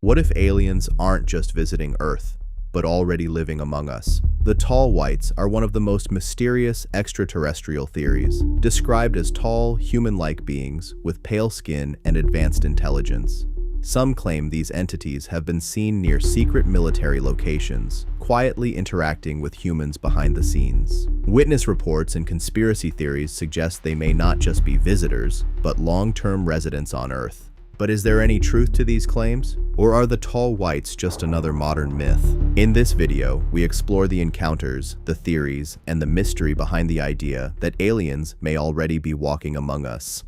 What if aliens aren't just visiting Earth, but already living among us? The tall whites are one of the most mysterious extraterrestrial theories, described as tall, human-like beings with pale skin and advanced intelligence. Some claim these entities have been seen near secret military locations, quietly interacting with humans behind the scenes. Witness reports and conspiracy theories suggest they may not just be visitors, but long-term residents on Earth. But is there any truth to these claims? Or are the tall whites just another modern myth? In this video, we explore the encounters, the theories, and the mystery behind the idea that aliens may already be walking among us.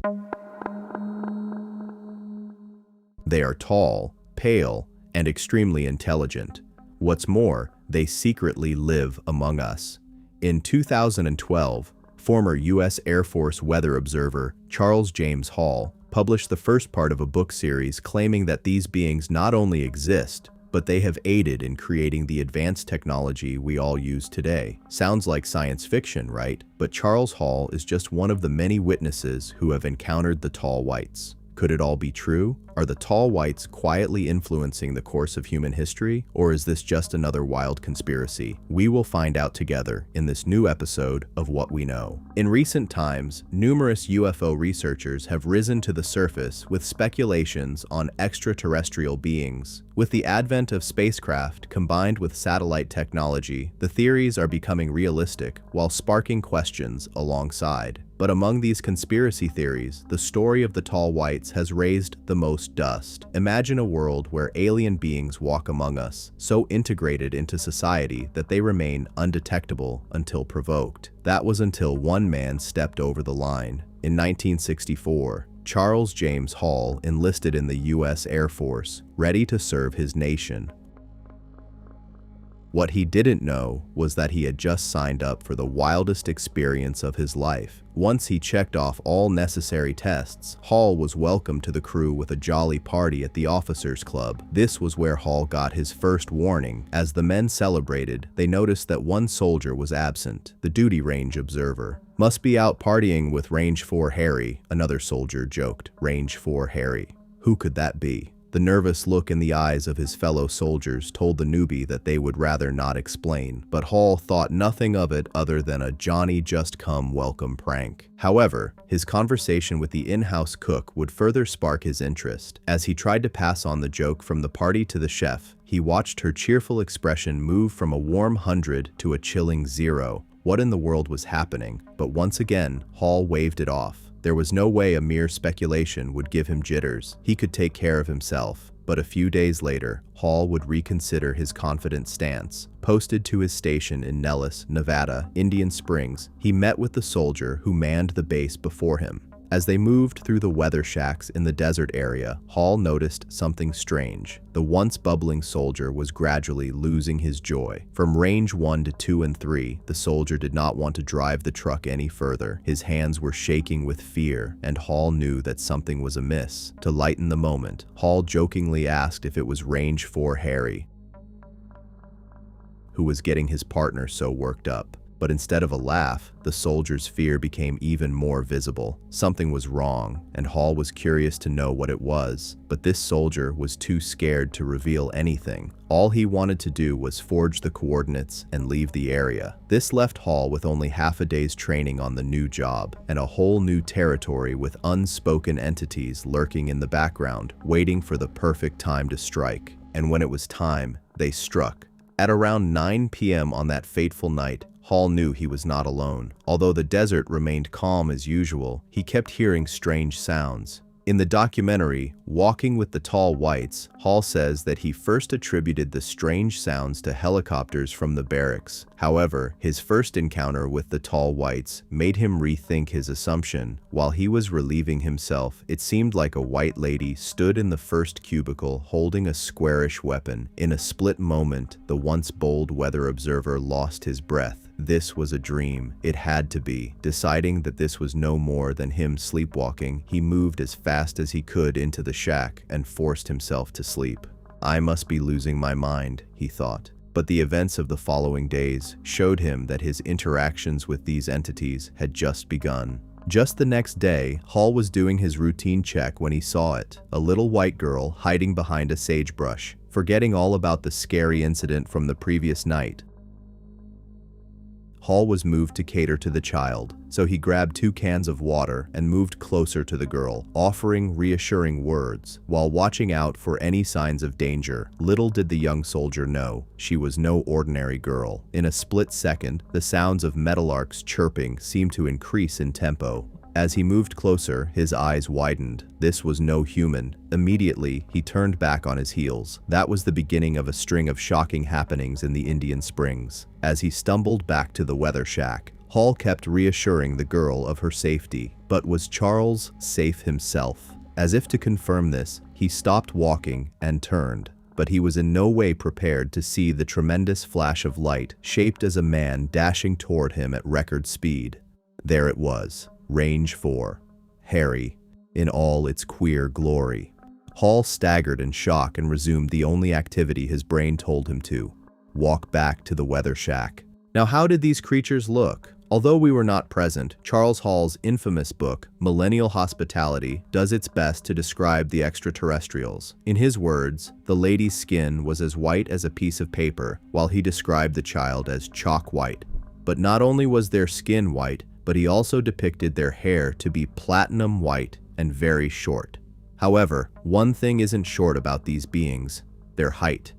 They are tall, pale, and extremely intelligent. What's more, they secretly live among us. In 2012, former U.S. Air Force weather observer Terz Hall published the first part of a book series claiming that these beings not only exist, but they have aided in creating the advanced technology we all use today. Sounds like science fiction, right? But Terz Hall is just one of the many witnesses who have encountered the tall whites. Could it all be true? Are the tall whites quietly influencing the course of human history, or is this just another wild conspiracy? We will find out together in this new episode of What We Know. In recent times, numerous UFO researchers have risen to the surface with speculations on extraterrestrial beings. With the advent of spacecraft combined with satellite technology, the theories are becoming realistic while sparking questions alongside. But among these conspiracy theories, the story of the tall whites has raised the most dust. Imagine a world where alien beings walk among us, so integrated into society that they remain undetectable until provoked. That was until one man stepped over the line. In 1964, Terz Hall enlisted in the U.S. Air Force, ready to serve his nation. What he didn't know was that he had just signed up for the wildest experience of his life. Once he checked off all necessary tests, Hall was welcomed to the crew with a jolly party at the officers' club. This was where Hall got his first warning. As the men celebrated, they noticed that one soldier was absent, the duty range observer. "Must be out partying with Range 4 Harry," another soldier joked. Range 4 Harry. Who could that be? The nervous look in the eyes of his fellow soldiers told the newbie that they would rather not explain, but Hall thought nothing of it other than a Johnny-just-come welcome prank. However, his conversation with the in-house cook would further spark his interest. As he tried to pass on the joke from the party to the chef, he watched her cheerful expression move from a warm 100 to a chilling 0. What in the world was happening? But once again, Hall waved it off. There was no way a mere speculation would give him jitters. He could take care of himself. But a few days later, Hall would reconsider his confident stance. Posted to his station in Nellis, Nevada, Indian Springs, he met with the soldier who manned the base before him. As they moved through the weather shacks in the desert area, Hall noticed something strange. The once bubbling soldier was gradually losing his joy. From range 1 to 2 and 3, the soldier did not want to drive the truck any further. His hands were shaking with fear, and Hall knew that something was amiss. To lighten the moment, Hall jokingly asked if it was range 4 Harry, who was getting his partner so worked up. But instead of a laugh, the soldier's fear became even more visible. Something was wrong, and Hall was curious to know what it was. But this soldier was too scared to reveal anything. All he wanted to do was forge the coordinates and leave the area. This left Hall with only half a day's training on the new job, and a whole new territory with unspoken entities lurking in the background, waiting for the perfect time to strike. And when it was time, they struck. At around 9 p.m. on that fateful night, Hall knew he was not alone. Although the desert remained calm as usual, he kept hearing strange sounds. In the documentary, Walking with the Tall Whites, Hall says that he first attributed the strange sounds to helicopters from the barracks. However, his first encounter with the tall whites made him rethink his assumption. While he was relieving himself, it seemed like a white lady stood in the first cubicle holding a squarish weapon. In a split moment, the once bold weather observer lost his breath. This was a dream. It had to be. Deciding that this was no more than him sleepwalking, he moved as fast as he could into the shack and forced himself to sleep. I must be losing my mind, he thought. But the events of the following days showed him that his interactions with these entities had just begun. Just the next day, Hall was doing his routine check when he saw it, a little white girl hiding behind a sagebrush, forgetting all about the scary incident from the previous night. Hall was moved to cater to the child, so he grabbed 2 cans of water and moved closer to the girl, offering reassuring words, while watching out for any signs of danger. Little did the young soldier know, she was no ordinary girl. In a split second, the sounds of meadowlarks chirping seemed to increase in tempo. As he moved closer, his eyes widened. This was no human. Immediately, he turned back on his heels. That was the beginning of a string of shocking happenings in the Indian Springs. As he stumbled back to the weather shack, Hall kept reassuring the girl of her safety. But was Charles safe himself? As if to confirm this, he stopped walking and turned. But he was in no way prepared to see the tremendous flash of light, shaped as a man dashing toward him at record speed. There it was. Range 4. Harry, in all its queer glory. Hall staggered in shock and resumed the only activity his brain told him to: walk back to the weather shack. Now, how did these creatures look? Although we were not present, Charles Hall's infamous book, Millennial Hospitality, does its best to describe the extraterrestrials. In his words, the lady's skin was as white as a piece of paper, while he described the child as chalk white. But not only was their skin white, but he also depicted their hair to be platinum white and very short. However, one thing isn't short about these beings: their height.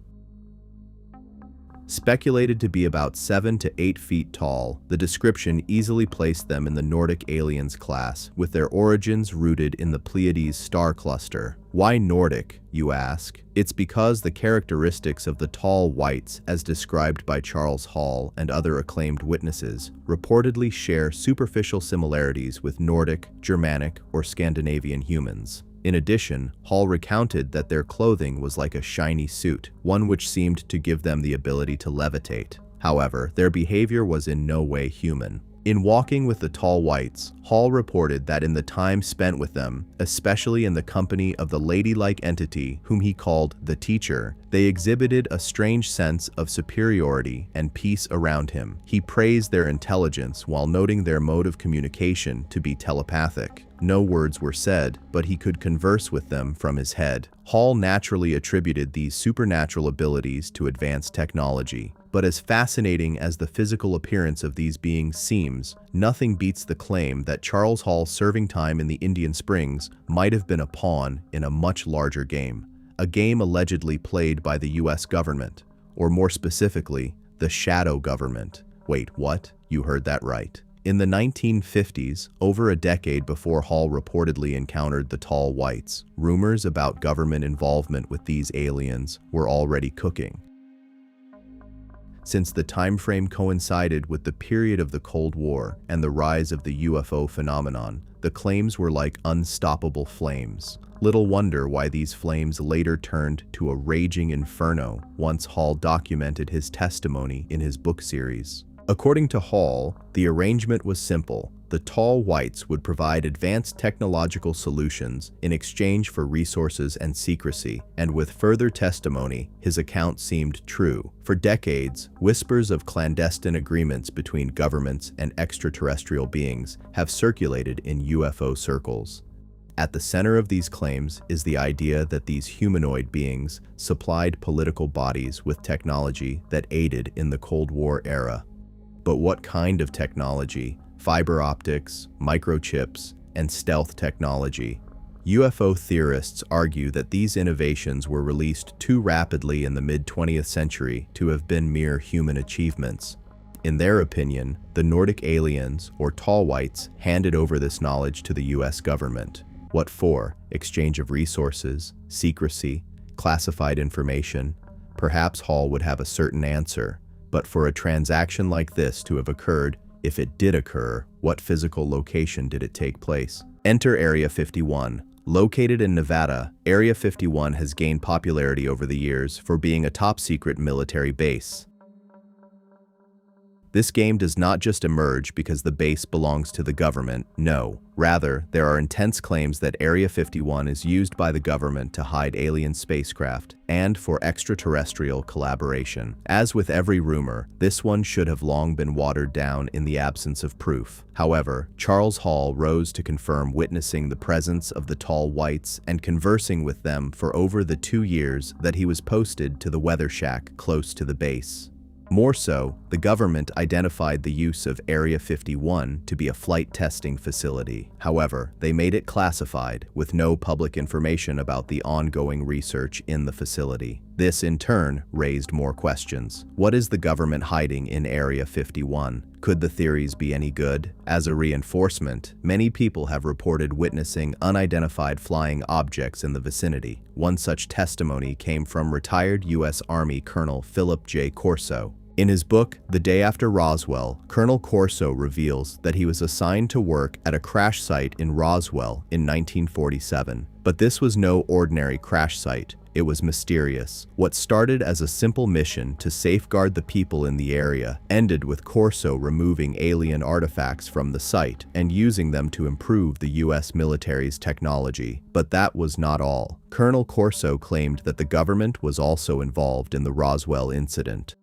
Speculated to be about 7 to 8 feet tall, the description easily placed them in the Nordic aliens class, with their origins rooted in the Pleiades star cluster. Why Nordic, you ask? It's because the characteristics of the tall whites, as described by Charles Hall and other acclaimed witnesses, reportedly share superficial similarities with Nordic, Germanic, or Scandinavian humans. In addition, Hall recounted that their clothing was like a shiny suit, one which seemed to give them the ability to levitate. However, their behavior was in no way human. In walking with the tall whites, Hall reported that in the time spent with them, especially in the company of the ladylike entity whom he called the teacher, they exhibited a strange sense of superiority and peace around him. He praised their intelligence while noting their mode of communication to be telepathic. No words were said, but he could converse with them from his head. Hall naturally attributed these supernatural abilities to advanced technology. But as fascinating as the physical appearance of these beings seems, nothing beats the claim that Charles Hall's serving time in the Indian Springs might have been a pawn in a much larger game. A game allegedly played by the US government, or more specifically, the shadow government. Wait, what? You heard that right. In the 1950s, over a decade before Hall reportedly encountered the tall whites, rumors about government involvement with these aliens were already cooking. Since the time frame coincided with the period of the Cold War and the rise of the UFO phenomenon, the claims were like unstoppable flames. Little wonder why these flames later turned to a raging inferno once Hall documented his testimony in his book series. According to Hall, the arrangement was simple. The tall whites would provide advanced technological solutions in exchange for resources and secrecy, and with further testimony, his account seemed true. For decades, whispers of clandestine agreements between governments and extraterrestrial beings have circulated in UFO circles. At the center of these claims is the idea that these humanoid beings supplied political bodies with technology that aided in the Cold War era. But what kind of technology? Fiber optics, microchips, and stealth technology. UFO theorists argue that these innovations were released too rapidly in the mid-20th century to have been mere human achievements. In their opinion, the Nordic aliens, or tall whites, handed over this knowledge to the US government. What for? Exchange of resources, secrecy, classified information? Perhaps Hall would have a certain answer, but for a transaction like this to have occurred, if it did occur, what physical location did it take place? Enter Area 51. Located in Nevada, Area 51 has gained popularity over the years for being a top-secret military base. This game does not just emerge because the base belongs to the government, no. Rather, there are intense claims that Area 51 is used by the government to hide alien spacecraft and for extraterrestrial collaboration. As with every rumor, this one should have long been watered down in the absence of proof. However, Terz Hall rose to confirm witnessing the presence of the tall whites and conversing with them for over the 2 years that he was posted to the weather shack close to the base. More so, the government identified the use of Area 51 to be a flight testing facility. However, they made it classified, with no public information about the ongoing research in the facility. This, in turn, raised more questions. What is the government hiding in Area 51? Could the theories be any good? As a reinforcement, many people have reported witnessing unidentified flying objects in the vicinity. One such testimony came from retired U.S. Army Colonel Philip J. Corso. In his book, The Day After Roswell, Colonel Corso reveals that he was assigned to work at a crash site in Roswell in 1947. But this was no ordinary crash site. It was mysterious. What started as a simple mission to safeguard the people in the area ended with Corso removing alien artifacts from the site and using them to improve the U.S. military's technology. But that was not all. Colonel Corso claimed that the government was also involved in the Roswell incident,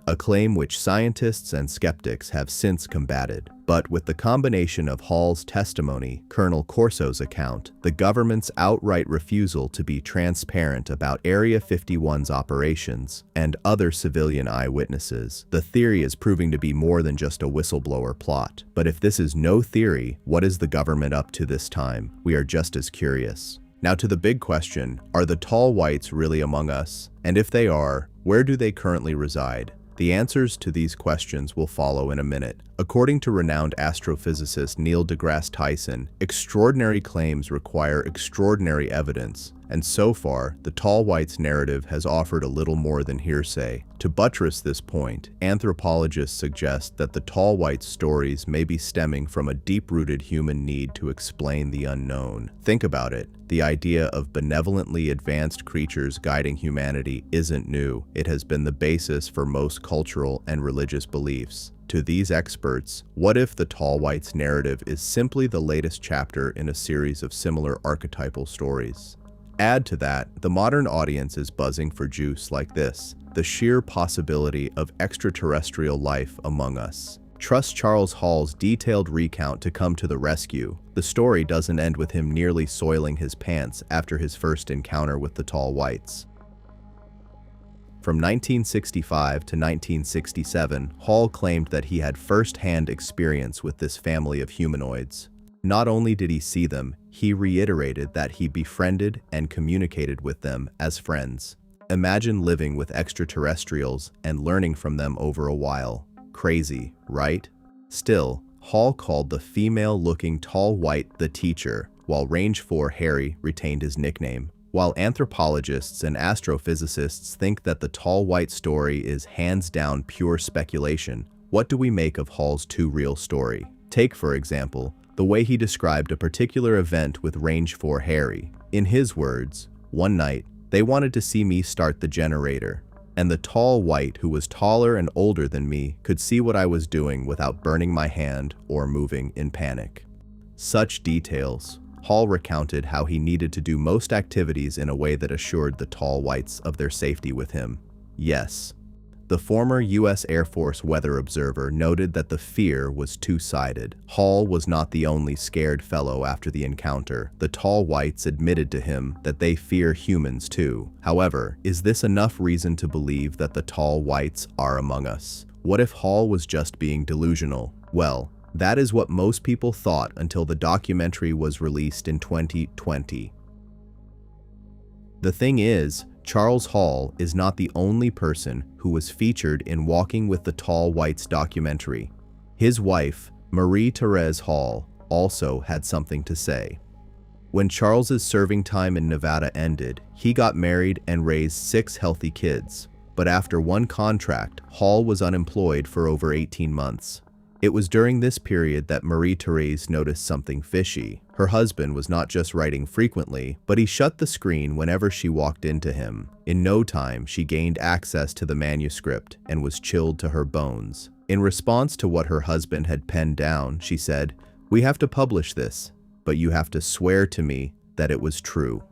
a claim which scientists and skeptics have since combated. But with the combination of Hall's testimony, Colonel Corso's account, the government's outright refusal to be transparent about Area 51's operations, and other civilian eyewitnesses, the theory is proving to be more than just a whistleblower plot. But if this is no theory, what is the government up to this time? We are just as curious. Now to the big question, are the tall whites really among us? And if they are, where do they currently reside? The answers to these questions will follow in a minute. According to renowned astrophysicist Neil deGrasse Tyson, extraordinary claims require extraordinary evidence, and so far, the tall whites narrative has offered a little more than hearsay. To buttress this point, anthropologists suggest that the tall whites stories may be stemming from a deep-rooted human need to explain the unknown. Think about it. The idea of benevolently advanced creatures guiding humanity isn't new. It has been the basis for most cultural and religious beliefs. To these experts, what if the tall whites narrative is simply the latest chapter in a series of similar archetypal stories? Add to that, the modern audience is buzzing for juice like this, the sheer possibility of extraterrestrial life among us. Trust Terz Hall's detailed recount to come to the rescue. The story doesn't end with him nearly soiling his pants after his first encounter with the tall whites. From 1965 to 1967, Hall claimed that he had first-hand experience with this family of humanoids. Not only did he see them, he reiterated that he befriended and communicated with them as friends. Imagine living with extraterrestrials and learning from them over a while. Crazy, right? Still, Hall called the female-looking tall white the teacher, while Range 4 Harry retained his nickname. While anthropologists and astrophysicists think that the tall white story is hands-down pure speculation, what do we make of Hall's too-real story? Take, for example, the way he described a particular event with Range 4 Harry. In his words, "One night, they wanted to see me start the generator, and the tall white, who was taller and older than me, could see what I was doing without burning my hand or moving in panic." Such details. Hall recounted how he needed to do most activities in a way that assured the tall whites of their safety with him. Yes. The former U.S. Air Force weather observer noted that the fear was two-sided. Hall was not the only scared fellow after the encounter. The tall whites admitted to him that they fear humans too. However, is this enough reason to believe that the tall whites are among us? What if Hall was just being delusional? Well, that is what most people thought until the documentary was released in 2020. The thing is, Terz Hall is not the only person who was featured in Walking with the Tall Whites documentary. His wife, Terz Hall, also had something to say. When Charles's serving time in Nevada ended, he got married and raised 6 healthy kids. But after one contract, Hall was unemployed for over 18 months. It was during this period that Terz noticed something fishy. Her husband was not just writing frequently, but he shut the screen whenever she walked into him. In no time, she gained access to the manuscript and was chilled to her bones. In response to what her husband had penned down, she said, "We have to publish this, but you have to swear to me that it was true."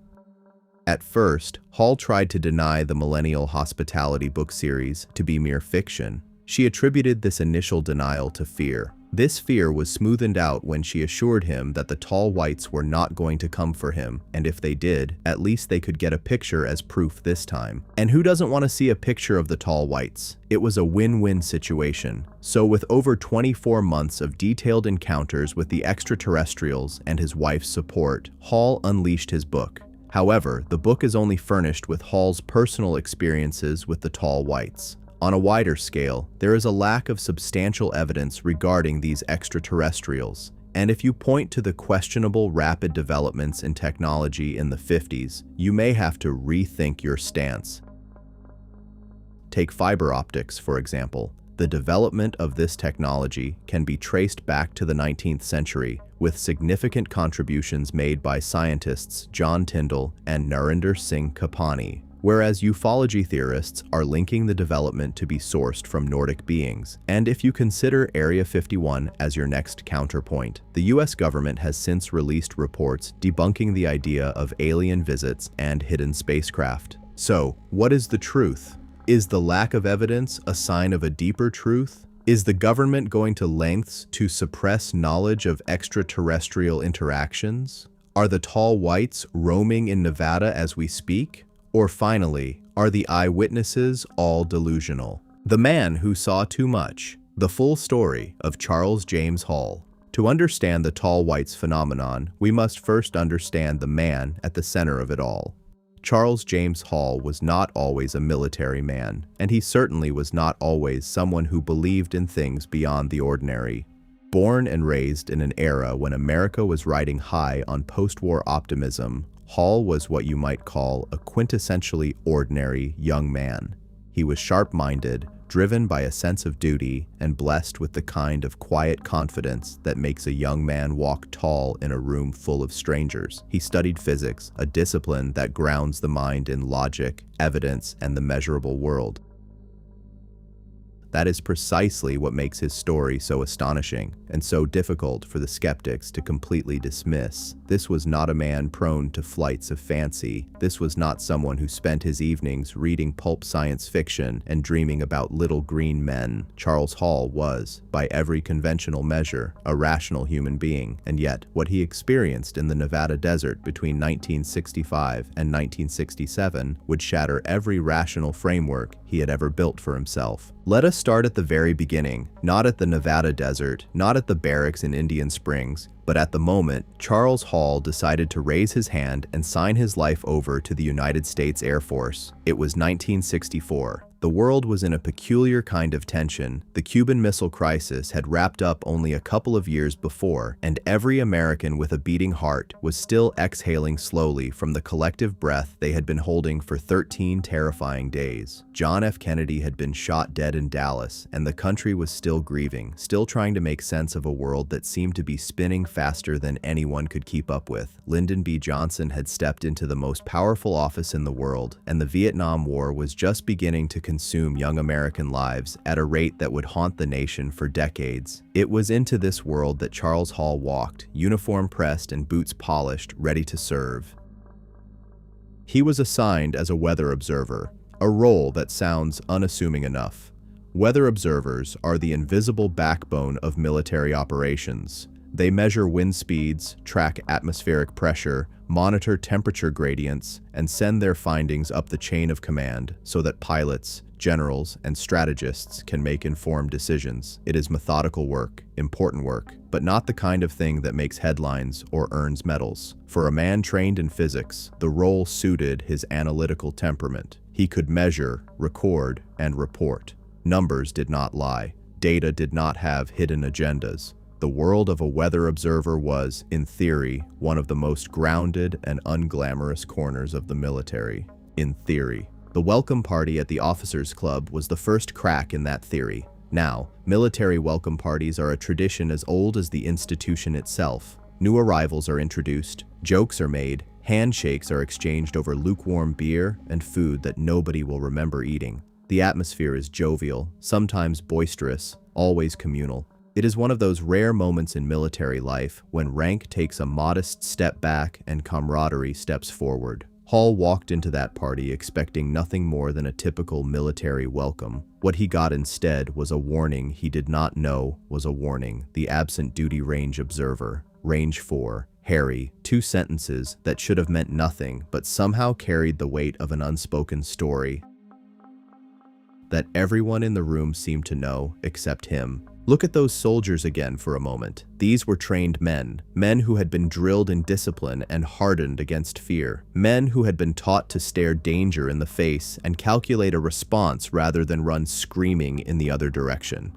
At first, Hall tried to deny the Millennial Hospitality book series to be mere fiction. She attributed this initial denial to fear. This fear was smoothened out when she assured him that the tall whites were not going to come for him, and if they did, at least they could get a picture as proof this time. And who doesn't want to see a picture of the tall whites? It was a win-win situation. So with over 24 months of detailed encounters with the extraterrestrials and his wife's support, Hall unleashed his book. However, the book is only furnished with Hall's personal experiences with the tall whites. On a wider scale, there is a lack of substantial evidence regarding these extraterrestrials, and if you point to the questionable rapid developments in technology in the 50s, you may have to rethink your stance. Take fiber optics, for example. The development of this technology can be traced back to the 19th century, with significant contributions made by scientists John Tyndall and Narinder Singh Kapani, whereas ufology theorists are linking the development to be sourced from Nordic beings. And if you consider Area 51 as your next counterpoint, the US government has since released reports debunking the idea of alien visits and hidden spacecraft. So, what is the truth? Is the lack of evidence a sign of a deeper truth? Is the government going to lengths to suppress knowledge of extraterrestrial interactions? Are the tall whites roaming in Nevada as we speak? Or finally, are the eyewitnesses all delusional? The man who saw too much. The full story of Charles James Hall. To understand the tall whites phenomenon, we must first understand the man at the center of it all. Charles James Hall was not always a military man, and he certainly was not always someone who believed in things beyond the ordinary. Born and raised in an era when America was riding high on post-war optimism, Hall was what you might call a quintessentially ordinary young man. He was sharp-minded, driven by a sense of duty, and blessed with the kind of quiet confidence that makes a young man walk tall in a room full of strangers. He studied physics, a discipline that grounds the mind in logic, evidence, and the measurable world. That is precisely what makes his story so astonishing and so difficult for the skeptics to completely dismiss. This was not a man prone to flights of fancy. This was not someone who spent his evenings reading pulp science fiction and dreaming about little green men. Charles Hall was, by every conventional measure, a rational human being, and yet what he experienced in the Nevada desert between 1965 and 1967 would shatter every rational framework he had ever built for himself. Let us start at the very beginning, not at the Nevada desert, not at the barracks in Indian Springs, but at the moment Charles Hall decided to raise his hand and sign his life over to the United States Air Force. It was 1964. The world was in a peculiar kind of tension. The Cuban Missile Crisis had wrapped up only a couple of years before, and every American with a beating heart was still exhaling slowly from the collective breath they had been holding for 13 terrifying days. John F. Kennedy had been shot dead in Dallas, and the country was still grieving, still trying to make sense of a world that seemed to be spinning faster than anyone could keep up with. Lyndon B. Johnson had stepped into the most powerful office in the world, and the Vietnam War was just beginning to consume young American lives at a rate that would haunt the nation for decades. It was into this world that Charles Hall walked, uniform pressed and boots polished, ready to serve. He was assigned as a weather observer, a role that sounds unassuming enough. Weather observers are the invisible backbone of military operations. They measure wind speeds, track atmospheric pressure, monitor temperature gradients, and send their findings up the chain of command so that pilots, generals, and strategists can make informed decisions. It is methodical work, important work, but not the kind of thing that makes headlines or earns medals. For a man trained in physics, the role suited his analytical temperament. He could measure, record, and report. Numbers did not lie. Data did not have hidden agendas. The world of a weather observer was, in theory, one of the most grounded and unglamorous corners of the military. In theory. The welcome party at the Officers' Club was the first crack in that theory. Now, military welcome parties are a tradition as old as the institution itself. New arrivals are introduced, jokes are made, handshakes are exchanged over lukewarm beer and food that nobody will remember eating. The atmosphere is jovial, sometimes boisterous, always communal. It is one of those rare moments in military life when rank takes a modest step back and camaraderie steps forward. Hall walked into that party expecting nothing more than a typical military welcome. What he got instead was a warning he did not know was a warning. The absent duty range observer. Range 4. Harry. 2 sentences that should have meant nothing but somehow carried the weight of an unspoken story that everyone in the room seemed to know except him. Look at those soldiers again for a moment. These were trained men who had been drilled in discipline and hardened against fear, men who had been taught to stare danger in the face and calculate a response rather than run screaming in the other direction.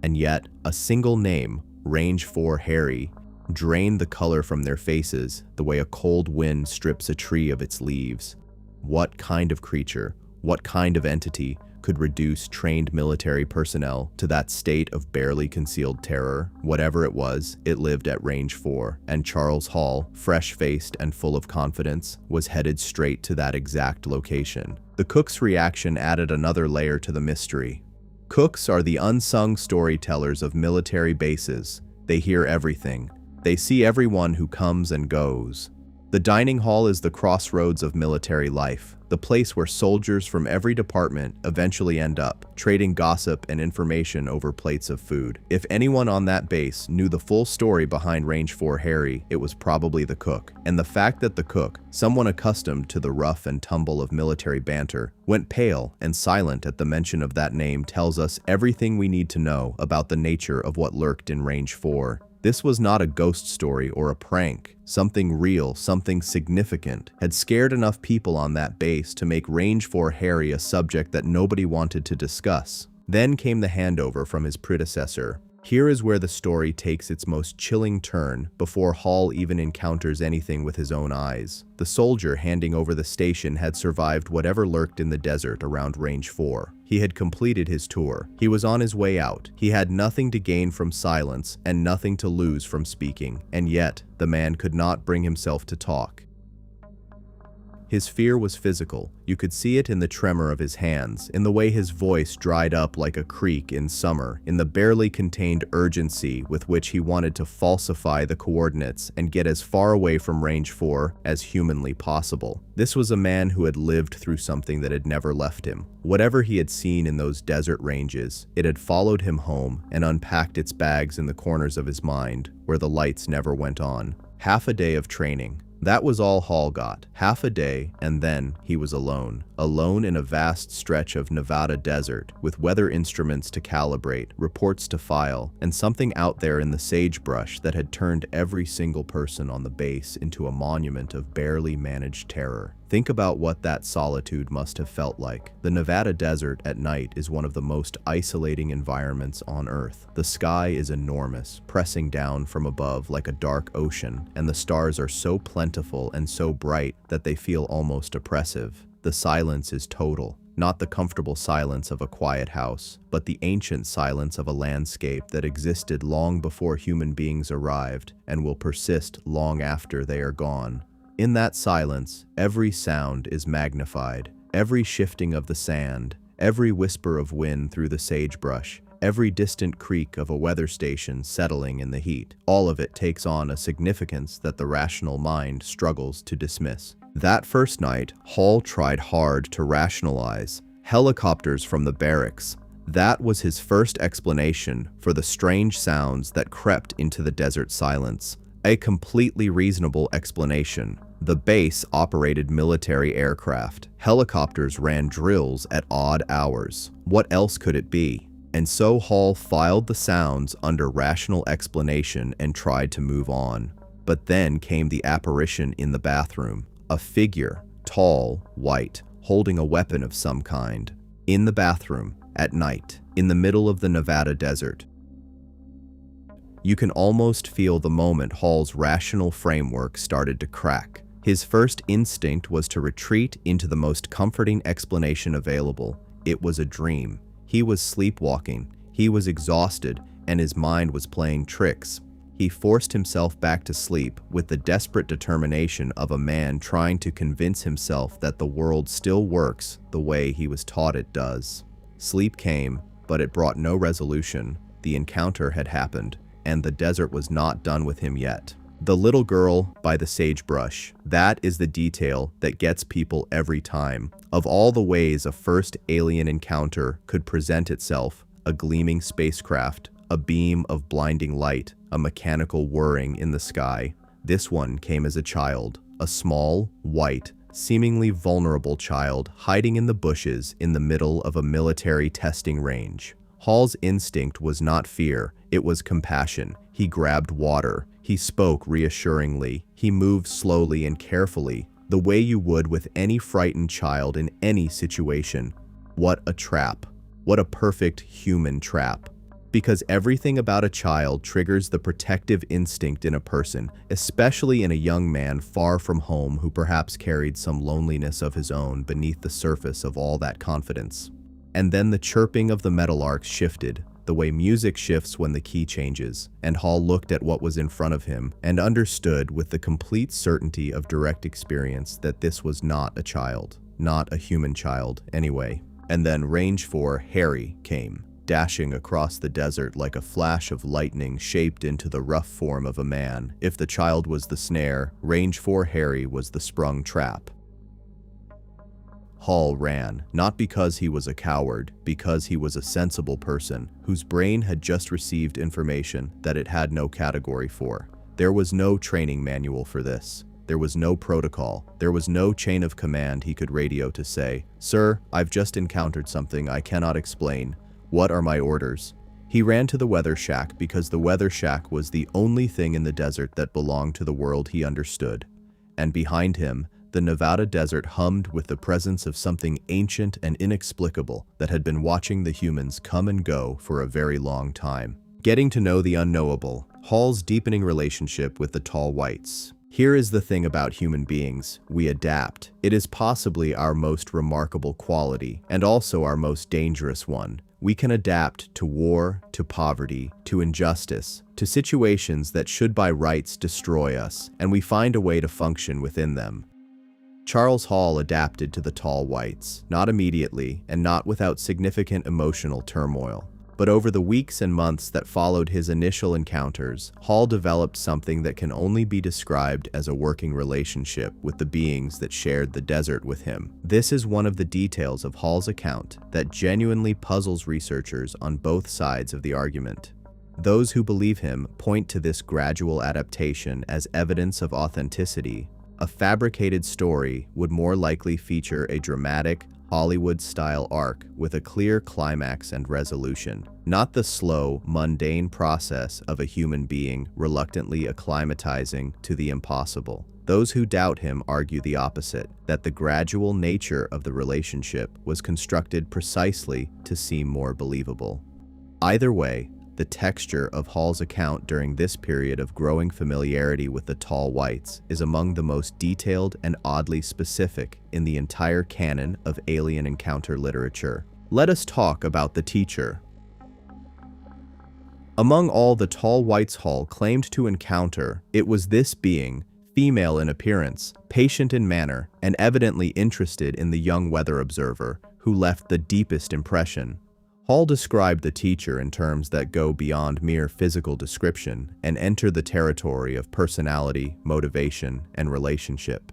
And yet, a single name, Range 4 Harry, drained the color from their faces the way a cold wind strips a tree of its leaves. What kind of creature, what kind of entity could reduce trained military personnel to that state of barely concealed terror? Whatever it was, it lived at Range 4, and Terz Hall, fresh-faced and full of confidence, was headed straight to that exact location. The cook's reaction added another layer to the mystery. Cooks are the unsung storytellers of military bases. They hear everything. They see everyone who comes and goes. The dining hall is the crossroads of military life, the place where soldiers from every department eventually end up, trading gossip and information over plates of food. If anyone on that base knew the full story behind Range 4 Harry, it was probably the cook. And the fact that the cook, someone accustomed to the rough and tumble of military banter, went pale and silent at the mention of that name tells us everything we need to know about the nature of what lurked in Range 4. This was not a ghost story or a prank. Something real, something significant, had scared enough people on that base to make Range 4 Harry a subject that nobody wanted to discuss. Then came the handover from his predecessor. Here is where the story takes its most chilling turn before Hall even encounters anything with his own eyes. The soldier handing over the station had survived whatever lurked in the desert around Range 4. He had completed his tour. He was on his way out. He had nothing to gain from silence and nothing to lose from speaking. And yet, the man could not bring himself to talk. His fear was physical. You could see it in the tremor of his hands, in the way his voice dried up like a creek in summer, in the barely contained urgency with which he wanted to falsify the coordinates and get as far away from Range 4 as humanly possible. This was a man who had lived through something that had never left him. Whatever he had seen in those desert ranges, it had followed him home and unpacked its bags in the corners of his mind, where the lights never went on. Half a day of training. That was all Hall got. Half a day, and then he was alone. Alone in a vast stretch of Nevada desert, with weather instruments to calibrate, reports to file, and something out there in the sagebrush that had turned every single person on the base into a monument of barely managed terror. Think about what that solitude must have felt like. The Nevada desert at night is one of the most isolating environments on Earth. The sky is enormous, pressing down from above like a dark ocean, and the stars are so plentiful and so bright that they feel almost oppressive. The silence is total. Not the comfortable silence of a quiet house, but the ancient silence of a landscape that existed long before human beings arrived and will persist long after they are gone. In that silence, every sound is magnified. Every shifting of the sand, every whisper of wind through the sagebrush, every distant creak of a weather station settling in the heat, all of it takes on a significance that the rational mind struggles to dismiss. That first night, Hall tried hard to rationalize helicopters from the barracks. That was his first explanation for the strange sounds that crept into the desert silence. A completely reasonable explanation. The base operated military aircraft. Helicopters ran drills at odd hours. What else could it be? And so Hall filed the sounds under rational explanation and tried to move on. But then came the apparition in the bathroom. A figure, tall, white, holding a weapon of some kind. In the bathroom, at night, in the middle of the Nevada desert. You can almost feel the moment Hall's rational framework started to crack. His first instinct was to retreat into the most comforting explanation available. It was a dream. He was sleepwalking. He was exhausted, and his mind was playing tricks. He forced himself back to sleep with the desperate determination of a man trying to convince himself that the world still works the way he was taught it does. Sleep came, but it brought no resolution. The encounter had happened, and the desert was not done with him yet. The little girl by the sagebrush, that is the detail that gets people every time. Of all the ways a first alien encounter could present itself, a gleaming spacecraft, a beam of blinding light, a mechanical whirring in the sky, this one came as a child, a small, white, seemingly vulnerable child hiding in the bushes in the middle of a military testing range. Hall's instinct was not fear, it was compassion. He grabbed water. He spoke reassuringly. He moved slowly and carefully, the way you would with any frightened child in any situation. What a trap. What a perfect human trap. Because everything about a child triggers the protective instinct in a person, especially in a young man far from home who perhaps carried some loneliness of his own beneath the surface of all that confidence. And then the chirping of the metallarks shifted, the way music shifts when the key changes, and Hall looked at what was in front of him and understood with the complete certainty of direct experience that this was not a child, not a human child anyway. And then Range 4 Harry came, dashing across the desert like a flash of lightning shaped into the rough form of a man. If the child was the snare, Range 4 Harry was the sprung trap. Hall ran, not because he was a coward, because he was a sensible person whose brain had just received information that it had no category for. There was no training manual for this. There was no protocol. There was no chain of command he could radio to say, "Sir, I've just encountered something I cannot explain. What are my orders?" He ran to the weather shack because the weather shack was the only thing in the desert that belonged to the world he understood. And behind him, the Nevada desert hummed with the presence of something ancient and inexplicable that had been watching the humans come and go for a very long time. Getting to know the unknowable, Hall's deepening relationship with the tall whites. Here is the thing about human beings: we adapt. It is possibly our most remarkable quality, and also our most dangerous one. We can adapt to war, to poverty, to injustice, to situations that should by rights destroy us, and we find a way to function within them. Charles Hall adapted to the tall whites, not immediately and not without significant emotional turmoil. But over the weeks and months that followed his initial encounters, Hall developed something that can only be described as a working relationship with the beings that shared the desert with him. This is one of the details of Hall's account that genuinely puzzles researchers on both sides of the argument. Those who believe him point to this gradual adaptation as evidence of authenticity. A fabricated story would more likely feature a dramatic, Hollywood-style arc with a clear climax and resolution, not the slow, mundane process of a human being reluctantly acclimatizing to the impossible. Those who doubt him argue the opposite, that the gradual nature of the relationship was constructed precisely to seem more believable. Either way, the texture of Hall's account during this period of growing familiarity with the tall whites is among the most detailed and oddly specific in the entire canon of alien encounter literature. Let us talk about the teacher. Among all the tall whites Hall claimed to encounter, it was this being, female in appearance, patient in manner, and evidently interested in the young weather observer, who left the deepest impression. Hall described the teacher in terms that go beyond mere physical description and enter the territory of personality, motivation, and relationship.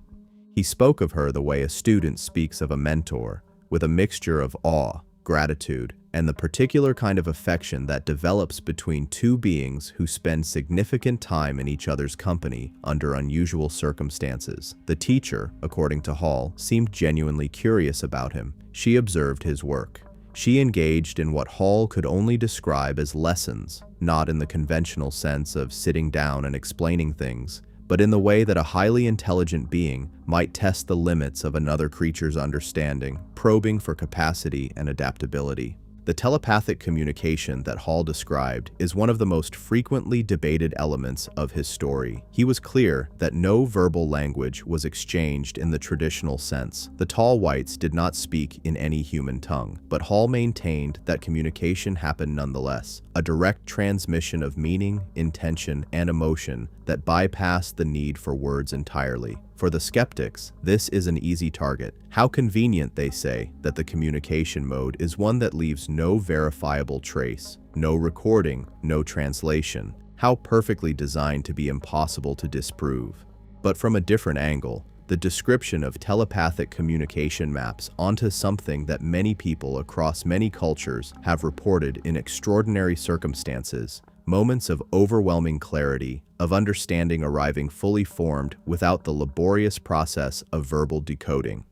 He spoke of her the way a student speaks of a mentor, with a mixture of awe, gratitude, and the particular kind of affection that develops between two beings who spend significant time in each other's company under unusual circumstances. The teacher, according to Hall, seemed genuinely curious about him. She observed his work. She engaged in what Hall could only describe as lessons, not in the conventional sense of sitting down and explaining things, but in the way that a highly intelligent being might test the limits of another creature's understanding, probing for capacity and adaptability. The telepathic communication that Hall described is one of the most frequently debated elements of his story. He was clear that no verbal language was exchanged in the traditional sense. The tall whites did not speak in any human tongue, but Hall maintained that communication happened nonetheless, a direct transmission of meaning, intention, and emotion that bypassed the need for words entirely. For the skeptics, this is an easy target. How convenient, they say, that the communication mode is one that leaves no verifiable trace, no recording, no translation. How perfectly designed to be impossible to disprove. But from a different angle, the description of telepathic communication maps onto something that many people across many cultures have reported in extraordinary circumstances, moments of overwhelming clarity, of understanding arriving fully formed without the laborious process of verbal decoding.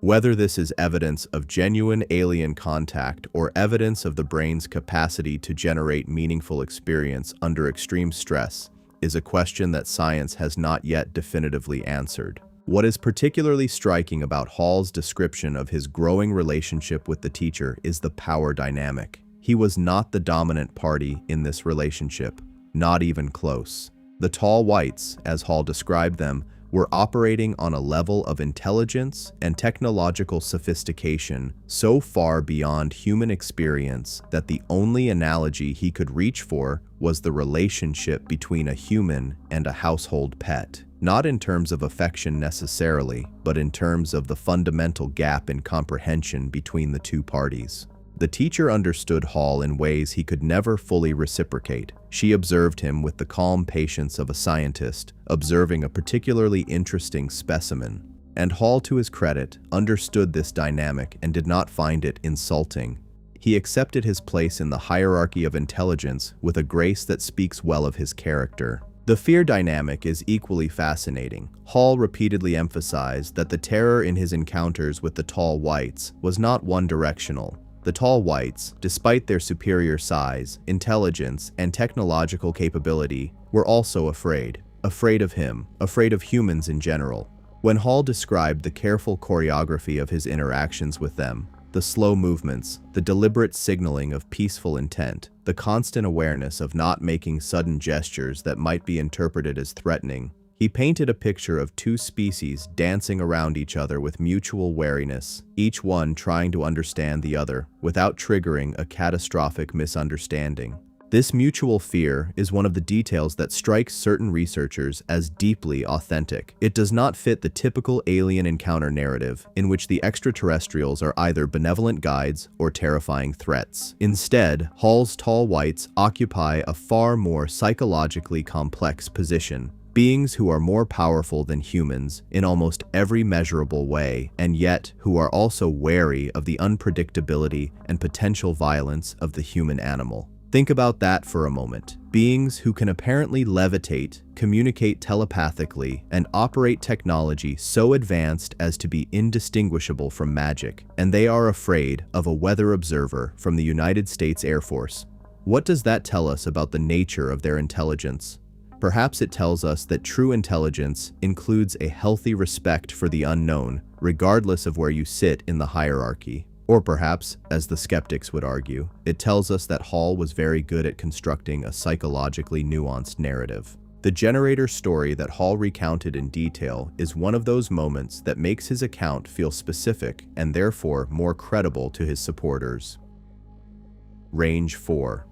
Whether this is evidence of genuine alien contact or evidence of the brain's capacity to generate meaningful experience under extreme stress is a question that science has not yet definitively answered. What is particularly striking about Hall's description of his growing relationship with the teacher is the power dynamic. He was not the dominant party in this relationship, not even close. The tall whites, as Hall described them, were operating on a level of intelligence and technological sophistication so far beyond human experience that the only analogy he could reach for was the relationship between a human and a household pet. Not in terms of affection necessarily, but in terms of the fundamental gap in comprehension between the two parties. The teacher understood Hall in ways he could never fully reciprocate. She observed him with the calm patience of a scientist, observing a particularly interesting specimen. And Hall, to his credit, understood this dynamic and did not find it insulting. He accepted his place in the hierarchy of intelligence with a grace that speaks well of his character. The fear dynamic is equally fascinating. Hall repeatedly emphasized that the terror in his encounters with the tall whites was not one-directional. The tall whites, despite their superior size, intelligence, and technological capability, were also afraid. Afraid of him, afraid of humans in general. When Hall described the careful choreography of his interactions with them, the slow movements, the deliberate signaling of peaceful intent, the constant awareness of not making sudden gestures that might be interpreted as threatening, he painted a picture of two species dancing around each other with mutual wariness, each one trying to understand the other without triggering a catastrophic misunderstanding. This mutual fear is one of the details that strikes certain researchers as deeply authentic. It does not fit the typical alien encounter narrative, in which the extraterrestrials are either benevolent guides or terrifying threats. Instead, Hall's tall whites occupy a far more psychologically complex position. Beings who are more powerful than humans in almost every measurable way, and yet who are also wary of the unpredictability and potential violence of the human animal. Think about that for a moment. Beings who can apparently levitate, communicate telepathically, and operate technology so advanced as to be indistinguishable from magic, and they are afraid of a weather observer from the United States Air Force. What does that tell us about the nature of their intelligence? Perhaps it tells us that true intelligence includes a healthy respect for the unknown, regardless of where you sit in the hierarchy. Or perhaps, as the skeptics would argue, it tells us that Hall was very good at constructing a psychologically nuanced narrative. The generator story that Hall recounted in detail is one of those moments that makes his account feel specific and therefore more credible to his supporters. Range 4.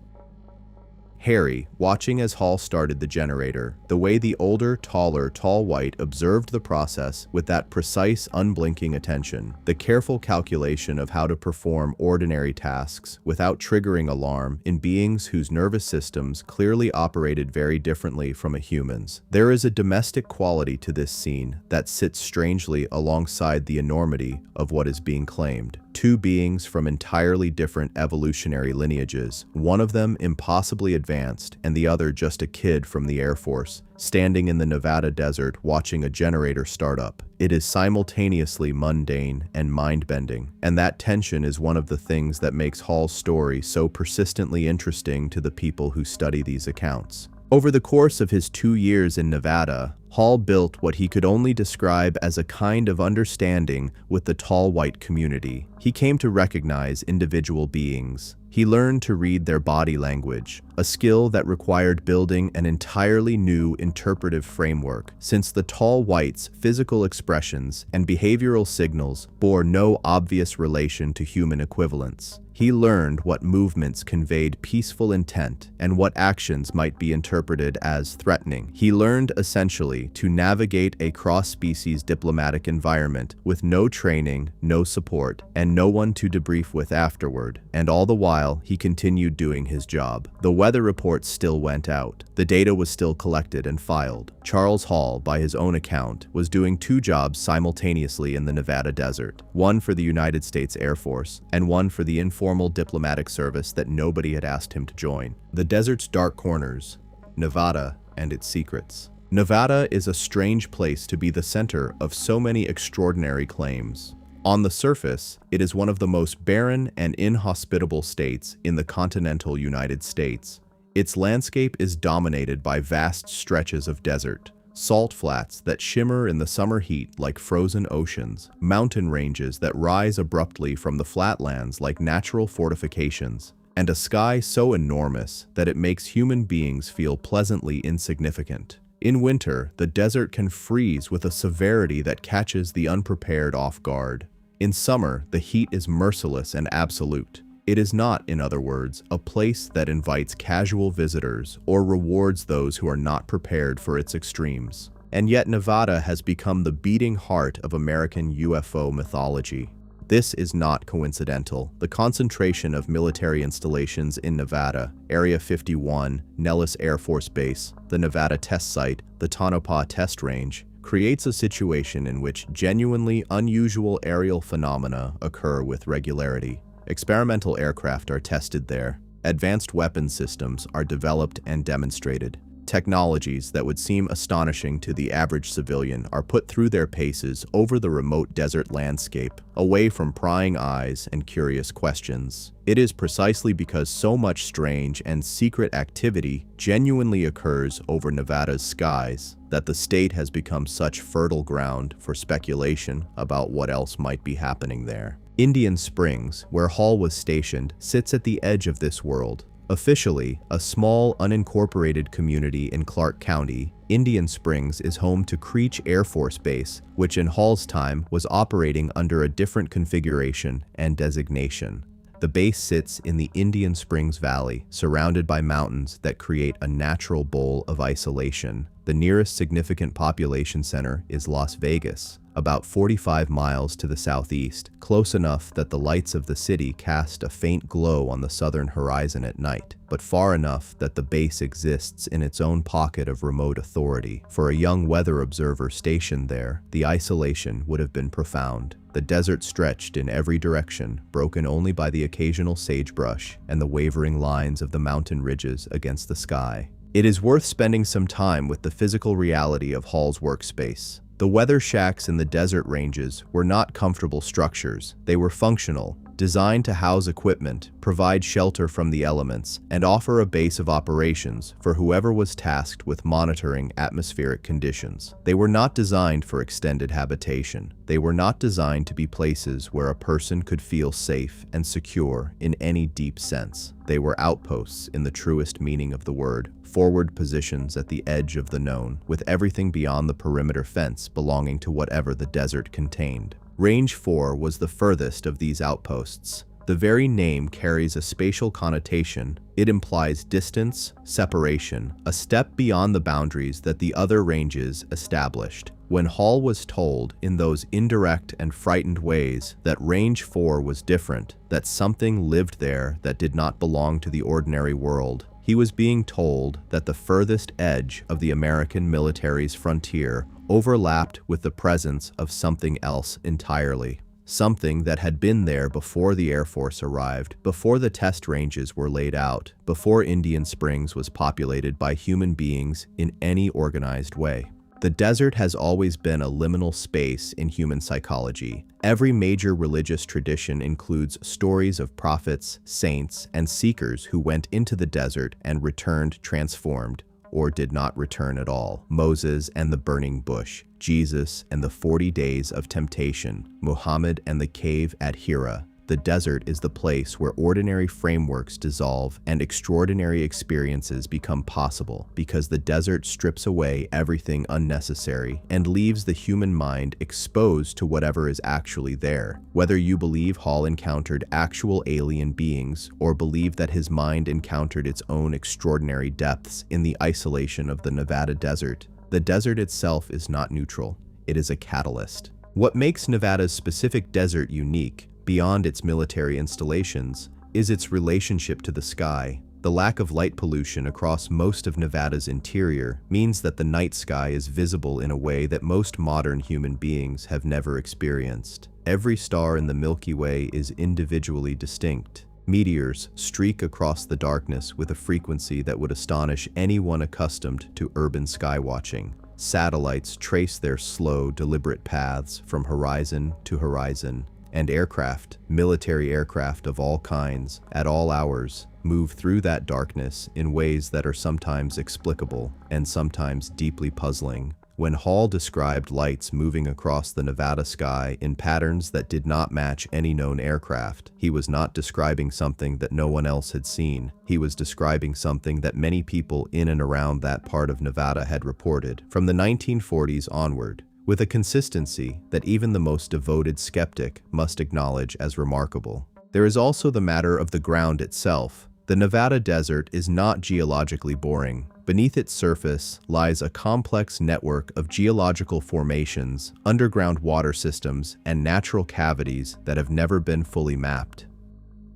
Harry, watching as Hall started the generator, the way the older, taller, tall white observed the process with that precise, unblinking attention, the careful calculation of how to perform ordinary tasks without triggering alarm in beings whose nervous systems clearly operated very differently from a human's. There is a domestic quality to this scene that sits strangely alongside the enormity of what is being claimed. Two beings from entirely different evolutionary lineages, one of them impossibly advanced and the other just a kid from the Air Force, standing in the Nevada desert watching a generator start up. It is simultaneously mundane and mind-bending, and that tension is one of the things that makes Hall's story so persistently interesting to the people who study these accounts. Over the course of his 2 years in Nevada, Hall built what he could only describe as a kind of understanding with the tall white community. He came to recognize individual beings. He learned to read their body language, a skill that required building an entirely new interpretive framework, since the tall whites' physical expressions and behavioral signals bore no obvious relation to human equivalents. He learned what movements conveyed peaceful intent and what actions might be interpreted as threatening. He learned essentially to navigate a cross-species diplomatic environment with no training, no support, and no one to debrief with afterward, and all the while he continued doing his job. The weather reports still went out. The data was still collected and filed. Charles Hall, by his own account, was doing two jobs simultaneously in the Nevada desert, one for the United States Air Force and one for the informal diplomatic service that nobody had asked him to join. The desert's dark corners, Nevada and its secrets. Nevada is a strange place to be the center of so many extraordinary claims. On the surface, it is one of the most barren and inhospitable states in the continental United States. Its landscape is dominated by vast stretches of desert, salt flats that shimmer in the summer heat like frozen oceans, mountain ranges that rise abruptly from the flatlands like natural fortifications, and a sky so enormous that it makes human beings feel pleasantly insignificant. In winter, the desert can freeze with a severity that catches the unprepared off guard. In summer, the heat is merciless and absolute. It is not, in other words, a place that invites casual visitors or rewards those who are not prepared for its extremes. And yet Nevada has become the beating heart of American UFO mythology. This is not coincidental. The concentration of military installations in Nevada, Area 51, Nellis Air Force Base, the Nevada Test Site, the Tonopah Test Range, creates a situation in which genuinely unusual aerial phenomena occur with regularity. Experimental aircraft are tested there. Advanced weapon systems are developed and demonstrated. Technologies that would seem astonishing to the average civilian are put through their paces over the remote desert landscape, away from prying eyes and curious questions. It is precisely because so much strange and secret activity genuinely occurs over Nevada's skies that the state has become such fertile ground for speculation about what else might be happening there. Indian Springs, where Hall was stationed, sits at the edge of this world. Officially, a small, unincorporated community in Clark County, Indian Springs is home to Creech Air Force Base, which in Hall's time was operating under a different configuration and designation. The base sits in the Indian Springs Valley, surrounded by mountains that create a natural bowl of isolation. The nearest significant population center is Las Vegas, about 45 miles to the southeast, close enough that the lights of the city cast a faint glow on the southern horizon at night, but far enough that the base exists in its own pocket of remote authority. For a young weather observer stationed there, the isolation would have been profound. The desert stretched in every direction, broken only by the occasional sagebrush and the wavering lines of the mountain ridges against the sky. It is worth spending some time with the physical reality of Hall's workspace. The weather shacks in the desert ranges were not comfortable structures. They were functional, designed to house equipment, provide shelter from the elements, and offer a base of operations for whoever was tasked with monitoring atmospheric conditions. They were not designed for extended habitation. They were not designed to be places where a person could feel safe and secure in any deep sense. They were outposts in the truest meaning of the word, forward positions at the edge of the known, with everything beyond the perimeter fence belonging to whatever the desert contained. Range 4 was the furthest of these outposts. The very name carries a spatial connotation. It implies distance, separation, a step beyond the boundaries that the other ranges established. When Hall was told in those indirect and frightened ways that Range 4 was different, that something lived there that did not belong to the ordinary world, he was being told that the furthest edge of the American military's frontier overlapped with the presence of something else entirely. Something that had been there before the Air Force arrived, before the test ranges were laid out, before Indian Springs was populated by human beings in any organized way. The desert has always been a liminal space in human psychology. Every major religious tradition includes stories of prophets, saints, and seekers who went into the desert and returned transformed, or did not return at all. Moses and the burning bush, Jesus and the 40 days of temptation, Muhammad and the cave at Hira. The desert is the place where ordinary frameworks dissolve and extraordinary experiences become possible, because the desert strips away everything unnecessary and leaves the human mind exposed to whatever is actually there. Whether you believe Hall encountered actual alien beings or believe that his mind encountered its own extraordinary depths in the isolation of the Nevada desert, the desert itself is not neutral. It is a catalyst. What makes Nevada's specific desert unique, beyond its military installations, is its relationship to the sky. The lack of light pollution across most of Nevada's interior means that the night sky is visible in a way that most modern human beings have never experienced. Every star in the Milky Way is individually distinct. Meteors streak across the darkness with a frequency that would astonish anyone accustomed to urban skywatching. Satellites trace their slow, deliberate paths from horizon to horizon, and aircraft, military aircraft of all kinds, at all hours, move through that darkness in ways that are sometimes explicable and sometimes deeply puzzling. When Hall described lights moving across the Nevada sky in patterns that did not match any known aircraft, he was not describing something that no one else had seen. He was describing something that many people in and around that part of Nevada had reported from the 1940s onward, with a consistency that even the most devoted skeptic must acknowledge as remarkable. There is also the matter of the ground itself. The Nevada desert is not geologically boring. Beneath its surface lies a complex network of geological formations, underground water systems, and natural cavities that have never been fully mapped.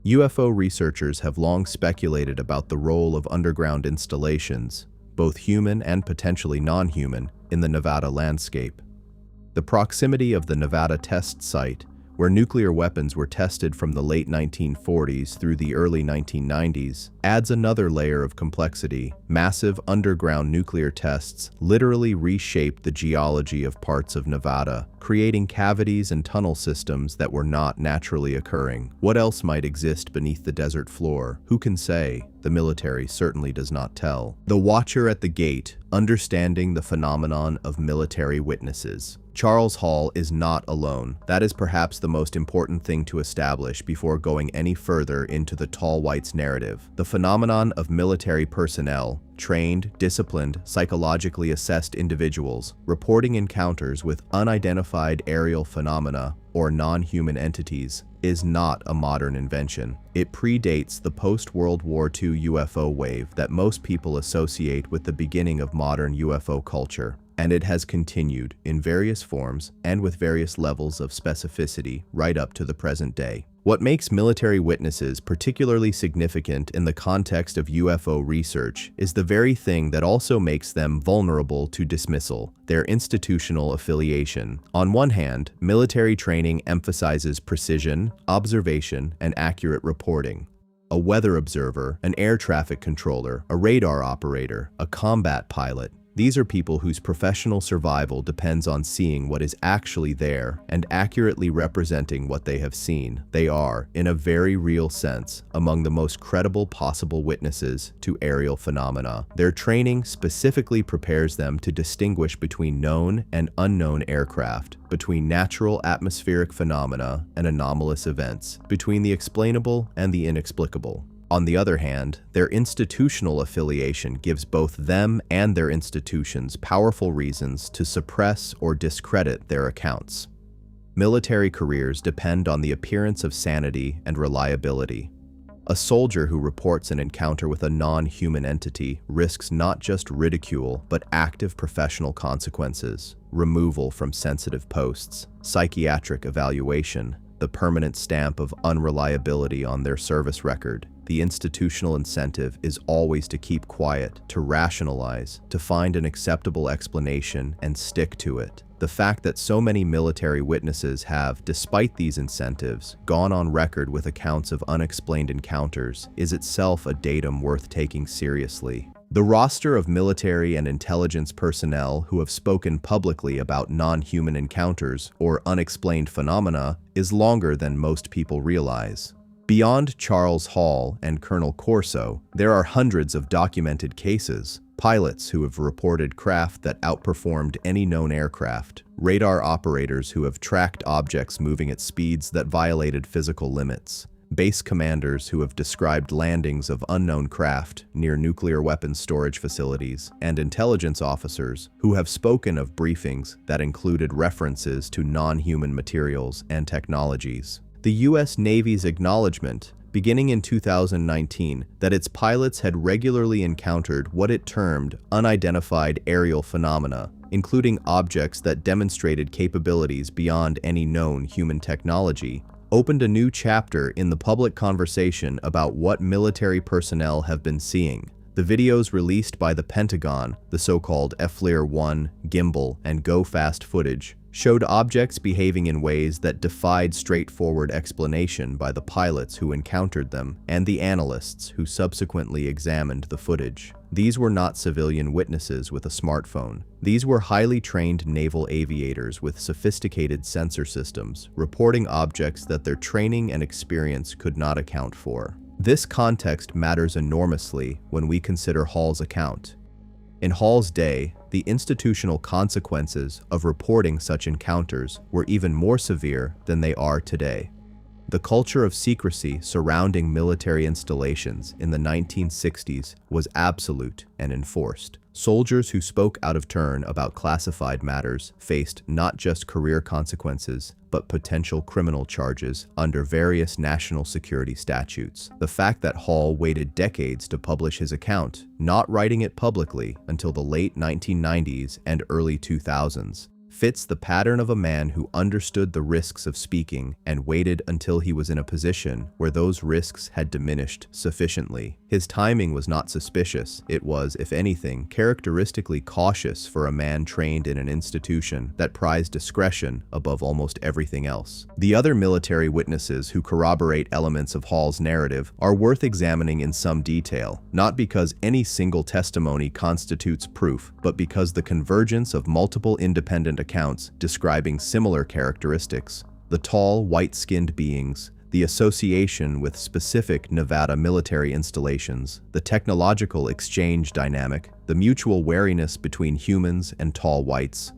UFO researchers have long speculated about the role of underground installations, both human and potentially non-human, in the Nevada landscape. The proximity of the Nevada test site, where nuclear weapons were tested from the late 1940s through the early 1990s, adds another layer of complexity. Massive underground nuclear tests literally reshaped the geology of parts of Nevada, creating cavities and tunnel systems that were not naturally occurring. What else might exist beneath the desert floor? Who can say? The military certainly does not tell. The Watcher at the Gate, understanding the phenomenon of military witnesses. Charles Hall is not alone. That is perhaps the most important thing to establish before going any further into the Tall Whites narrative. The phenomenon of military personnel, trained, disciplined, psychologically assessed individuals, reporting encounters with unidentified aerial phenomena or non-human entities, is not a modern invention. It predates the post-World War II UFO wave that most people associate with the beginning of modern UFO culture, and it has continued in various forms and with various levels of specificity right up to the present day. What makes military witnesses particularly significant in the context of UFO research is the very thing that also makes them vulnerable to dismissal: their institutional affiliation. On one hand, military training emphasizes precision, observation, and accurate reporting. A weather observer, an air traffic controller, a radar operator, a combat pilot. These are people whose professional survival depends on seeing what is actually there and accurately representing what they have seen. They are, in a very real sense, among the most credible possible witnesses to aerial phenomena. Their training specifically prepares them to distinguish between known and unknown aircraft, between natural atmospheric phenomena and anomalous events, between the explainable and the inexplicable. On the other hand, their institutional affiliation gives both them and their institutions powerful reasons to suppress or discredit their accounts. Military careers depend on the appearance of sanity and reliability. A soldier who reports an encounter with a non-human entity risks not just ridicule, but active professional consequences: removal from sensitive posts, psychiatric evaluation, the permanent stamp of unreliability on their service record. The institutional incentive is always to keep quiet, to rationalize, to find an acceptable explanation and stick to it. The fact that so many military witnesses have, despite these incentives, gone on record with accounts of unexplained encounters is itself a datum worth taking seriously. The roster of military and intelligence personnel who have spoken publicly about non-human encounters or unexplained phenomena is longer than most people realize. Beyond Charles Hall and Colonel Corso, there are hundreds of documented cases. pilots who have reported craft that outperformed any known aircraft, radar operators who have tracked objects moving at speeds that violated physical limits, base commanders who have described landings of unknown craft near nuclear weapons storage facilities, and intelligence officers who have spoken of briefings that included references to non-human materials and technologies. The U.S. Navy's acknowledgement, beginning in 2019, that its pilots had regularly encountered what it termed unidentified aerial phenomena, including objects that demonstrated capabilities beyond any known human technology, opened a new chapter in the public conversation about what military personnel have been seeing. The videos released by the Pentagon, the so-called FLIR-1, gimbal, and go-fast footage, showed objects behaving in ways that defied straightforward explanation by the pilots who encountered them and the analysts who subsequently examined the footage. These were not civilian witnesses with a smartphone. These were highly trained naval aviators with sophisticated sensor systems, reporting objects that their training and experience could not account for. This context matters enormously when we consider Hall's account. In Hall's day, the institutional consequences of reporting such encounters were even more severe than they are today. The culture of secrecy surrounding military installations in the 1960s was absolute and enforced. Soldiers who spoke out of turn about classified matters faced not just career consequences, but potential criminal charges under various national security statutes. The fact that Hall waited decades to publish his account, not writing it publicly until the late 1990s and early 2000s, fits the pattern of a man who understood the risks of speaking and waited until he was in a position where those risks had diminished sufficiently. His timing was not suspicious. It was, if anything, characteristically cautious for a man trained in an institution that prized discretion above almost everything else. The other military witnesses who corroborate elements of Hall's narrative are worth examining in some detail, not because any single testimony constitutes proof, but because the convergence of multiple independent accounts describing similar characteristics, the tall, white-skinned beings, the association with specific Nevada military installations, the technological exchange dynamic, the mutual wariness between humans and tall whites,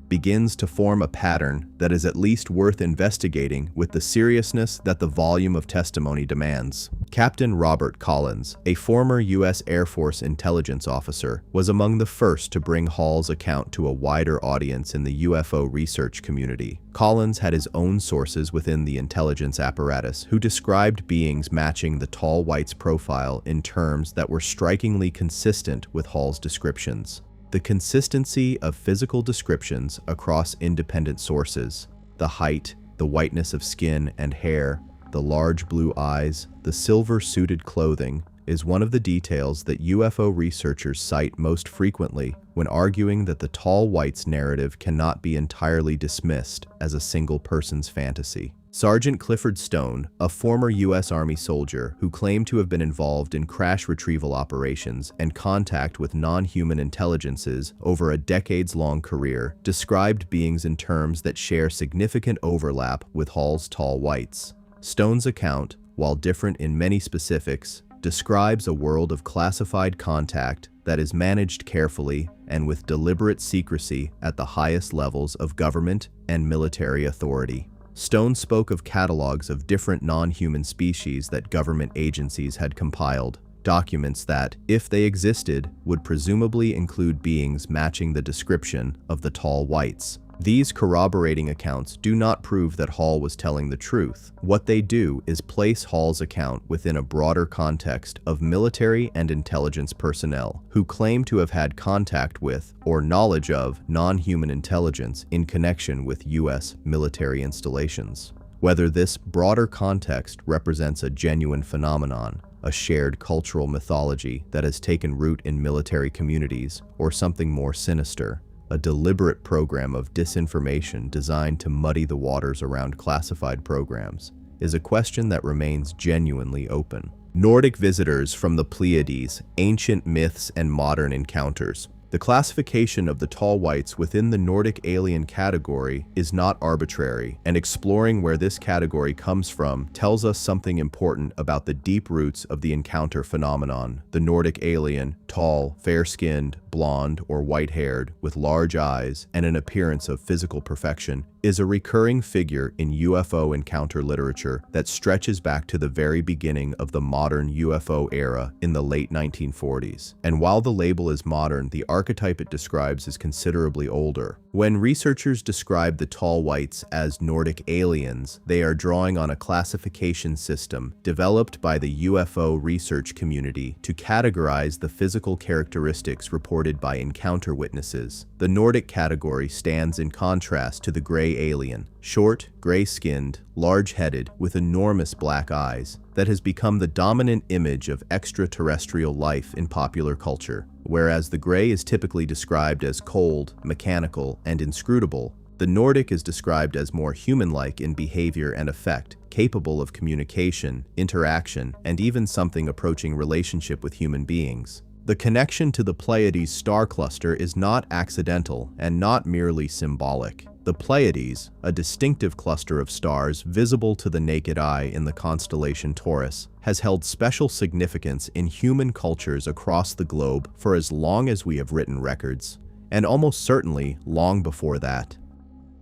begins to form a pattern that is at least worth investigating with the seriousness that the volume of testimony demands. Captain Robert Collins, a former U.S. Air Force intelligence officer, was among the first to bring Hall's account to a wider audience in the UFO research community. Collins had his own sources within the intelligence apparatus who described beings matching the tall white's profile in terms that were strikingly consistent with Hall's descriptions. The consistency of physical descriptions across independent sources, the height, the whiteness of skin and hair, the large blue eyes, the silver-suited clothing, is one of the details that UFO researchers cite most frequently when arguing that the tall white's narrative cannot be entirely dismissed as a single person's fantasy. Sergeant Clifford Stone, a former U.S. Army soldier who claimed to have been involved in crash retrieval operations and contact with non-human intelligences over a decades-long career, described beings in terms that share significant overlap with Hall's tall whites. Stone's account, while different in many specifics, describes a world of classified contact that is managed carefully and with deliberate secrecy at the highest levels of government and military authority. Stone spoke of catalogs of different non-human species that government agencies had compiled, documents that, if they existed, would presumably include beings matching the description of the tall whites. These corroborating accounts do not prove that Hall was telling the truth. What they do is place Hall's account within a broader context of military and intelligence personnel who claim to have had contact with or knowledge of non-human intelligence in connection with U.S. military installations. Whether this broader context represents a genuine phenomenon, a shared cultural mythology that has taken root in military communities, or something more sinister, a deliberate program of disinformation designed to muddy the waters around classified programs, is a question that remains genuinely open. Nordic visitors from the Pleiades, ancient myths and modern encounters. The classification of the tall whites within the Nordic alien category is not arbitrary, and exploring where this category comes from tells us something important about the deep roots of the encounter phenomenon. The Nordic alien, tall, fair-skinned, blonde, or white-haired, with large eyes and an appearance of physical perfection, is a recurring figure in UFO encounter literature that stretches back to the very beginning of the modern UFO era in the late 1940s. And while the label is modern, the archetype it describes is considerably older. When researchers describe the tall whites as Nordic aliens, they are drawing on a classification system developed by the UFO research community to categorize the physical characteristics reported by encounter witnesses. The Nordic category stands in contrast to the gray alien, short, gray-skinned, large-headed, with enormous black eyes, that has become the dominant image of extraterrestrial life in popular culture. Whereas the gray is typically described as cold, mechanical, and inscrutable, the Nordic is described as more human-like in behavior and effect, capable of communication, interaction, and even something approaching relationship with human beings. The connection to the Pleiades star cluster is not accidental and not merely symbolic. The Pleiades, a distinctive cluster of stars visible to the naked eye in the constellation Taurus, has held special significance in human cultures across the globe for as long as we have written records, and almost certainly long before that.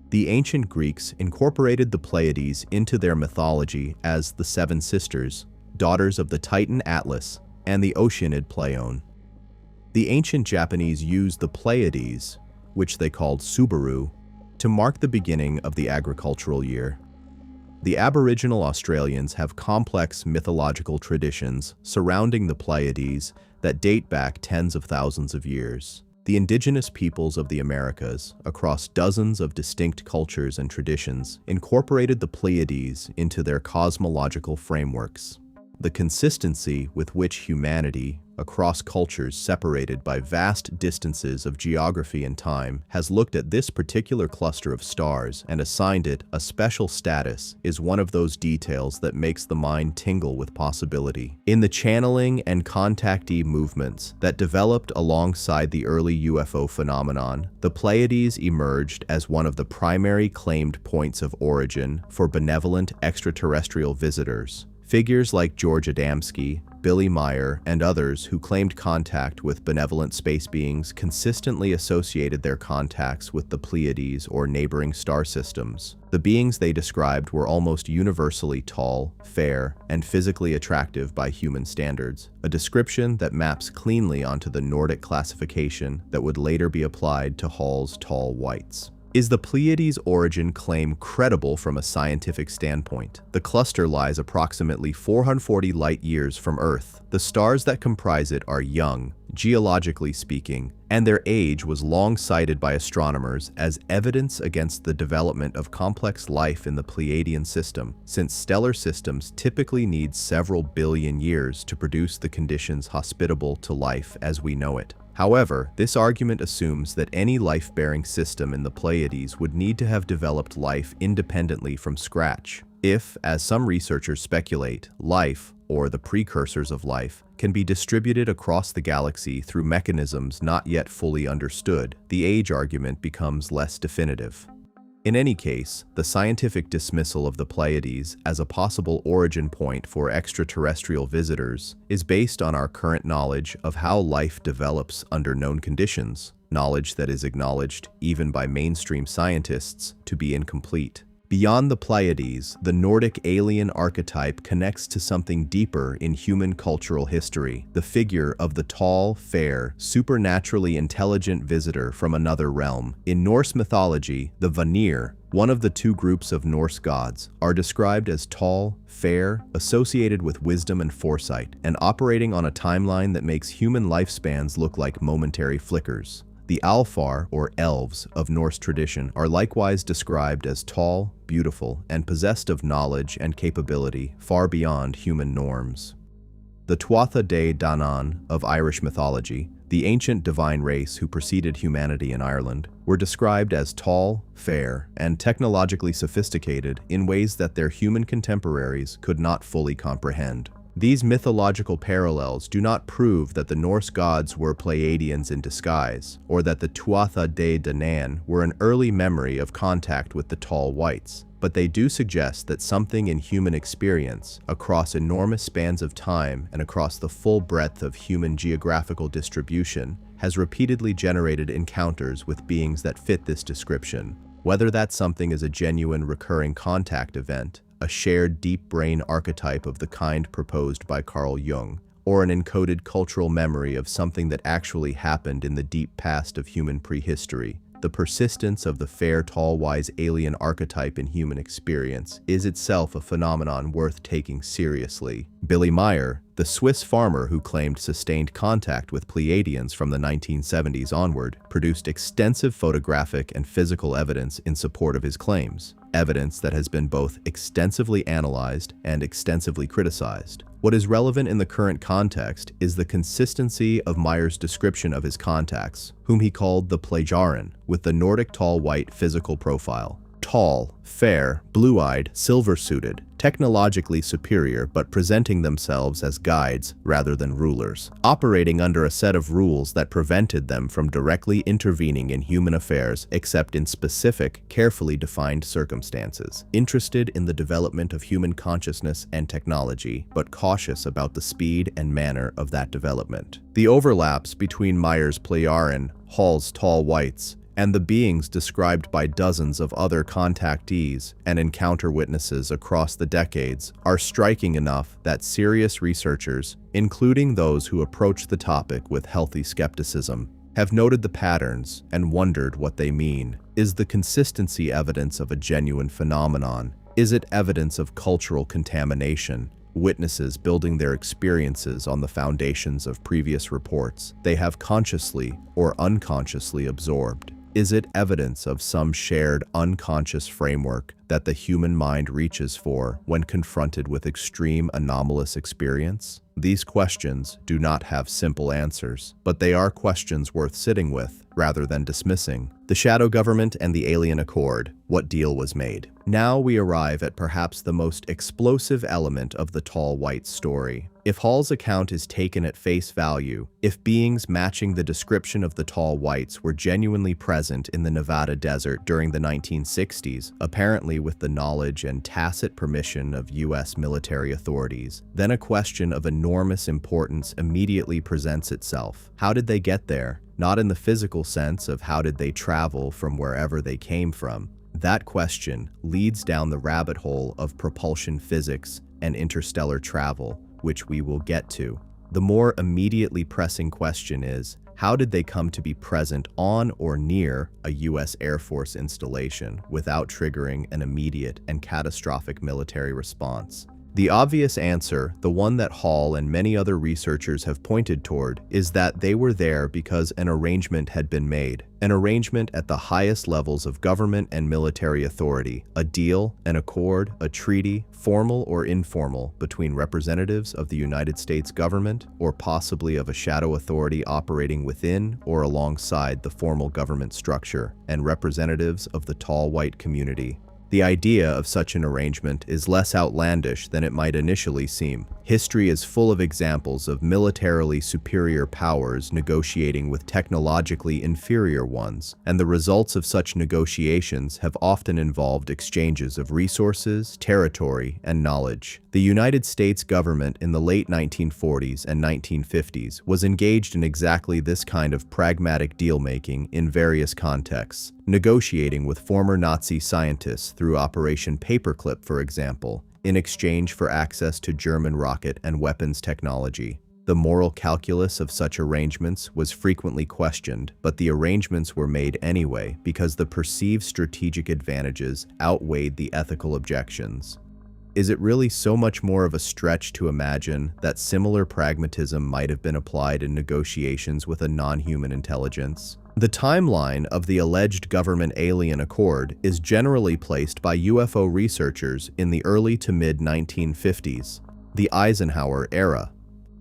The ancient Greeks incorporated the Pleiades into their mythology as the Seven Sisters, daughters of the Titan Atlas and the Oceanid Pleione. The ancient Japanese used the Pleiades, which they called Subaru, to mark the beginning of the agricultural year. The Aboriginal Australians have complex mythological traditions surrounding the Pleiades that date back tens of thousands of years. The indigenous peoples of the Americas, across dozens of distinct cultures and traditions, incorporated the Pleiades into their cosmological frameworks. The consistency with which humanity, across cultures separated by vast distances of geography and time, has looked at this particular cluster of stars and assigned it a special status is one of those details that makes the mind tingle with possibility. In the channeling and contactee movements that developed alongside the early UFO phenomenon, the Pleiades emerged as one of the primary claimed points of origin for benevolent extraterrestrial visitors. Figures like George Adamski, Billy Meyer, and others who claimed contact with benevolent space beings consistently associated their contacts with the Pleiades or neighboring star systems. The beings they described were almost universally tall, fair, and physically attractive by human standards, a description that maps cleanly onto the Nordic classification that would later be applied to Hall's tall whites. Is the Pleiades' origin claim credible from a scientific standpoint? The cluster lies approximately 440 light-years from Earth. The stars that comprise it are young, geologically speaking, and their age was long cited by astronomers as evidence against the development of complex life in the Pleiadian system, since stellar systems typically need several billion years to produce the conditions hospitable to life as we know it. However, this argument assumes that any life-bearing system in the Pleiades would need to have developed life independently from scratch. If, as some researchers speculate, life, or the precursors of life, can be distributed across the galaxy through mechanisms not yet fully understood, the age argument becomes less definitive. In any case, the scientific dismissal of the Pleiades as a possible origin point for extraterrestrial visitors is based on our current knowledge of how life develops under known conditions, knowledge that is acknowledged, even by mainstream scientists, to be incomplete. Beyond the Pleiades, the Nordic alien archetype connects to something deeper in human cultural history, the figure of the tall, fair, supernaturally intelligent visitor from another realm. In Norse mythology, the Vanir, one of the two groups of Norse gods, are described as tall, fair, associated with wisdom and foresight, and operating on a timeline that makes human lifespans look like momentary flickers. The Alfar, or elves, of Norse tradition are likewise described as tall, beautiful, and possessed of knowledge and capability far beyond human norms. The Tuatha De Danann of Irish mythology, the ancient divine race who preceded humanity in Ireland, were described as tall, fair, and technologically sophisticated in ways that their human contemporaries could not fully comprehend. These mythological parallels do not prove that the Norse gods were Pleiadians in disguise, or that the Tuatha De Danann were an early memory of contact with the tall whites, but they do suggest that something in human experience, across enormous spans of time and across the full breadth of human geographical distribution, has repeatedly generated encounters with beings that fit this description. Whether that something is a genuine recurring contact event, a shared deep brain archetype of the kind proposed by Carl Jung, or an encoded cultural memory of something that actually happened in the deep past of human prehistory, the persistence of the fair, tall, wise alien archetype in human experience is itself a phenomenon worth taking seriously. Billy Meier, the Swiss farmer who claimed sustained contact with Pleiadians from the 1970s onward, produced extensive photographic and physical evidence in support of his claims, evidence that has been both extensively analyzed and extensively criticized. What is relevant in the current context is the consistency of Meier's description of his contacts, whom he called the Pleiadian, with the Nordic tall white physical profile. Tall, fair, blue-eyed, silver-suited, technologically superior but presenting themselves as guides rather than rulers, operating under a set of rules that prevented them from directly intervening in human affairs except in specific, carefully defined circumstances, interested in the development of human consciousness and technology, but cautious about the speed and manner of that development. The overlaps between Meier's Pleiadian, Hall's tall whites, and the beings described by dozens of other contactees and encounter witnesses across the decades are striking enough that serious researchers, including those who approach the topic with healthy skepticism, have noted the patterns and wondered what they mean. Is the consistency evidence of a genuine phenomenon? Is it evidence of cultural contamination? Witnesses building their experiences on the foundations of previous reports they have consciously or unconsciously absorbed? Is it evidence of some shared unconscious framework that the human mind reaches for when confronted with extreme anomalous experience? These questions do not have simple answers, but they are questions worth sitting with rather than dismissing. The shadow government and the alien accord, what deal was made? Now we arrive at perhaps the most explosive element of the tall white story. If Hall's account is taken at face value, if beings matching the description of the tall whites were genuinely present in the Nevada desert during the 1960s, apparently with the knowledge and tacit permission of U.S. military authorities, then a question of enormous importance immediately presents itself. How did they get there? Not in the physical sense of how did they travel from wherever they came from. That question leads down the rabbit hole of propulsion physics and interstellar travel, which we will get to. The more immediately pressing question is, how did they come to be present on or near a U.S. Air Force installation without triggering an immediate and catastrophic military response? The obvious answer, the one that Hall and many other researchers have pointed toward, is that they were there because an arrangement had been made. An arrangement at the highest levels of government and military authority, a deal, an accord, a treaty, formal or informal, between representatives of the United States government or possibly of a shadow authority operating within or alongside the formal government structure, and representatives of the tall white community. The idea of such an arrangement is less outlandish than it might initially seem. History is full of examples of militarily superior powers negotiating with technologically inferior ones, and the results of such negotiations have often involved exchanges of resources, territory, and knowledge. The United States government in the late 1940s and 1950s was engaged in exactly this kind of pragmatic deal-making in various contexts, negotiating with former Nazi scientists through Operation Paperclip, for example, in exchange for access to German rocket and weapons technology. The moral calculus of such arrangements was frequently questioned, but the arrangements were made anyway because the perceived strategic advantages outweighed the ethical objections. Is it really so much more of a stretch to imagine that similar pragmatism might have been applied in negotiations with a non-human intelligence? The timeline of the alleged government alien accord is generally placed by UFO researchers in the early to mid-1950s, the Eisenhower era.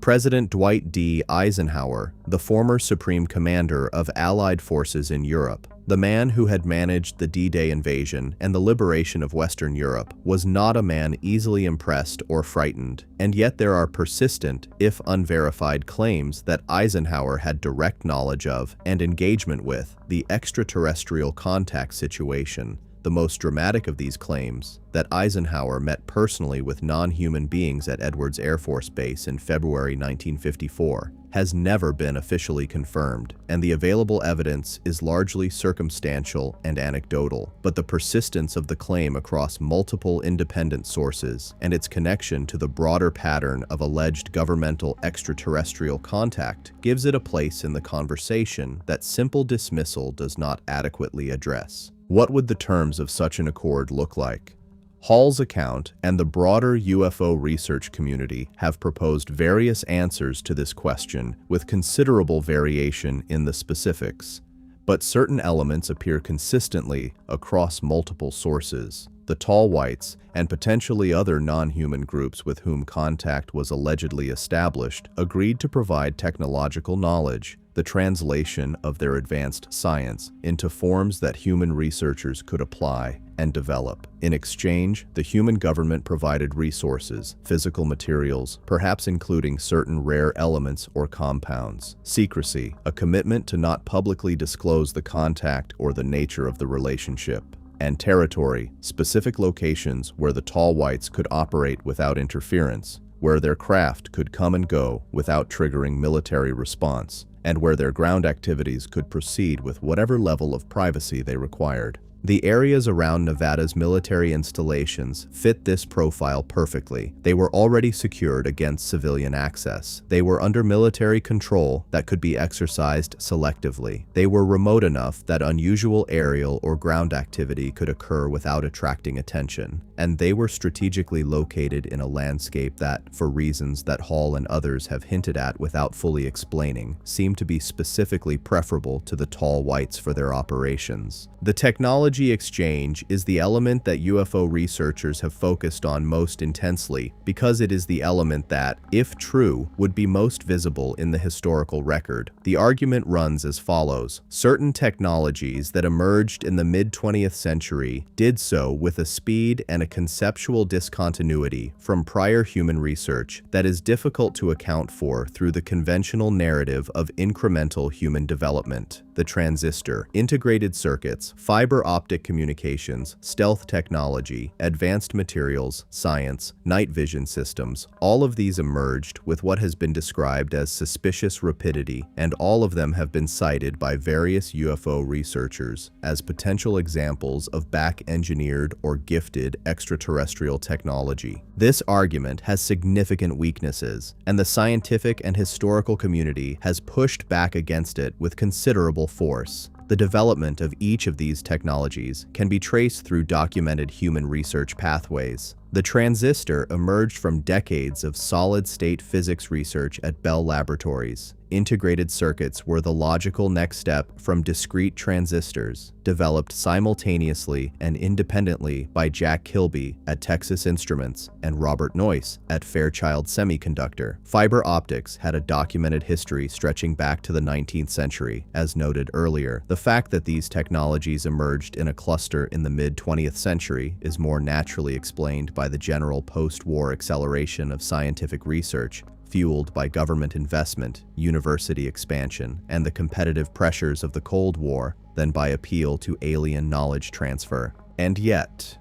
President Dwight D. Eisenhower, the former Supreme Commander of Allied forces in Europe, The man who had managed the D-Day invasion and the liberation of Western Europe was not a man easily impressed or frightened, and yet there are persistent, if unverified, claims that Eisenhower had direct knowledge of and engagement with the extraterrestrial contact situation. The most dramatic of these claims, that Eisenhower met personally with non-human beings at Edwards Air Force Base in February 1954, has never been officially confirmed, and the available evidence is largely circumstantial and anecdotal. But the persistence of the claim across multiple independent sources and its connection to the broader pattern of alleged governmental extraterrestrial contact gives it a place in the conversation that simple dismissal does not adequately address. What would the terms of such an accord look like? Hall's account and the broader UFO research community have proposed various answers to this question with considerable variation in the specifics, but certain elements appear consistently across multiple sources. The tall whites and potentially other non-human groups with whom contact was allegedly established agreed to provide technological knowledge, the translation of their advanced science into forms that human researchers could apply and develop. In exchange, the human government provided resources, physical materials, perhaps including certain rare elements or compounds. Secrecy, a commitment to not publicly disclose the contact or the nature of the relationship. And territory, specific locations where the tall whites could operate without interference, where their craft could come and go without triggering military response, and where their ground activities could proceed with whatever level of privacy they required. The areas around Nevada's military installations fit this profile perfectly. They were already secured against civilian access. They were under military control that could be exercised selectively. They were remote enough that unusual aerial or ground activity could occur without attracting attention. And they were strategically located in a landscape that, for reasons that Hall and others have hinted at without fully explaining, seemed to be specifically preferable to the tall whites for their operations. The technology exchange is the element that UFO researchers have focused on most intensely because it is the element that, if true, would be most visible in the historical record. The argument runs as follows. Certain technologies that emerged in the mid-20th century did so with a speed and a conceptual discontinuity from prior human research that is difficult to account for through the conventional narrative of incremental human development. The transistor, integrated circuits, fiber optic communications, stealth technology, advanced materials, science, night vision systems, all of these emerged with what has been described as suspicious rapidity, and all of them have been cited by various UFO researchers as potential examples of back-engineered or gifted extraterrestrial technology. This argument has significant weaknesses, and the scientific and historical community has pushed back against it with considerable force. The development of each of these technologies can be traced through documented human research pathways. The transistor emerged from decades of solid-state physics research at Bell Laboratories. Integrated circuits were the logical next step from discrete transistors, developed simultaneously and independently by Jack Kilby at Texas Instruments and Robert Noyce at Fairchild Semiconductor. Fiber optics had a documented history stretching back to the 19th century, as noted earlier. The fact that these technologies emerged in a cluster in the mid-20th century is more naturally explained by the general post-war acceleration of scientific research, fueled by government investment, university expansion, and the competitive pressures of the Cold War, than by appeal to alien knowledge transfer. And yet,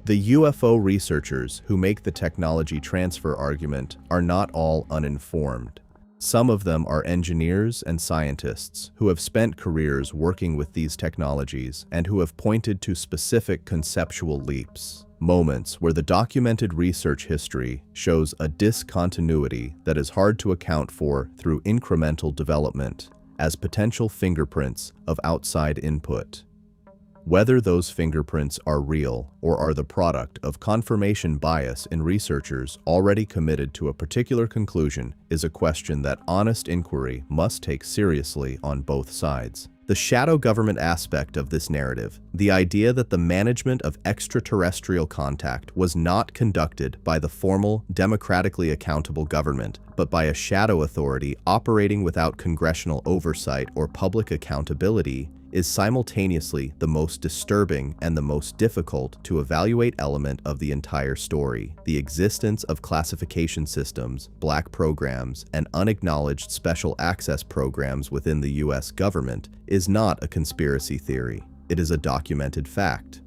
the UFO researchers who make the technology transfer argument are not all uninformed. Some of them are engineers and scientists who have spent careers working with these technologies and who have pointed to specific conceptual leaps. Moments where the documented research history shows a discontinuity that is hard to account for through incremental development as potential fingerprints of outside input. Whether those fingerprints are real or are the product of confirmation bias in researchers already committed to a particular conclusion is a question that honest inquiry must take seriously on both sides. The shadow government aspect of this narrative, the idea that the management of extraterrestrial contact was not conducted by the formal, democratically accountable government, but by a shadow authority operating without congressional oversight or public accountability, is simultaneously the most disturbing and the most difficult to evaluate element of the entire story. The existence of classification systems, black programs, and unacknowledged special access programs within the US government is not a conspiracy theory. It is a documented fact.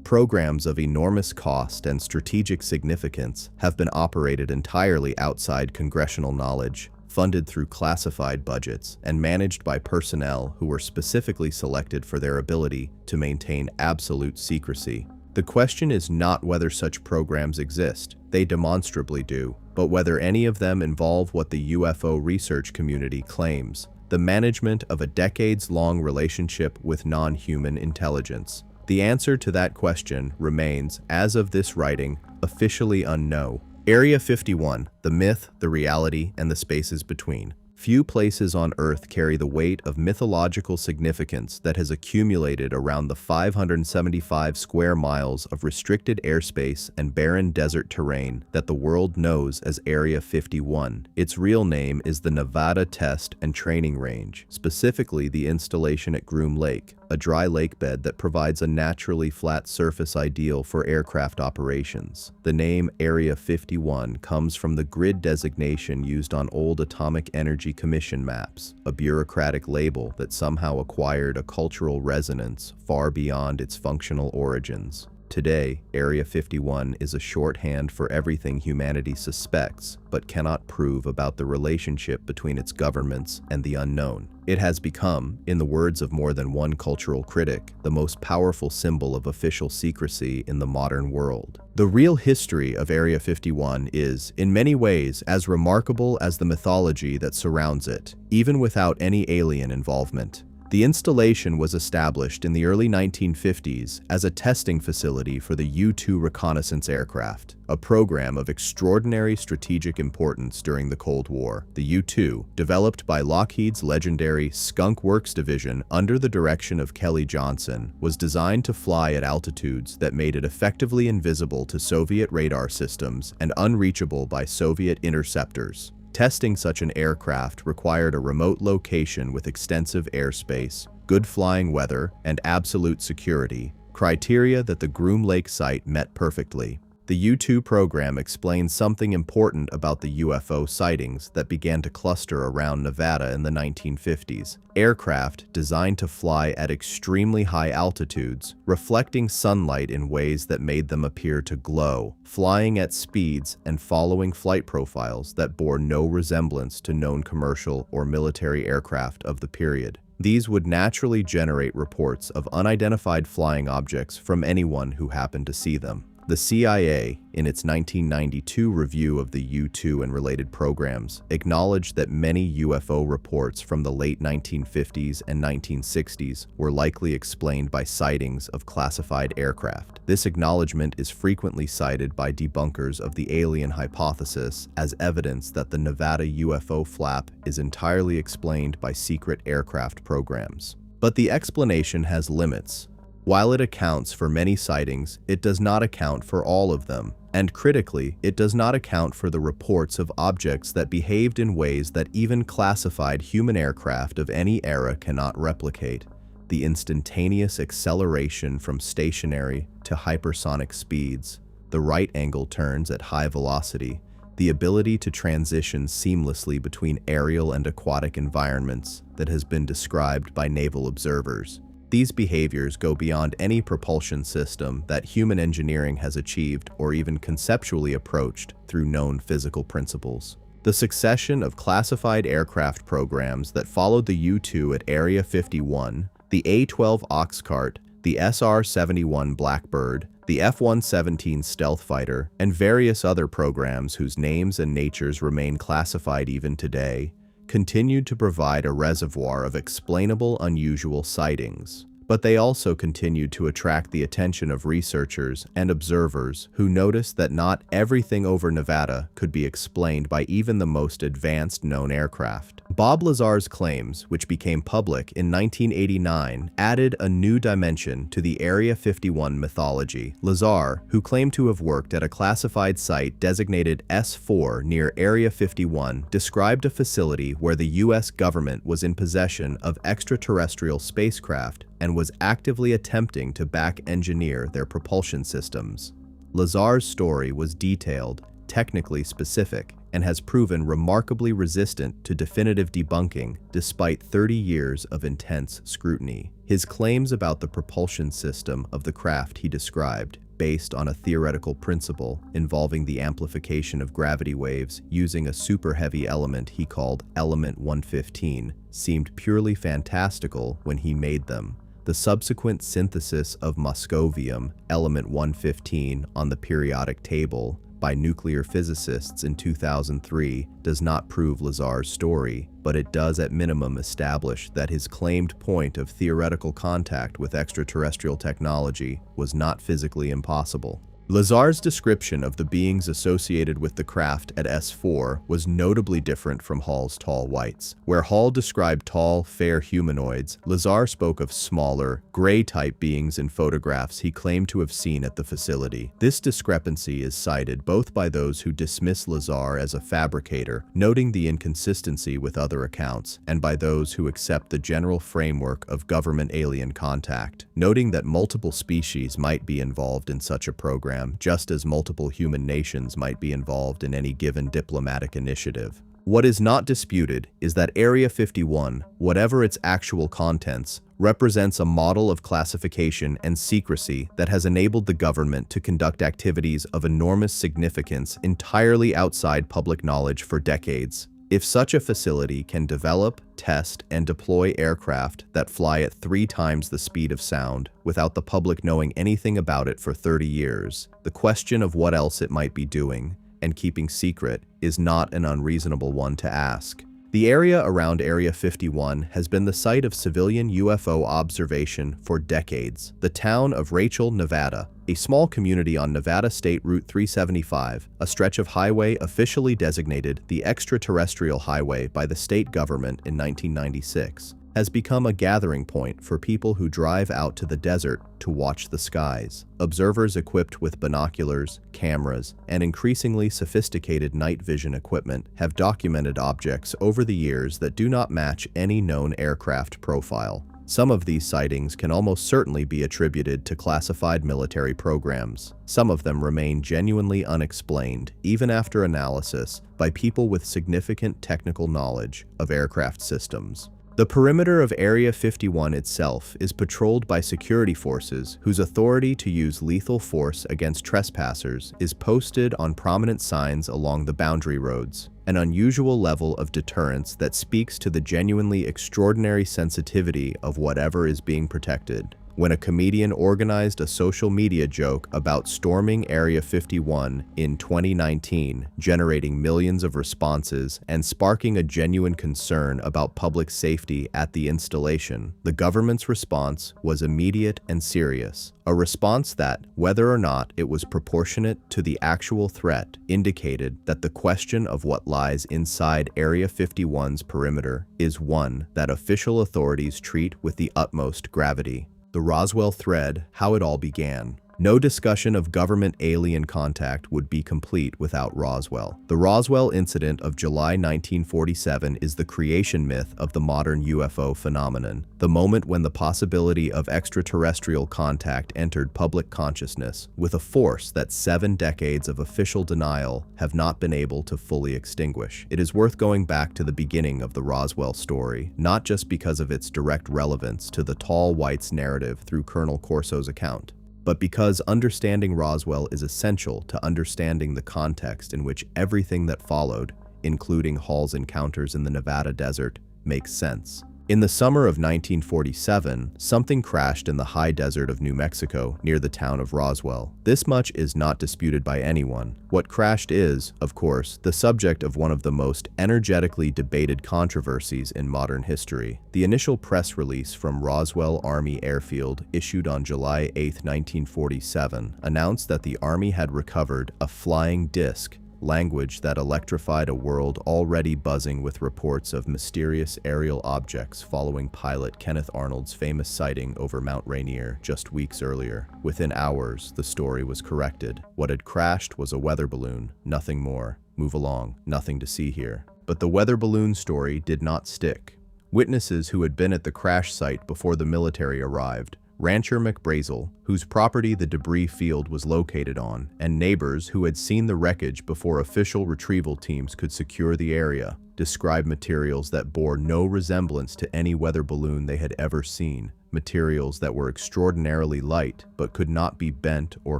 Programs of enormous cost and strategic significance have been operated entirely outside congressional knowledge, funded through classified budgets, and managed by personnel who were specifically selected for their ability to maintain absolute secrecy. The question is not whether such programs exist, they demonstrably do, but whether any of them involve what the UFO research community claims: the management of a decades-long relationship with non-human intelligence. The answer to that question remains, as of this writing, officially unknown. Area 51, the myth, the reality, and the spaces between. Few places on Earth carry the weight of mythological significance that has accumulated around the 575 square miles of restricted airspace and barren desert terrain that the world knows as Area 51. Its real name is the Nevada Test and Training Range, specifically the installation at Groom Lake, a dry lake bed that provides a naturally flat surface ideal for aircraft operations. The name Area 51 comes from the grid designation used on old atomic energy commission maps, a bureaucratic label that somehow acquired a cultural resonance far beyond its functional origins. Today, Area 51 is a shorthand for everything humanity suspects but cannot prove about the relationship between its governments and the unknown. It has become, in the words of more than one cultural critic, the most powerful symbol of official secrecy in the modern world. The real history of Area 51 is, in many ways, as remarkable as the mythology that surrounds it, even without any alien involvement. The installation was established in the early 1950s as a testing facility for the U-2 reconnaissance aircraft, a program of extraordinary strategic importance during the Cold War. The U-2, developed by Lockheed's legendary Skunk Works division under the direction of Kelly Johnson, was designed to fly at altitudes that made it effectively invisible to Soviet radar systems and unreachable by Soviet interceptors. Testing such an aircraft required a remote location with extensive airspace, good flying weather, and absolute security, criteria that the Groom Lake site met perfectly. The U-2 program explains something important about the UFO sightings that began to cluster around Nevada in the 1950s. Aircraft designed to fly at extremely high altitudes, reflecting sunlight in ways that made them appear to glow, flying at speeds and following flight profiles that bore no resemblance to known commercial or military aircraft of the period. These would naturally generate reports of unidentified flying objects from anyone who happened to see them. The CIA, in its 1992 review of the U-2 and related programs, acknowledged that many UFO reports from the late 1950s and 1960s were likely explained by sightings of classified aircraft. This acknowledgement is frequently cited by debunkers of the alien hypothesis as evidence that the Nevada UFO flap is entirely explained by secret aircraft programs. But the explanation has limits. While it accounts for many sightings, it does not account for all of them. And critically, it does not account for the reports of objects that behaved in ways that even classified human aircraft of any era cannot replicate. The instantaneous acceleration from stationary to hypersonic speeds, the right-angle turns at high velocity, the ability to transition seamlessly between aerial and aquatic environments that has been described by naval observers. These behaviors go beyond any propulsion system that human engineering has achieved or even conceptually approached through known physical principles. The succession of classified aircraft programs that followed the U-2 at Area 51, the A-12 Oxcart, the SR-71 Blackbird, the F-117 stealth fighter, and various other programs whose names and natures remain classified even today, continued to provide a reservoir of explainable unusual sightings. But they also continued to attract the attention of researchers and observers who noticed that not everything over Nevada could be explained by even the most advanced known aircraft. Bob Lazar's claims, which became public in 1989, added a new dimension to the Area 51 mythology. Lazar, who claimed to have worked at a classified site designated S4 near Area 51, described a facility where the U.S. government was in possession of extraterrestrial spacecraft and was actively attempting to back-engineer their propulsion systems. Lazar's story was detailed, technically specific, and has proven remarkably resistant to definitive debunking despite 30 years of intense scrutiny. His claims about the propulsion system of the craft he described, based on a theoretical principle involving the amplification of gravity waves using a super-heavy element he called Element 115, seemed purely fantastical when he made them. The subsequent synthesis of moscovium, Element 115, on the periodic table by nuclear physicists in 2003 does not prove Lazar's story, but it does at minimum establish that his claimed point of theoretical contact with extraterrestrial technology was not physically impossible. Lazar's description of the beings associated with the craft at S4 was notably different from Hall's tall whites. Where Hall described tall, fair humanoids, Lazar spoke of smaller, gray-type beings in photographs he claimed to have seen at the facility. This discrepancy is cited both by those who dismiss Lazar as a fabricator, noting the inconsistency with other accounts, and by those who accept the general framework of government alien contact, noting that multiple species might be involved in such a program, just as multiple human nations might be involved in any given diplomatic initiative. What is not disputed is that Area 51, whatever its actual contents, represents a model of classification and secrecy that has enabled the government to conduct activities of enormous significance entirely outside public knowledge for decades. If such a facility can develop, test, and deploy aircraft that fly at 3 times the speed of sound without the public knowing anything about it for 30 years, the question of what else it might be doing and keeping secret is not an unreasonable one to ask. The area around Area 51 has been the site of civilian UFO observation for decades. The town of Rachel, Nevada, a small community on Nevada State Route 375, a stretch of highway officially designated the Extraterrestrial Highway by the state government in 1996, has become a gathering point for people who drive out to the desert to watch the skies. Observers equipped with binoculars, cameras, and increasingly sophisticated night vision equipment have documented objects over the years that do not match any known aircraft profile. Some of these sightings can almost certainly be attributed to classified military programs. Some of them remain genuinely unexplained, even after analysis by people with significant technical knowledge of aircraft systems. The perimeter of Area 51 itself is patrolled by security forces whose authority to use lethal force against trespassers is posted on prominent signs along the boundary roads, an unusual level of deterrence that speaks to the genuinely extraordinary sensitivity of whatever is being protected. When a comedian organized a social media joke about storming Area 51 in 2019, generating millions of responses and sparking a genuine concern about public safety at the installation, the government's response was immediate and serious. A response that, whether or not it was proportionate to the actual threat, indicated that the question of what lies inside Area 51's perimeter is one that official authorities treat with the utmost gravity. The Roswell thread, how it all began. No discussion of government alien contact would be complete without Roswell. The Roswell incident of July 1947 is the creation myth of the modern UFO phenomenon, the moment when the possibility of extraterrestrial contact entered public consciousness with a force that 7 decades of official denial have not been able to fully extinguish. It is worth going back to the beginning of the Roswell story, not just because of its direct relevance to the tall whites narrative through Colonel Corso's account, but because understanding Roswell is essential to understanding the context in which everything that followed, including Hall's encounters in the Nevada desert, makes sense. In the summer of 1947, something crashed in the high desert of New Mexico near the town of Roswell. This much is not disputed by anyone. What crashed is, of course, the subject of one of the most energetically debated controversies in modern history. The initial press release from Roswell Army Airfield, issued on July 8, 1947, announced that the Army had recovered a flying disc language that electrified a world already buzzing with reports of mysterious aerial objects following pilot Kenneth Arnold's famous sighting over Mount Rainier just weeks earlier. Within hours, the story was corrected. What had crashed was a weather balloon, nothing more. Move along, nothing to see here. But the weather balloon story did not stick. Witnesses who had been at the crash site before the military arrived, Rancher McBrazel, whose property the debris field was located on, and neighbors who had seen the wreckage before official retrieval teams could secure the area, described materials that bore no resemblance to any weather balloon they had ever seen. Materials that were extraordinarily light but could not be bent or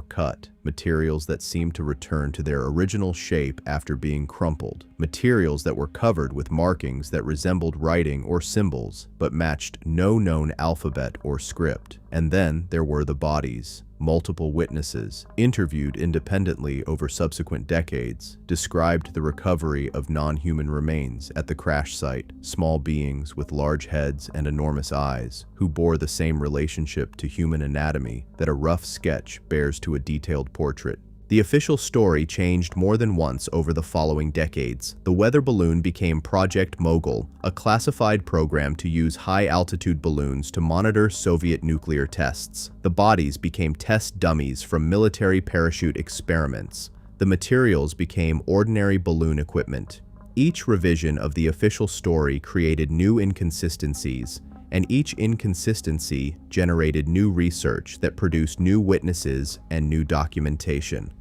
cut. Materials that seemed to return to their original shape after being crumpled. Materials that were covered with markings that resembled writing or symbols but matched no known alphabet or script. And then there were the bodies. Multiple witnesses, interviewed independently over subsequent decades, described the recovery of non-human remains at the crash site, small beings with large heads and enormous eyes, who bore the same relationship to human anatomy that a rough sketch bears to a detailed portrait. The official story changed more than once over the following decades. The weather balloon became Project Mogul, a classified program to use high-altitude balloons to monitor Soviet nuclear tests. The bodies became test dummies from military parachute experiments. The materials became ordinary balloon equipment. Each revision of the official story created new inconsistencies, and each inconsistency generated new research that produced new witnesses and new documentation.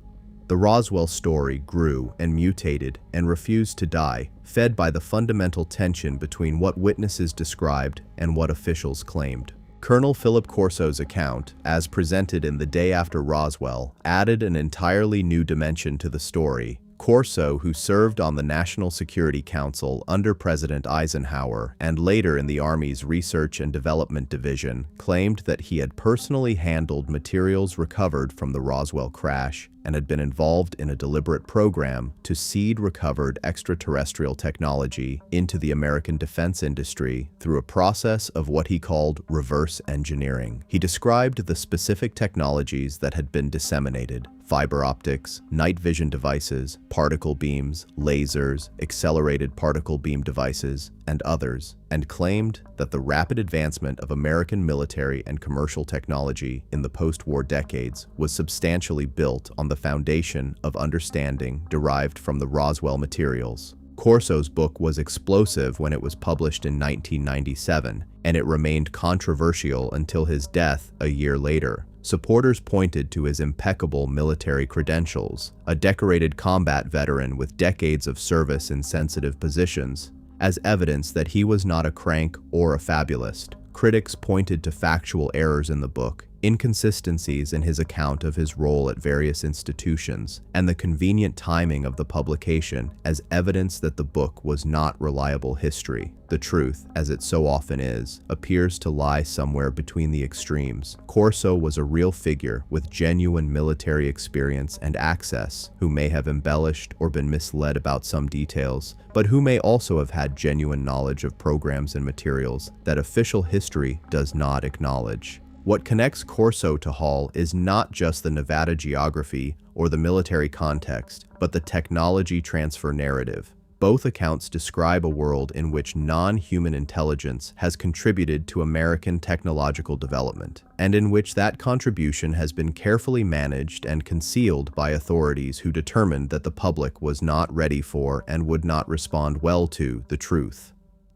The Roswell story grew and mutated and refused to die, fed by the fundamental tension between what witnesses described and what officials claimed. Colonel Philip Corso's account, as presented in The Day After Roswell, added an entirely new dimension to the story. Corso, who served on the National Security Council under President Eisenhower and later in the Army's Research and Development Division, claimed that he had personally handled materials recovered from the Roswell crash and had been involved in a deliberate program to seed recovered extraterrestrial technology into the American defense industry through a process of what he called reverse engineering. He described the specific technologies that had been disseminated: fiber optics, night vision devices, particle beams, lasers, accelerated particle beam devices, and others, and claimed that the rapid advancement of American military and commercial technology in the post-war decades was substantially built on the foundation of understanding derived from the Roswell materials. Corso's book was explosive when it was published in 1997, and it remained controversial until his death a year later. Supporters pointed to his impeccable military credentials, a decorated combat veteran with decades of service in sensitive positions, as evidence that he was not a crank or a fabulist. Critics pointed to factual errors in the book, inconsistencies in his account of his role at various institutions, and the convenient timing of the publication as evidence that the book was not reliable history. The truth, as it so often is, appears to lie somewhere between the extremes. Corso was a real figure with genuine military experience and access, who may have embellished or been misled about some details, but who may also have had genuine knowledge of programs and materials that official history does not acknowledge. What connects Corso to Hall is not just the Nevada geography or the military context, but the technology transfer narrative. Both accounts describe a world in which non-human intelligence has contributed to American technological development, and in which that contribution has been carefully managed and concealed by authorities who determined that the public was not ready for and would not respond well to the truth.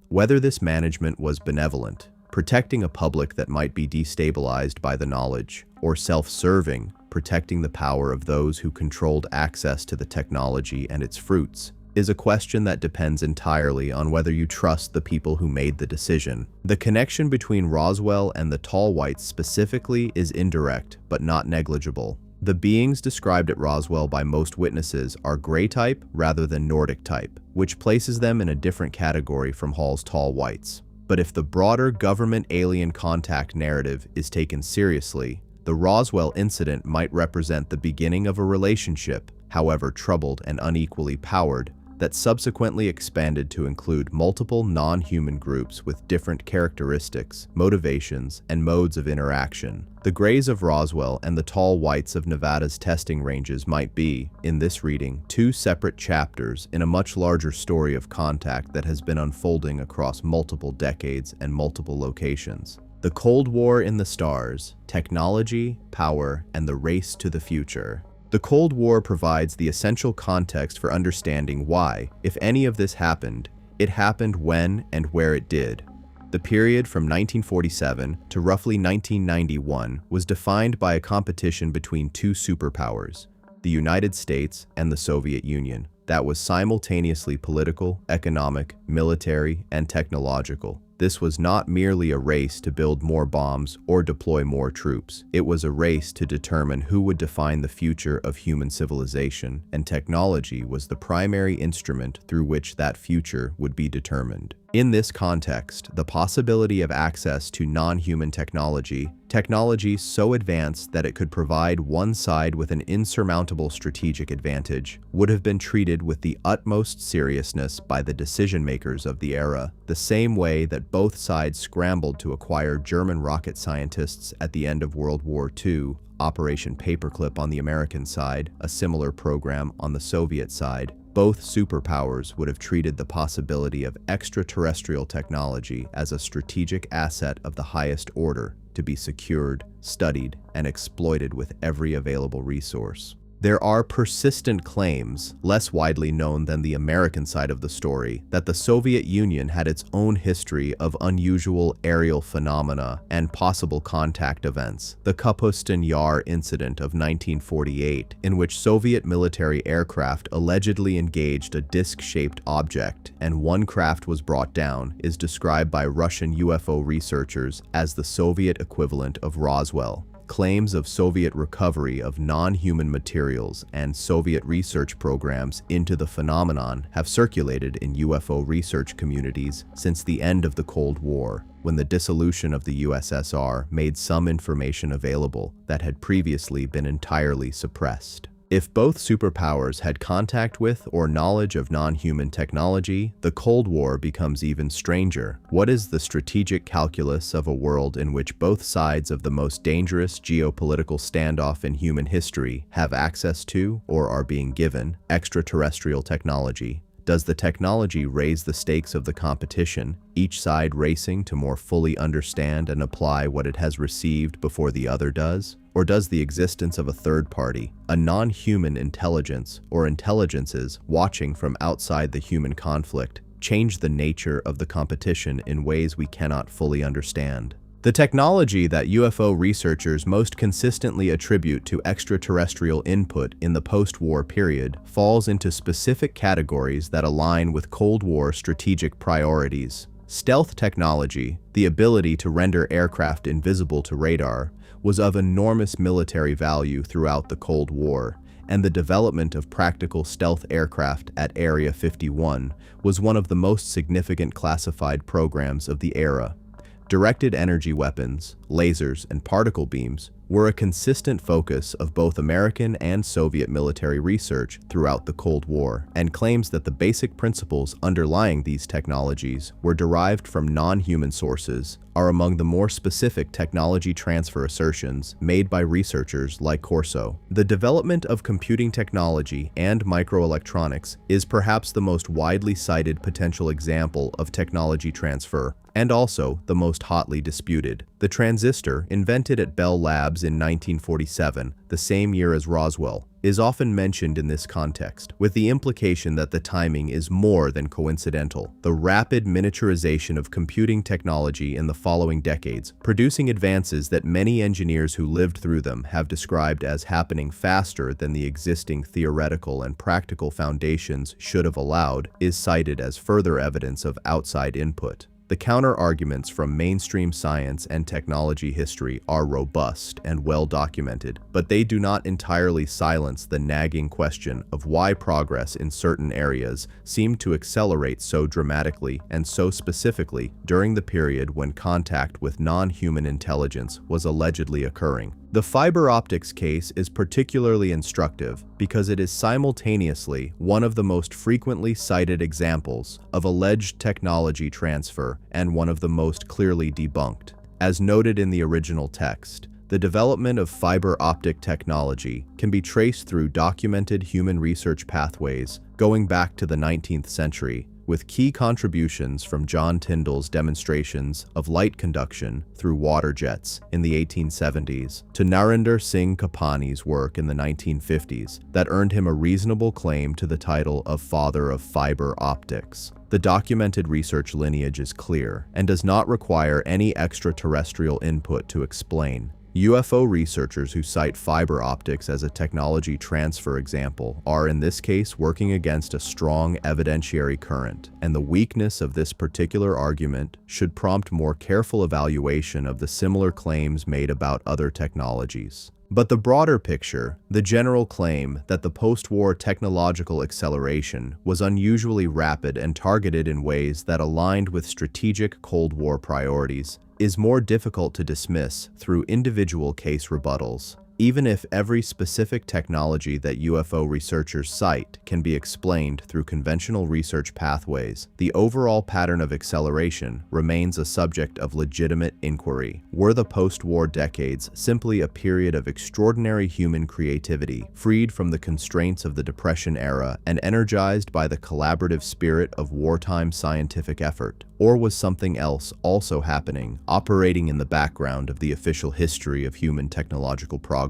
Whether this management was benevolent, protecting a public that might be destabilized by the knowledge, or self-serving, protecting the power of those who controlled access to the technology and its fruits, is a question that depends entirely on whether you trust the people who made the decision. The connection between Roswell and the Tall Whites specifically is indirect, but not negligible. The beings described at Roswell by most witnesses are gray type rather than Nordic type, which places them in a different category from Hall's Tall Whites. But if the broader government alien contact narrative is taken seriously, the Roswell incident might represent the beginning of a relationship, however troubled and unequally powered, that subsequently expanded to include multiple non-human groups with different characteristics, motivations, and modes of interaction. The Greys of Roswell and the Tall Whites of Nevada's testing ranges might be, in this reading, two separate chapters in a much larger story of contact that has been unfolding across multiple decades and multiple locations. The Cold War in the Stars, Technology, Power, and the Race to the Future. The Cold War provides the essential context for understanding why, if any of this happened, it happened when and where it did. The period from 1947 to roughly 1991 was defined by a competition between two superpowers, the United States and the Soviet Union, that was simultaneously political, economic, military, and technological. This was not merely a race to build more bombs or deploy more troops. It was a race to determine who would define the future of human civilization, and technology was the primary instrument through which that future would be determined. In this context, the possibility of access to non-human technology so advanced that it could provide one side with an insurmountable strategic advantage, would have been treated with the utmost seriousness by the decision-makers of the era, the same way that both sides scrambled to acquire German rocket scientists at the end of World War II, Operation Paperclip on the American side, a similar program on the Soviet side. Both superpowers would have treated the possibility of extraterrestrial technology as a strategic asset of the highest order, to be secured, studied, and exploited with every available resource. There are persistent claims, less widely known than the American side of the story, that the Soviet Union had its own history of unusual aerial phenomena and possible contact events. The Kapustin Yar incident of 1948, in which Soviet military aircraft allegedly engaged a disc-shaped object and one craft was brought down, is described by Russian UFO researchers as the Soviet equivalent of Roswell. Claims of Soviet recovery of non-human materials and Soviet research programs into the phenomenon have circulated in UFO research communities since the end of the Cold War, when the dissolution of the USSR made some information available that had previously been entirely suppressed. If both superpowers had contact with or knowledge of non-human technology, the Cold War becomes even stranger. What is the strategic calculus of a world in which both sides of the most dangerous geopolitical standoff in human history have access to, or are being given, extraterrestrial technology? Does the technology raise the stakes of the competition, each side racing to more fully understand and apply what it has received before the other does? Or does the existence of a third party, a non-human intelligence or intelligences watching from outside the human conflict, change the nature of the competition in ways we cannot fully understand? The technology that UFO researchers most consistently attribute to extraterrestrial input in the post-war period falls into specific categories that align with Cold War strategic priorities. Stealth technology, the ability to render aircraft invisible to radar, was of enormous military value throughout the Cold War, and the development of practical stealth aircraft at Area 51 was one of the most significant classified programs of the era. Directed energy weapons, lasers, and particle beams were a consistent focus of both American and Soviet military research throughout the Cold War, and claims that the basic principles underlying these technologies were derived from non-human sources are among the more specific technology transfer assertions made by researchers like Corso. The development of computing technology and microelectronics is perhaps the most widely cited potential example of technology transfer, and also the most hotly disputed. The transistor, invented at Bell Labs in 1947, the same year as Roswell, is often mentioned in this context, with the implication that the timing is more than coincidental. The rapid miniaturization of computing technology in the following decades, producing advances that many engineers who lived through them have described as happening faster than the existing theoretical and practical foundations should have allowed, is cited as further evidence of outside input. The counter-arguments from mainstream science and technology history are robust and well documented, but they do not entirely silence the nagging question of why progress in certain areas seemed to accelerate so dramatically and so specifically during the period when contact with non-human intelligence was allegedly occurring. The fiber optics case is particularly instructive because it is simultaneously one of the most frequently cited examples of alleged technology transfer and one of the most clearly debunked. As noted in the original text, the development of fiber optic technology can be traced through documented human research pathways going back to the 19th century, with key contributions from John Tyndall's demonstrations of light conduction through water jets in the 1870s to Narinder Singh Kapani's work in the 1950s that earned him a reasonable claim to the title of father of fiber optics. The documented research lineage is clear and does not require any extraterrestrial input to explain. UFO researchers who cite fiber optics as a technology transfer example are in this case working against a strong evidentiary current, and the weakness of this particular argument should prompt more careful evaluation of the similar claims made about other technologies. But the broader picture, the general claim that the post-war technological acceleration was unusually rapid and targeted in ways that aligned with strategic Cold War priorities, is more difficult to dismiss through individual case rebuttals. Even if every specific technology that UFO researchers cite can be explained through conventional research pathways, the overall pattern of acceleration remains a subject of legitimate inquiry. Were the post-war decades simply a period of extraordinary human creativity, freed from the constraints of the Depression era and energized by the collaborative spirit of wartime scientific effort? Or was something else also happening, operating in the background of the official history of human technological progress?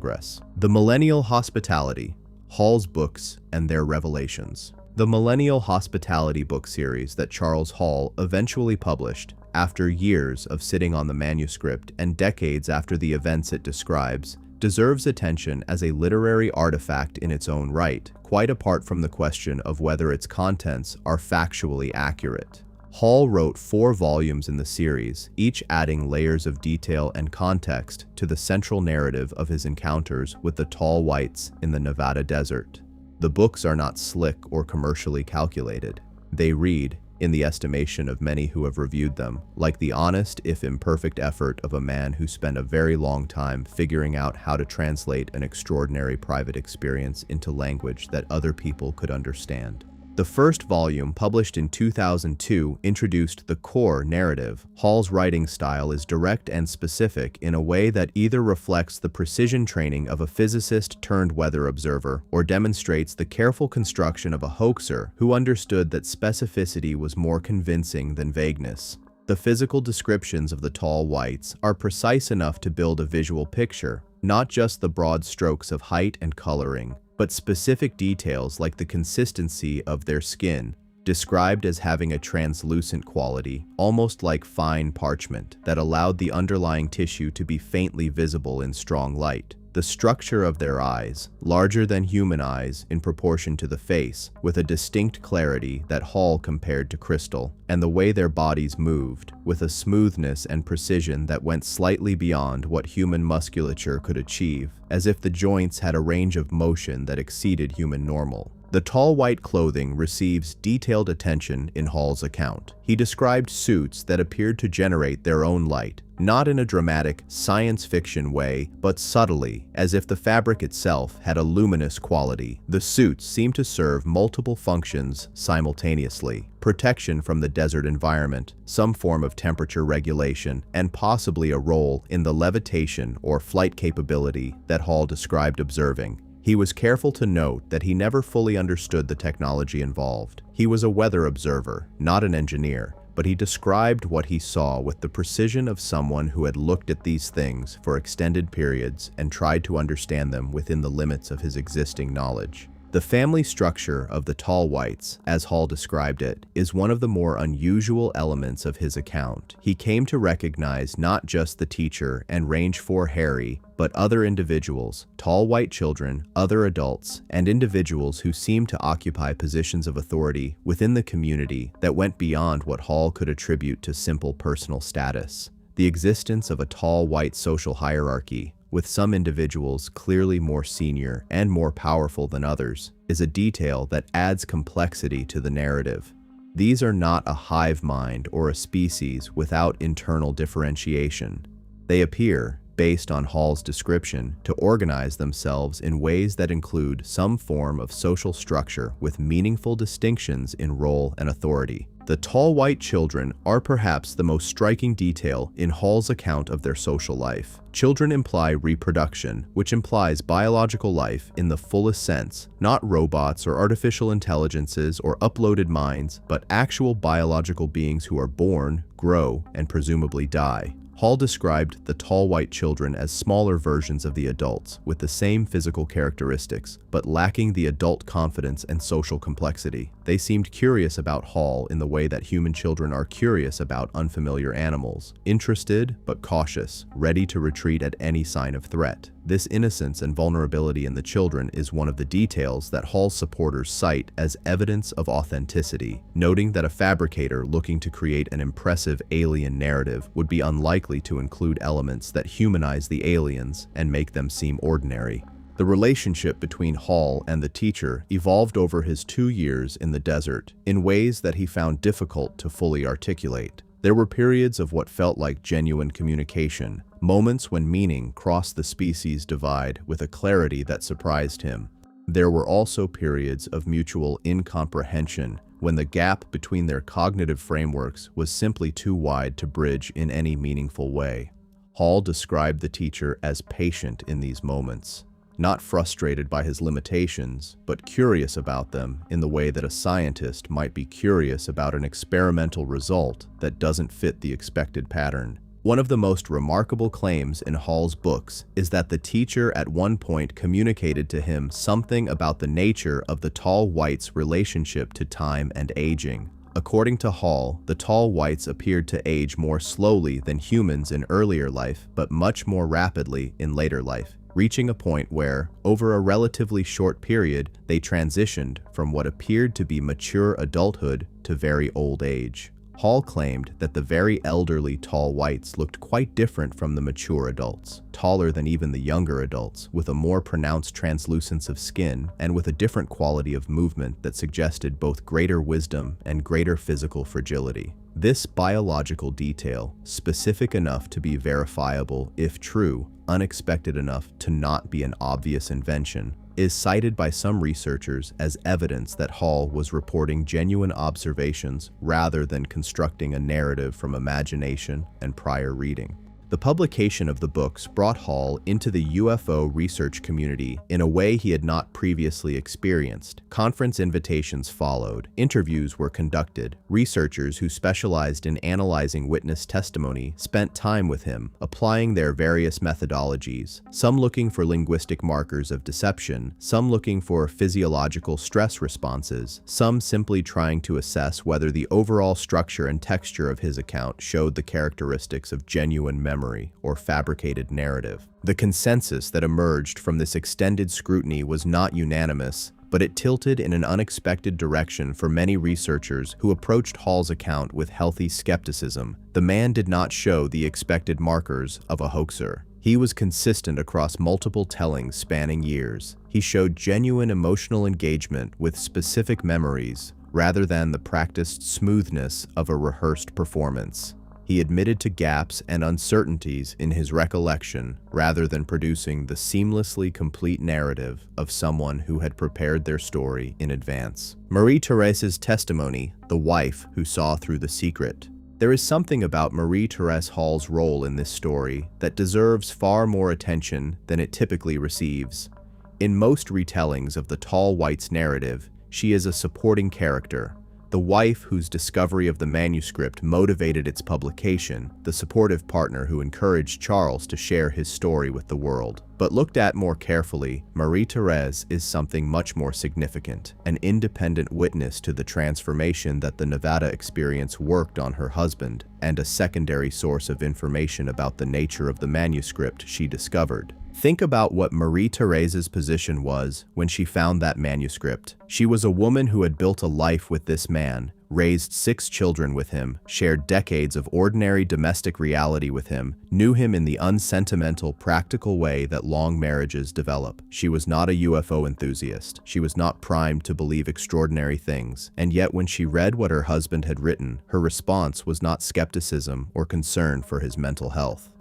The Millennial Hospitality, Hall's books and their revelations. The Millennial Hospitality book series that Charles Hall eventually published, after years of sitting on the manuscript and decades after the events it describes, deserves attention as a literary artifact in its own right, quite apart from the question of whether its contents are factually accurate. Hall wrote 4 volumes in the series, each adding layers of detail and context to the central narrative of his encounters with the tall whites in the Nevada desert. The books are not slick or commercially calculated. They read, in the estimation of many who have reviewed them, like the honest if imperfect effort of a man who spent a very long time figuring out how to translate an extraordinary private experience into language that other people could understand. The first volume, published in 2002, introduced the core narrative. Hall's writing style is direct and specific in a way that either reflects the precision training of a physicist turned weather observer or demonstrates the careful construction of a hoaxer who understood that specificity was more convincing than vagueness. The physical descriptions of the tall whites are precise enough to build a visual picture, not just the broad strokes of height and coloring, but specific details like the consistency of their skin, described as having a translucent quality, almost like fine parchment, that allowed the underlying tissue to be faintly visible in strong light. The structure of their eyes, larger than human eyes in proportion to the face, with a distinct clarity that Hall compared to crystal, and the way their bodies moved, with a smoothness and precision that went slightly beyond what human musculature could achieve, as if the joints had a range of motion that exceeded human normal. The tall white clothing receives detailed attention in Hall's account. He described suits that appeared to generate their own light, not in a dramatic science fiction way, but subtly, as if the fabric itself had a luminous quality. The suits seemed to serve multiple functions simultaneously: protection from the desert environment, some form of temperature regulation, and possibly a role in the levitation or flight capability that Hall described observing. He was careful to note that he never fully understood the technology involved. He was a weather observer, not an engineer, but he described what he saw with the precision of someone who had looked at these things for extended periods and tried to understand them within the limits of his existing knowledge. The family structure of the tall whites, as Hall described it, is one of the more unusual elements of his account. He came to recognize not just the teacher and Range 4 Harry, but other individuals, tall white children, other adults, and individuals who seemed to occupy positions of authority within the community that went beyond what Hall could attribute to simple personal status. The existence of a tall white social hierarchy, with some individuals clearly more senior and more powerful than others, is a detail that adds complexity to the narrative. These are not a hive mind or a species without internal differentiation. They appear, based on Hall's description, to organize themselves in ways that include some form of social structure with meaningful distinctions in role and authority. The tall white children are perhaps the most striking detail in Hall's account of their social life. Children imply reproduction, which implies biological life in the fullest sense, not robots or artificial intelligences or uploaded minds, but actual biological beings who are born, grow, and presumably die. Hall described the tall white children as smaller versions of the adults, with the same physical characteristics, but lacking the adult confidence and social complexity. They seemed curious about Hall in the way that human children are curious about unfamiliar animals, interested but cautious, ready to retreat at any sign of threat. This innocence and vulnerability in the children is one of the details that Hall's supporters cite as evidence of authenticity, noting that a fabricator looking to create an impressive alien narrative would be unlikely to include elements that humanize the aliens and make them seem ordinary. The relationship between Hall and the teacher evolved over his 2 years in the desert in ways that he found difficult to fully articulate. There were periods of what felt like genuine communication, moments when meaning crossed the species divide with a clarity that surprised him. There were also periods of mutual incomprehension when the gap between their cognitive frameworks was simply too wide to bridge in any meaningful way. Hall described the teacher as patient in these moments, not frustrated by his limitations, but curious about them in the way that a scientist might be curious about an experimental result that doesn't fit the expected pattern. One of the most remarkable claims in Hall's books is that the teacher at one point communicated to him something about the nature of the tall whites' relationship to time and aging. According to Hall, the tall whites appeared to age more slowly than humans in earlier life, but much more rapidly in later life, reaching a point where, over a relatively short period, they transitioned from what appeared to be mature adulthood to very old age. Hall claimed that the very elderly tall whites looked quite different from the mature adults, taller than even the younger adults, with a more pronounced translucence of skin and with a different quality of movement that suggested both greater wisdom and greater physical fragility. This biological detail, specific enough to be verifiable if true, unexpected enough to not be an obvious invention, is cited by some researchers as evidence that Hall was reporting genuine observations rather than constructing a narrative from imagination and prior reading. The publication of the books brought Hall into the UFO research community in a way he had not previously experienced. Conference invitations followed, interviews were conducted, researchers who specialized in analyzing witness testimony spent time with him, applying their various methodologies, some looking for linguistic markers of deception, some looking for physiological stress responses, some simply trying to assess whether the overall structure and texture of his account showed the characteristics of genuine memory or fabricated narrative. The consensus that emerged from this extended scrutiny was not unanimous, but it tilted in an unexpected direction for many researchers who approached Hall's account with healthy skepticism. The man did not show the expected markers of a hoaxer. He was consistent across multiple tellings spanning years. He showed genuine emotional engagement with specific memories, rather than the practiced smoothness of a rehearsed performance. He admitted to gaps and uncertainties in his recollection rather than producing the seamlessly complete narrative of someone who had prepared their story in advance. Marie-Thérèse's testimony, the wife who saw through the secret. There is something about Marie-Thérèse Hall's role in this story that deserves far more attention than it typically receives. In most retellings of the tall white's narrative, she is a supporting character, the wife whose discovery of the manuscript motivated its publication, the supportive partner who encouraged Charles to share his story with the world. But looked at more carefully, Marie-Thérèse is something much more significant, an independent witness to the transformation that the Nevada experience worked on her husband, and a secondary source of information about the nature of the manuscript she discovered. Think about what Marie-Thérèse's position was when she found that manuscript. She was a woman who had built a life with this man, raised 6 children with him, shared decades of ordinary domestic reality with him, knew him in the unsentimental, practical way that long marriages develop. She was not a UFO enthusiast. She was not primed to believe extraordinary things. And yet when she read what her husband had written, her response was not skepticism or concern for his mental health.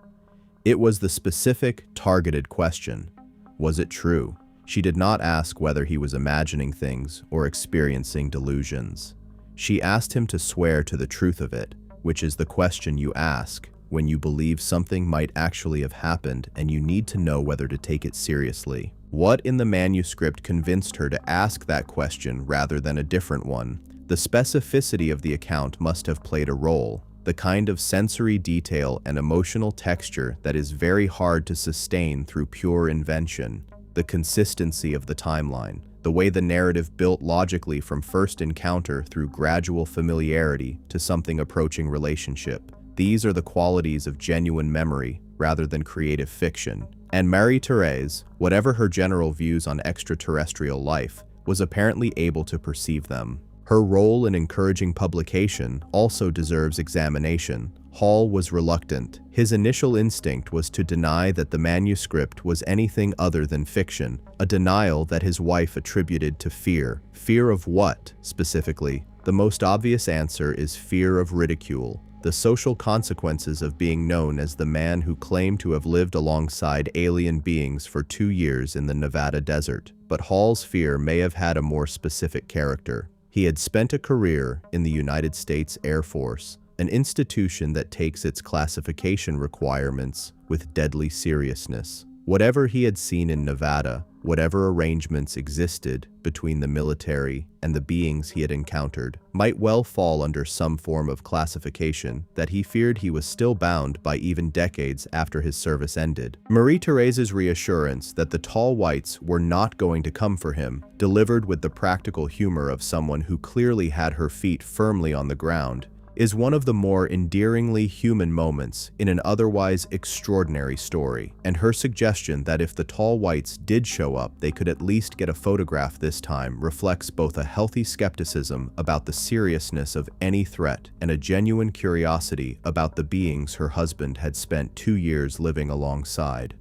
It was the specific, targeted question. Was it true? She did not ask whether he was imagining things or experiencing delusions. She asked him to swear to the truth of it, which is the question you ask when you believe something might actually have happened and you need to know whether to take it seriously. What in the manuscript convinced her to ask that question rather than a different one? The specificity of the account must have played a role, the kind of sensory detail and emotional texture that is very hard to sustain through pure invention, the consistency of the timeline, the way the narrative built logically from first encounter through gradual familiarity to something approaching relationship. These are the qualities of genuine memory rather than creative fiction. And Marie-Thérèse, whatever her general views on extraterrestrial life, was apparently able to perceive them. Her role in encouraging publication also deserves examination. Hall was reluctant. His initial instinct was to deny that the manuscript was anything other than fiction, a denial that his wife attributed to fear. Fear of what, specifically? The most obvious answer is fear of ridicule. The social consequences of being known as the man who claimed to have lived alongside alien beings for 2 years in the Nevada desert. But Hall's fear may have had a more specific character. He had spent a career in the United States Air Force, an institution that takes its classification requirements with deadly seriousness. Whatever he had seen in Nevada, whatever arrangements existed between the military and the beings he had encountered, might well fall under some form of classification that he feared he was still bound by even decades after his service ended. Marie-Thérèse's reassurance that the tall whites were not going to come for him, delivered with the practical humor of someone who clearly had her feet firmly on the ground, is one of the more endearingly human moments in an otherwise extraordinary story, and her suggestion that if the tall whites did show up, they could at least get a photograph this time reflects both a healthy skepticism about the seriousness of any threat and a genuine curiosity about the beings her husband had spent 2 years living alongside.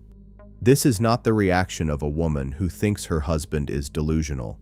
This is not the reaction of a woman who thinks her husband is delusional.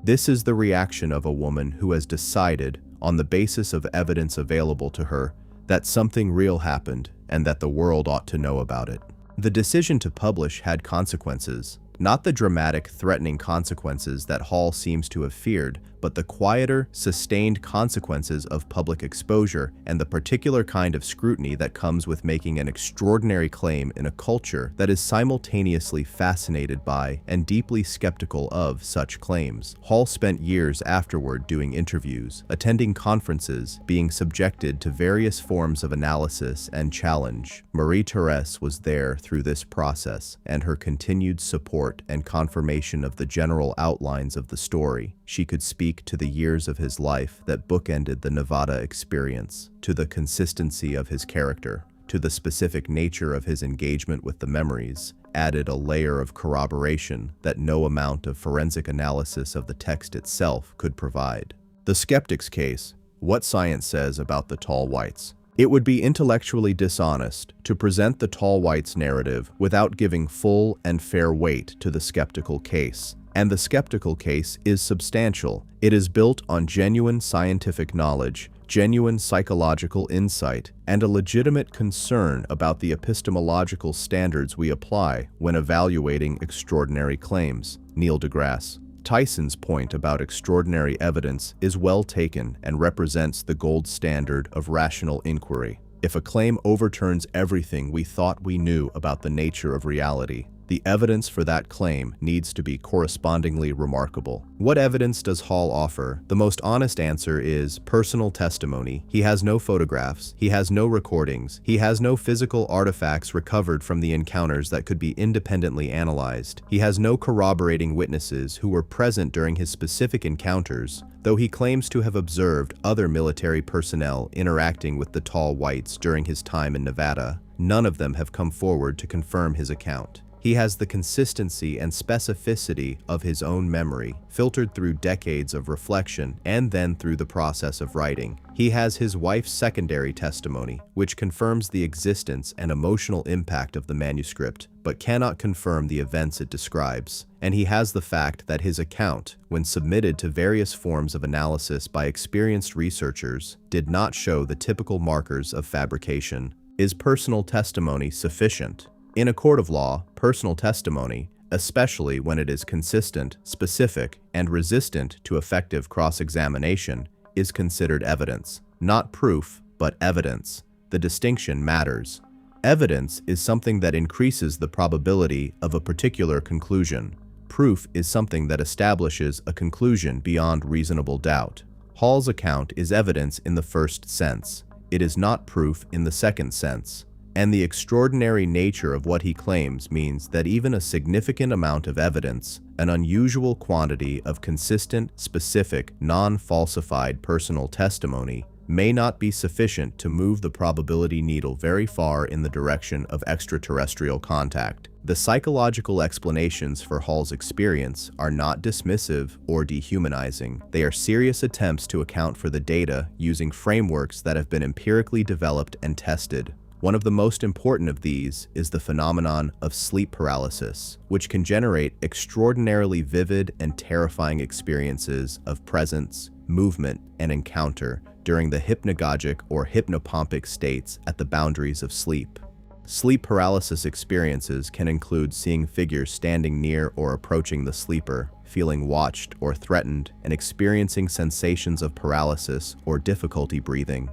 This is the reaction of a woman who has decided, on the basis of evidence available to her, that something real happened and that the world ought to know about it. The decision to publish had consequences, not the dramatic, threatening consequences that Hall seems to have feared, but the quieter, sustained consequences of public exposure and the particular kind of scrutiny that comes with making an extraordinary claim in a culture that is simultaneously fascinated by and deeply skeptical of such claims. Hall spent years afterward doing interviews, attending conferences, being subjected to various forms of analysis and challenge. Marie-Thérèse was there through this process, and her continued support and confirmation of the general outlines of the story. She could speak to the years of his life that bookended the Nevada experience, to the consistency of his character, to the specific nature of his engagement with the memories, added a layer of corroboration that no amount of forensic analysis of the text itself could provide. The skeptic's case: what science says about the tall whites. It would be intellectually dishonest to present the tall whites narrative without giving full and fair weight to the skeptical case. And the skeptical case is substantial. It is built on genuine scientific knowledge, genuine psychological insight, and a legitimate concern about the epistemological standards we apply when evaluating extraordinary claims. Neil deGrasse Tyson's point about extraordinary evidence is well taken and represents the gold standard of rational inquiry. If a claim overturns everything we thought we knew about the nature of reality, the evidence for that claim needs to be correspondingly remarkable. What evidence does Hall offer? The most honest answer is personal testimony. He has no photographs, he has no recordings, he has no physical artifacts recovered from the encounters that could be independently analyzed. He has no corroborating witnesses who were present during his specific encounters, though he claims to have observed other military personnel interacting with the tall whites during his time in Nevada. None of them have come forward to confirm his account. He has the consistency and specificity of his own memory, filtered through decades of reflection and then through the process of writing. He has his wife's secondary testimony, which confirms the existence and emotional impact of the manuscript, but cannot confirm the events it describes. And he has the fact that his account, when submitted to various forms of analysis by experienced researchers, did not show the typical markers of fabrication. Is personal testimony sufficient? In a court of law, personal testimony, especially when it is consistent, specific, and resistant to effective cross-examination, is considered evidence. Not proof, but evidence. The distinction matters. Evidence is something that increases the probability of a particular conclusion. Proof is something that establishes a conclusion beyond reasonable doubt. Hall's account is evidence in the first sense. It is not proof in the second sense. And the extraordinary nature of what he claims means that even a significant amount of evidence, an unusual quantity of consistent, specific, non-falsified personal testimony, may not be sufficient to move the probability needle very far in the direction of extraterrestrial contact. The psychological explanations for Hall's experience are not dismissive or dehumanizing. They are serious attempts to account for the data using frameworks that have been empirically developed and tested. One of the most important of these is the phenomenon of sleep paralysis, which can generate extraordinarily vivid and terrifying experiences of presence, movement, and encounter during the hypnagogic or hypnopompic states at the boundaries of sleep. Sleep paralysis experiences can include seeing figures standing near or approaching the sleeper, feeling watched or threatened, and experiencing sensations of paralysis or difficulty breathing.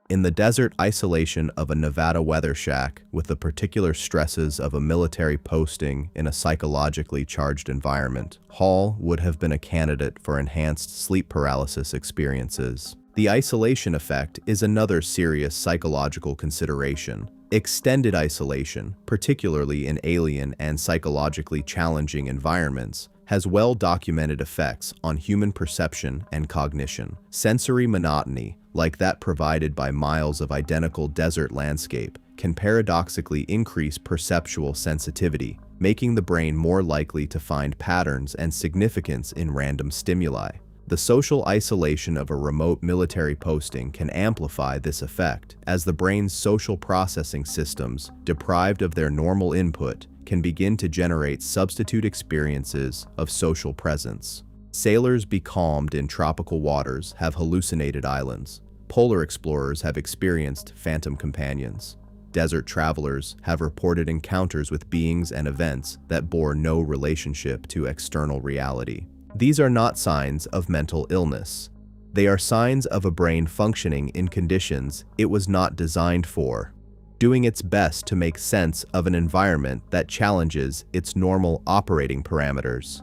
In the desert isolation of a Nevada weather shack, with the particular stresses of a military posting in a psychologically charged environment, Hall would have been a candidate for enhanced sleep paralysis experiences. The isolation effect is another serious psychological consideration. Extended isolation, particularly in alien and psychologically challenging environments, has well-documented effects on human perception and cognition. Sensory monotony, like that provided by miles of identical desert landscape, can paradoxically increase perceptual sensitivity, making the brain more likely to find patterns and significance in random stimuli. The social isolation of a remote military posting can amplify this effect, as the brain's social processing systems, deprived of their normal input, can begin to generate substitute experiences of social presence. Sailors becalmed in tropical waters have hallucinated islands. Polar explorers have experienced phantom companions. Desert travelers have reported encounters with beings and events that bore no relationship to external reality. These are not signs of mental illness. They are signs of a brain functioning in conditions it was not designed for, doing its best to make sense of an environment that challenges its normal operating parameters.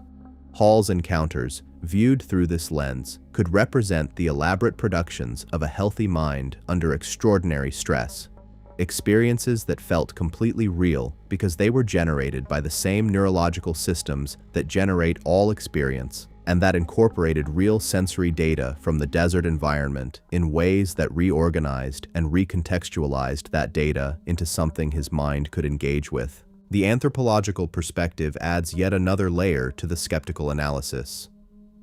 Hall's encounters, viewed through this lens, could represent the elaborate productions of a healthy mind under extraordinary stress. Experiences that felt completely real because they were generated by the same neurological systems that generate all experience, and that incorporated real sensory data from the desert environment in ways that reorganized and recontextualized that data into something his mind could engage with. The anthropological perspective adds yet another layer to the skeptical analysis.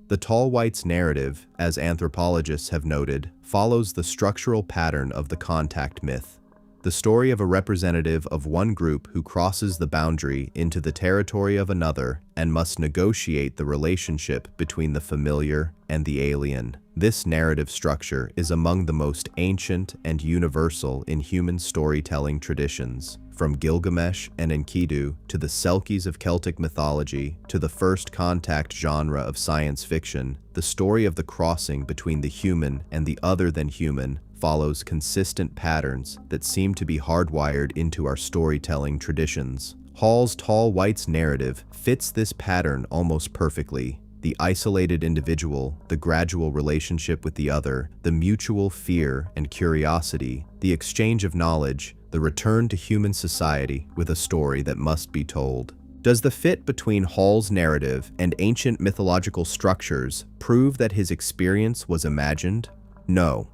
The tall whites narrative, as anthropologists have noted, follows the structural pattern of the contact myth. The story of a representative of one group who crosses the boundary into the territory of another and must negotiate the relationship between the familiar and the alien. This narrative structure is among the most ancient and universal in human storytelling traditions. From Gilgamesh and Enkidu to the Selkies of Celtic mythology to the first contact genre of science fiction, the story of the crossing between the human and the other than human follows consistent patterns that seem to be hardwired into our storytelling traditions. Hall's tall whites narrative fits this pattern almost perfectly. The isolated individual, the gradual relationship with the other, the mutual fear and curiosity, the exchange of knowledge, the return to human society with a story that must be told. Does the fit between Hall's narrative and ancient mythological structures prove that his experience was imagined? No.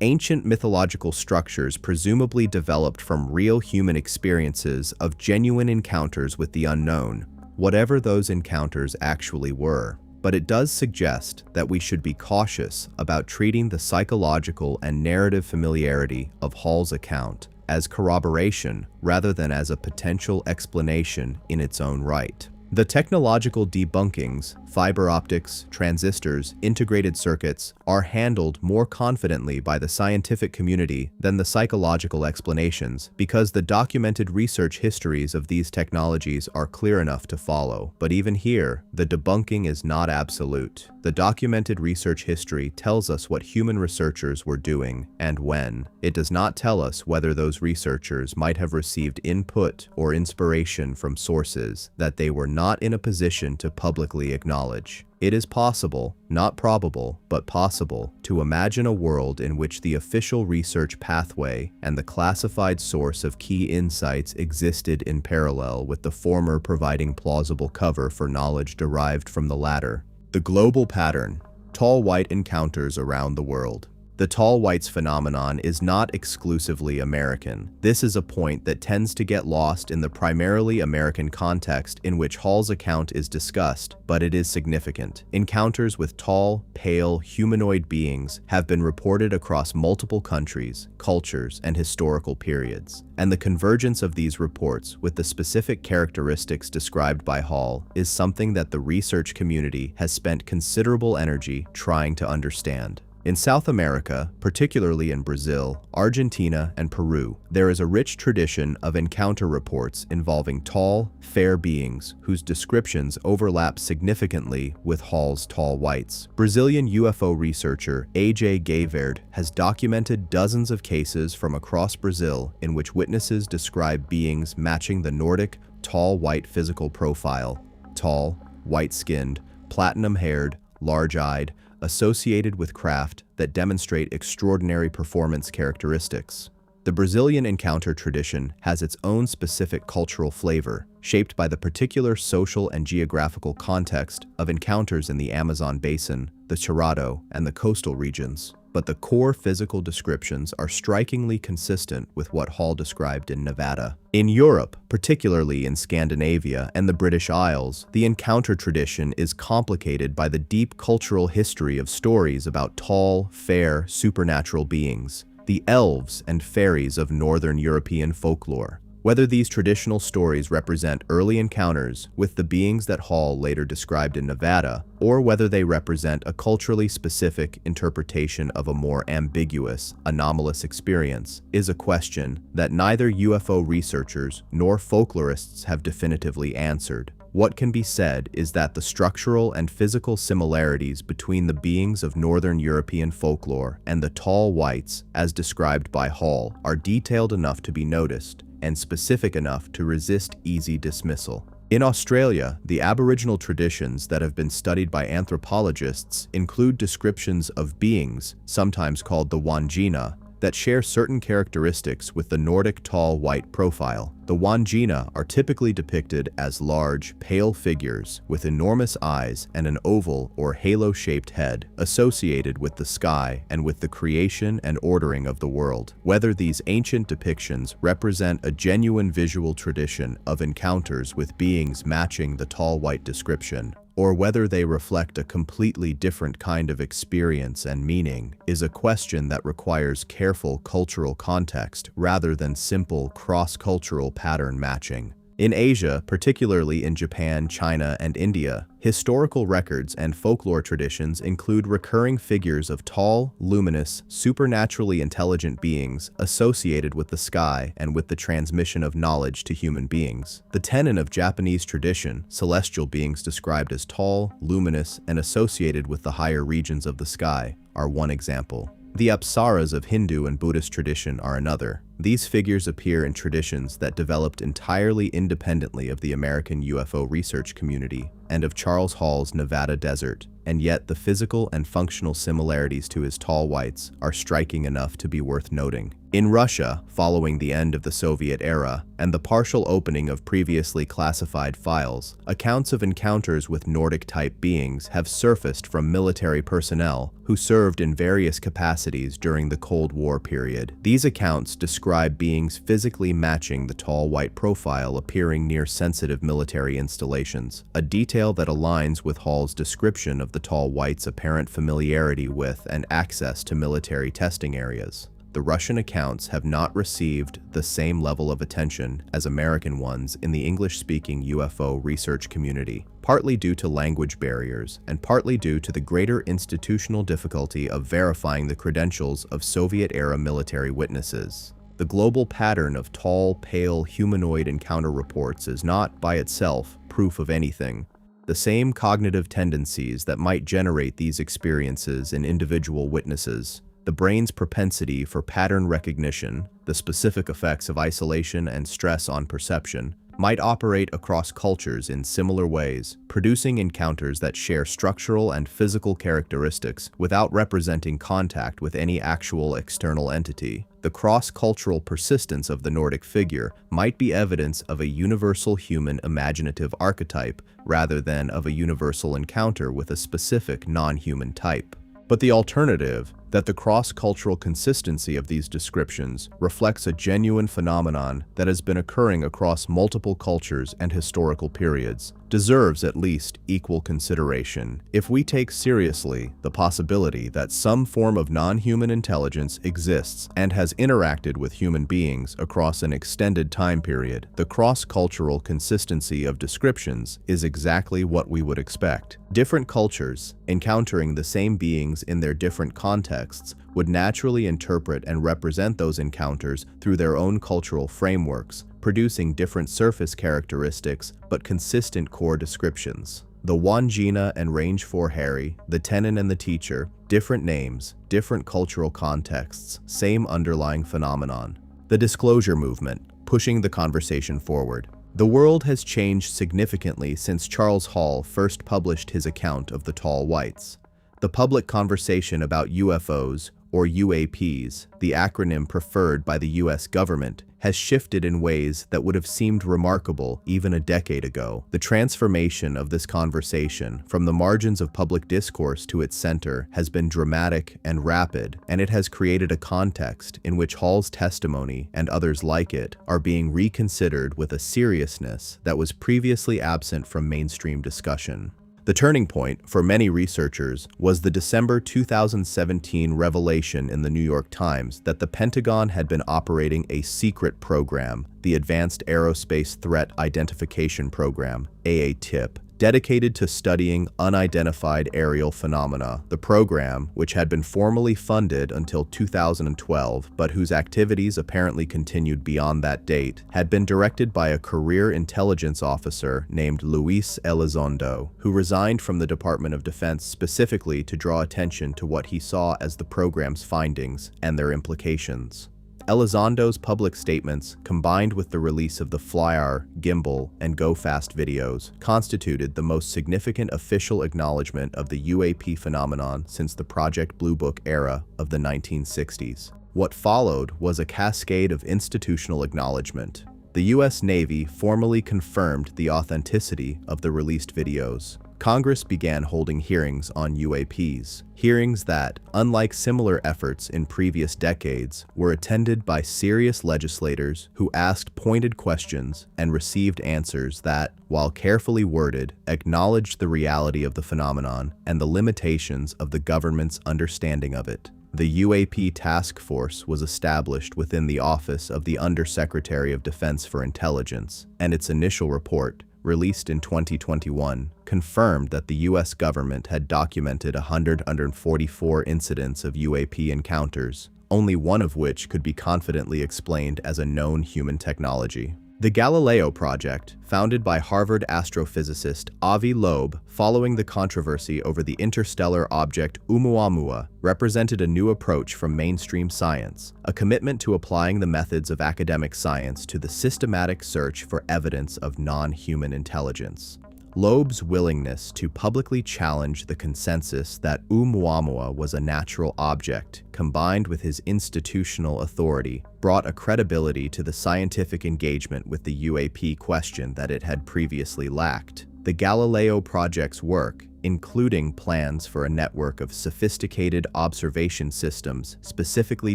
Ancient mythological structures presumably developed from real human experiences of genuine encounters with the unknown, whatever those encounters actually were. But it does suggest that we should be cautious about treating the psychological and narrative familiarity of Hall's account as corroboration rather than as a potential explanation in its own right. The technological debunkings, fiber optics, transistors, integrated circuits, are handled more confidently by the scientific community than the psychological explanations because the documented research histories of these technologies are clear enough to follow. But even here, the debunking is not absolute. The documented research history tells us what human researchers were doing and when. It does not tell us whether those researchers might have received input or inspiration from sources that they were not in a position to publicly acknowledge. It is possible, not probable, but possible, to imagine a world in which the official research pathway and the classified source of key insights existed in parallel, with the former providing plausible cover for knowledge derived from the latter. The global pattern: tall white encounters around the world. The tall whites phenomenon is not exclusively American. This is a point that tends to get lost in the primarily American context in which Hall's account is discussed, but it is significant. Encounters with tall, pale, humanoid beings have been reported across multiple countries, cultures, and historical periods. And the convergence of these reports with the specific characteristics described by Hall is something that the research community has spent considerable energy trying to understand. In South America, particularly in Brazil, Argentina, and Peru, there is a rich tradition of encounter reports involving tall, fair beings whose descriptions overlap significantly with Hall's tall whites. Brazilian UFO researcher A.J. Gayverd has documented dozens of cases from across Brazil in which witnesses describe beings matching the Nordic tall white physical profile: tall, white-skinned, platinum-haired, large-eyed, associated with craft that demonstrate extraordinary performance characteristics. The Brazilian encounter tradition has its own specific cultural flavor, shaped by the particular social and geographical context of encounters in the Amazon basin, the Cerrado, and the coastal regions. But the core physical descriptions are strikingly consistent with what Hall described in Nevada. In Europe, particularly in Scandinavia and the British Isles, the encounter tradition is complicated by the deep cultural history of stories about tall, fair, supernatural beings, the elves and fairies of Northern European folklore. Whether these traditional stories represent early encounters with the beings that Hall later described in Nevada, or whether they represent a culturally specific interpretation of a more ambiguous, anomalous experience, is a question that neither UFO researchers nor folklorists have definitively answered. What can be said is that the structural and physical similarities between the beings of Northern European folklore and the tall whites, as described by Hall, are detailed enough to be noticed and specific enough to resist easy dismissal. In Australia, the Aboriginal traditions that have been studied by anthropologists include descriptions of beings, sometimes called the Wandjina, that share certain characteristics with the Nordic tall white profile. The Wandjina are typically depicted as large, pale figures with enormous eyes and an oval or halo-shaped head associated with the sky and with the creation and ordering of the world. Whether these ancient depictions represent a genuine visual tradition of encounters with beings matching the tall white description, or whether they reflect a completely different kind of experience and meaning, is a question that requires careful cultural context rather than simple cross-cultural pattern matching. In Asia, particularly in Japan, China, and India, historical records and folklore traditions include recurring figures of tall, luminous, supernaturally intelligent beings associated with the sky and with the transmission of knowledge to human beings. The tenet of Japanese tradition, celestial beings described as tall, luminous, and associated with the higher regions of the sky, are one example. The apsaras of Hindu and Buddhist tradition are another. These figures appear in traditions that developed entirely independently of the American UFO research community and of Charles Hall's Nevada desert, and yet the physical and functional similarities to his tall whites are striking enough to be worth noting. In Russia, following the end of the Soviet era and the partial opening of previously classified files, accounts of encounters with Nordic-type beings have surfaced from military personnel who served in various capacities during the Cold War period. These accounts describe beings physically matching the tall white profile appearing near sensitive military installations, a detail that aligns with Hall's description of the tall white's apparent familiarity with and access to military testing areas. the Russian accounts have not received the same level of attention as American ones in the English-speaking UFO research community, partly due to language barriers and partly due to the greater institutional difficulty of verifying the credentials of Soviet-era military witnesses. The global pattern of tall, pale, humanoid encounter reports is not, by itself, proof of anything. The same cognitive tendencies that might generate these experiences in individual witnesses, the brain's propensity for pattern recognition, the specific effects of isolation and stress on perception, might operate across cultures in similar ways, producing encounters that share structural and physical characteristics without representing contact with any actual external entity. The cross-cultural persistence of the Nordic figure might be evidence of a universal human imaginative archetype rather than of a universal encounter with a specific non-human type. But the alternative, that the cross-cultural consistency of these descriptions reflects a genuine phenomenon that has been occurring across multiple cultures and historical periods, deserves at least equal consideration. If we take seriously the possibility that some form of non-human intelligence exists and has interacted with human beings across an extended time period, the cross-cultural consistency of descriptions is exactly what we would expect. Different cultures, encountering the same beings in their different contexts, would naturally interpret and represent those encounters through their own cultural frameworks, producing different surface characteristics but consistent core descriptions. The Wangina and Range 4 Harry, the Tenon and the Teacher, different names, different cultural contexts, same underlying phenomenon. The disclosure movement, pushing the conversation forward. The world has changed significantly since Terz Hall first published his account of the tall whites. The public conversation about UFOs, or UAPs, the acronym preferred by the US government, has shifted in ways that would have seemed remarkable even a decade ago. The transformation of this conversation from the margins of public discourse to its center has been dramatic and rapid, and it has created a context in which Hall's testimony and others like it are being reconsidered with a seriousness that was previously absent from mainstream discussion. The turning point for many researchers was the December 2017 revelation in the New York Times that the Pentagon had been operating a secret program, the Advanced Aerospace Threat Identification Program, AATIP, dedicated to studying unidentified aerial phenomena. The program, which had been formally funded until 2012, but whose activities apparently continued beyond that date, had been directed by a career intelligence officer named Luis Elizondo, who resigned from the Department of Defense specifically to draw attention to what he saw as the program's findings and their implications. Elizondo's public statements, combined with the release of the FLIR, Gimbal, and Go Fast videos, constituted the most significant official acknowledgement of the UAP phenomenon since the Project Blue Book era of the 1960s. What followed was a cascade of institutional acknowledgement. The US Navy formally confirmed the authenticity of the released videos. Congress began holding hearings on UAPs, hearings that, unlike similar efforts in previous decades, were attended by serious legislators who asked pointed questions and received answers that, while carefully worded, acknowledged the reality of the phenomenon and the limitations of the government's understanding of it. The UAP task force was established within the Office of the Undersecretary of Defense for Intelligence, and its initial report, released in 2021, confirmed that the US government had documented 144 incidents of UAP encounters, only one of which could be confidently explained as a known human technology. The Galileo project, founded by Harvard astrophysicist Avi Loeb following the controversy over the interstellar object Oumuamua, represented a new approach from mainstream science, a commitment to applying the methods of academic science to the systematic search for evidence of non-human intelligence. Loeb's willingness to publicly challenge the consensus that Oumuamua was a natural object, combined with his institutional authority, brought a credibility to the scientific engagement with the UAP question that it had previously lacked. The Galileo project's work, including plans for a network of sophisticated observation systems specifically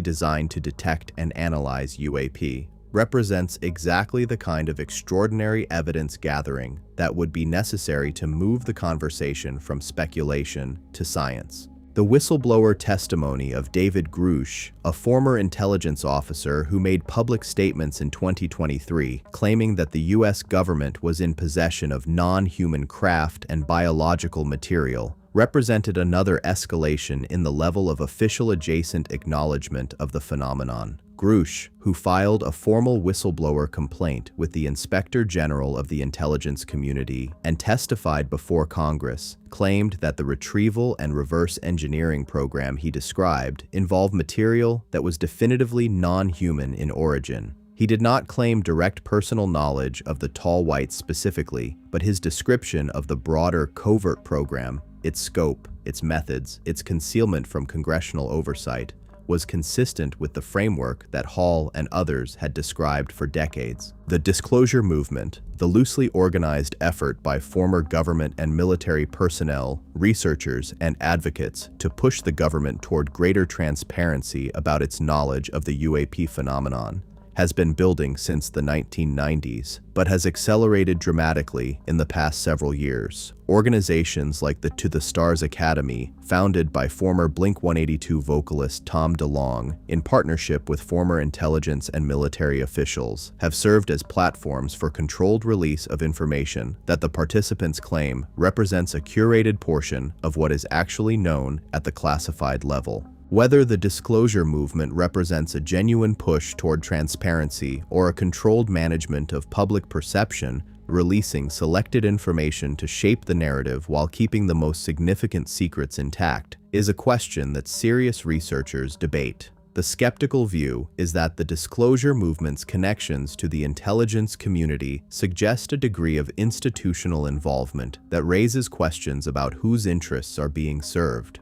designed to detect and analyze UAP, represents exactly the kind of extraordinary evidence gathering that would be necessary to move the conversation from speculation to science. The whistleblower testimony of David Grush, a former intelligence officer who made public statements in 2023 claiming that the U.S. government was in possession of non-human craft and biological material, represented another escalation in the level of official adjacent acknowledgement of the phenomenon. Grush, who filed a formal whistleblower complaint with the Inspector General of the intelligence community and testified before Congress, claimed that the retrieval and reverse engineering program he described involved material that was definitively non-human in origin. He did not claim direct personal knowledge of the tall whites specifically, but his description of the broader covert program, its scope, its methods, its concealment from congressional oversight, was consistent with the framework that Hall and others had described for decades. The disclosure movement, the loosely organized effort by former government and military personnel, researchers, and advocates to push the government toward greater transparency about its knowledge of the UAP phenomenon, has been building since the 1990s, but has accelerated dramatically in the past several years. Organizations like the To the Stars Academy, founded by former Blink-182 vocalist Tom DeLonge, in partnership with former intelligence and military officials, have served as platforms for controlled release of information that the participants claim represents a curated portion of what is actually known at the classified level. Whether the disclosure movement represents a genuine push toward transparency or a controlled management of public perception, releasing selected information to shape the narrative while keeping the most significant secrets intact, is a question that serious researchers debate. The skeptical view is that the disclosure movement's connections to the intelligence community suggest a degree of institutional involvement that raises questions about whose interests are being served.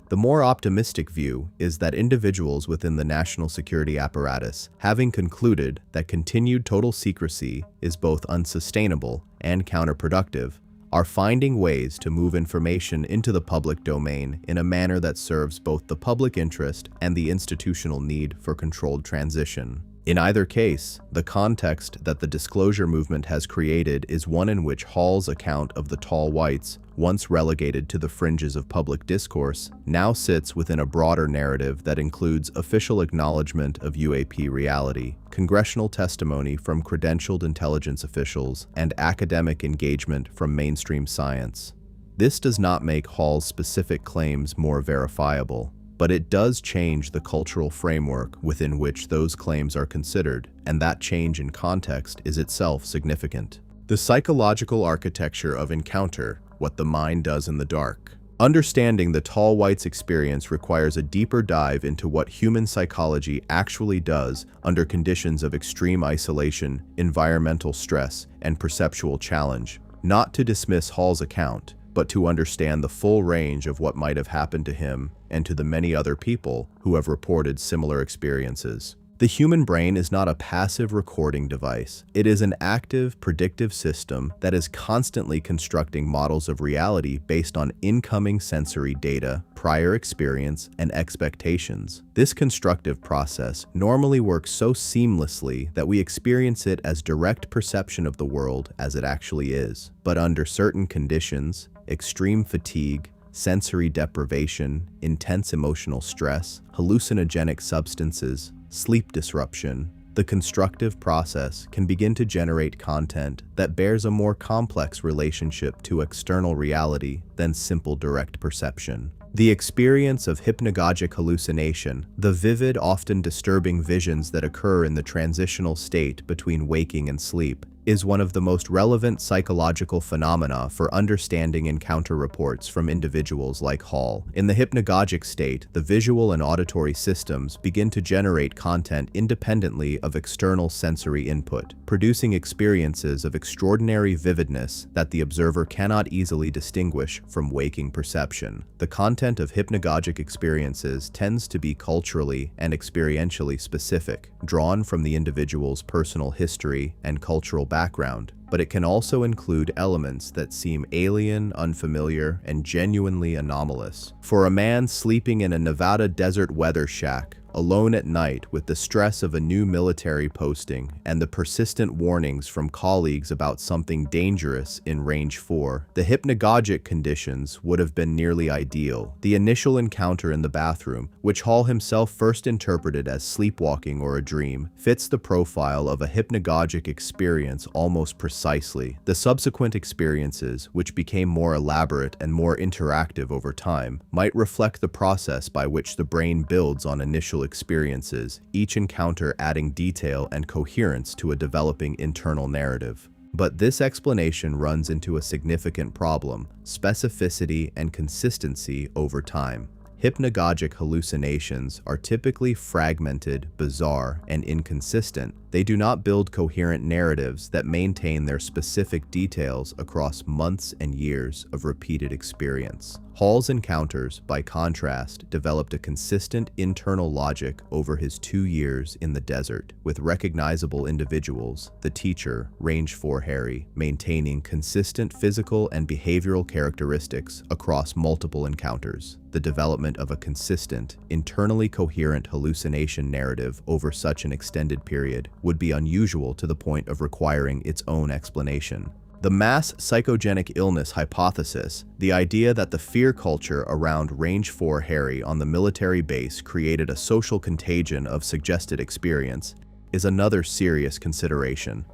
The more optimistic view is that individuals within the national security apparatus, having concluded that continued total secrecy is both unsustainable and counterproductive, are finding ways to move information into the public domain in a manner that serves both the public interest and the institutional need for controlled transition. In either case, the context that the disclosure movement has created is one in which Hall's account of the tall whites, once relegated to the fringes of public discourse, now sits within a broader narrative that includes official acknowledgement of UAP reality, congressional testimony from credentialed intelligence officials, and academic engagement from mainstream science. This does not make Hall's specific claims more verifiable, but it does change the cultural framework within which those claims are considered, and that change in context is itself significant. The psychological architecture of encounter, what the mind does in the dark. Understanding the tall whites experience requires a deeper dive into what human psychology actually does under conditions of extreme isolation, environmental stress, and perceptual challenge, not to dismiss Hall's account, but to understand the full range of what might have happened to him and to the many other people who have reported similar experiences. The human brain is not a passive recording device. It is an active, predictive system that is constantly constructing models of reality based on incoming sensory data, prior experience, and expectations. This constructive process normally works so seamlessly that we experience it as direct perception of the world as it actually is. But under certain conditions, extreme fatigue, sensory deprivation, intense emotional stress, hallucinogenic substances, sleep disruption, the constructive process can begin to generate content that bears a more complex relationship to external reality than simple direct perception. The experience of hypnagogic hallucination, the vivid, often disturbing visions that occur in the transitional state between waking and sleep, is one of the most relevant psychological phenomena for understanding encounter reports from individuals like Hall. In the hypnagogic state, the visual and auditory systems begin to generate content independently of external sensory input, producing experiences of extraordinary vividness that the observer cannot easily distinguish from waking perception. The content of hypnagogic experiences tends to be culturally and experientially specific, drawn from the individual's personal history and cultural background, but it can also include elements that seem alien, unfamiliar, and genuinely anomalous. For a man sleeping in a Nevada desert weather shack, alone at night with the stress of a new military posting and the persistent warnings from colleagues about something dangerous in Range 4, the hypnagogic conditions would have been nearly ideal. The initial encounter in the bathroom, which Hall himself first interpreted as sleepwalking or a dream, fits the profile of a hypnagogic experience almost precisely. The subsequent experiences, which became more elaborate and more interactive over time, might reflect the process by which the brain builds on initial experiences, each encounter adding detail and coherence to a developing internal narrative. But this explanation runs into a significant problem: specificity and consistency over time. Hypnagogic hallucinations are typically fragmented, bizarre, and inconsistent. They do not build coherent narratives that maintain their specific details across months and years of repeated experience. Hall's encounters, by contrast, developed a consistent internal logic over his 2 years in the desert, with recognizable individuals, the teacher, Range 4 Harry, maintaining consistent physical and behavioral characteristics across multiple encounters. The development of a consistent, internally coherent hallucination narrative over such an extended period would be unusual to the point of requiring its own explanation. The mass psychogenic illness hypothesis, the idea that the fear culture around Range 4 Harry on the military base created a social contagion of suggested experience, is another serious consideration.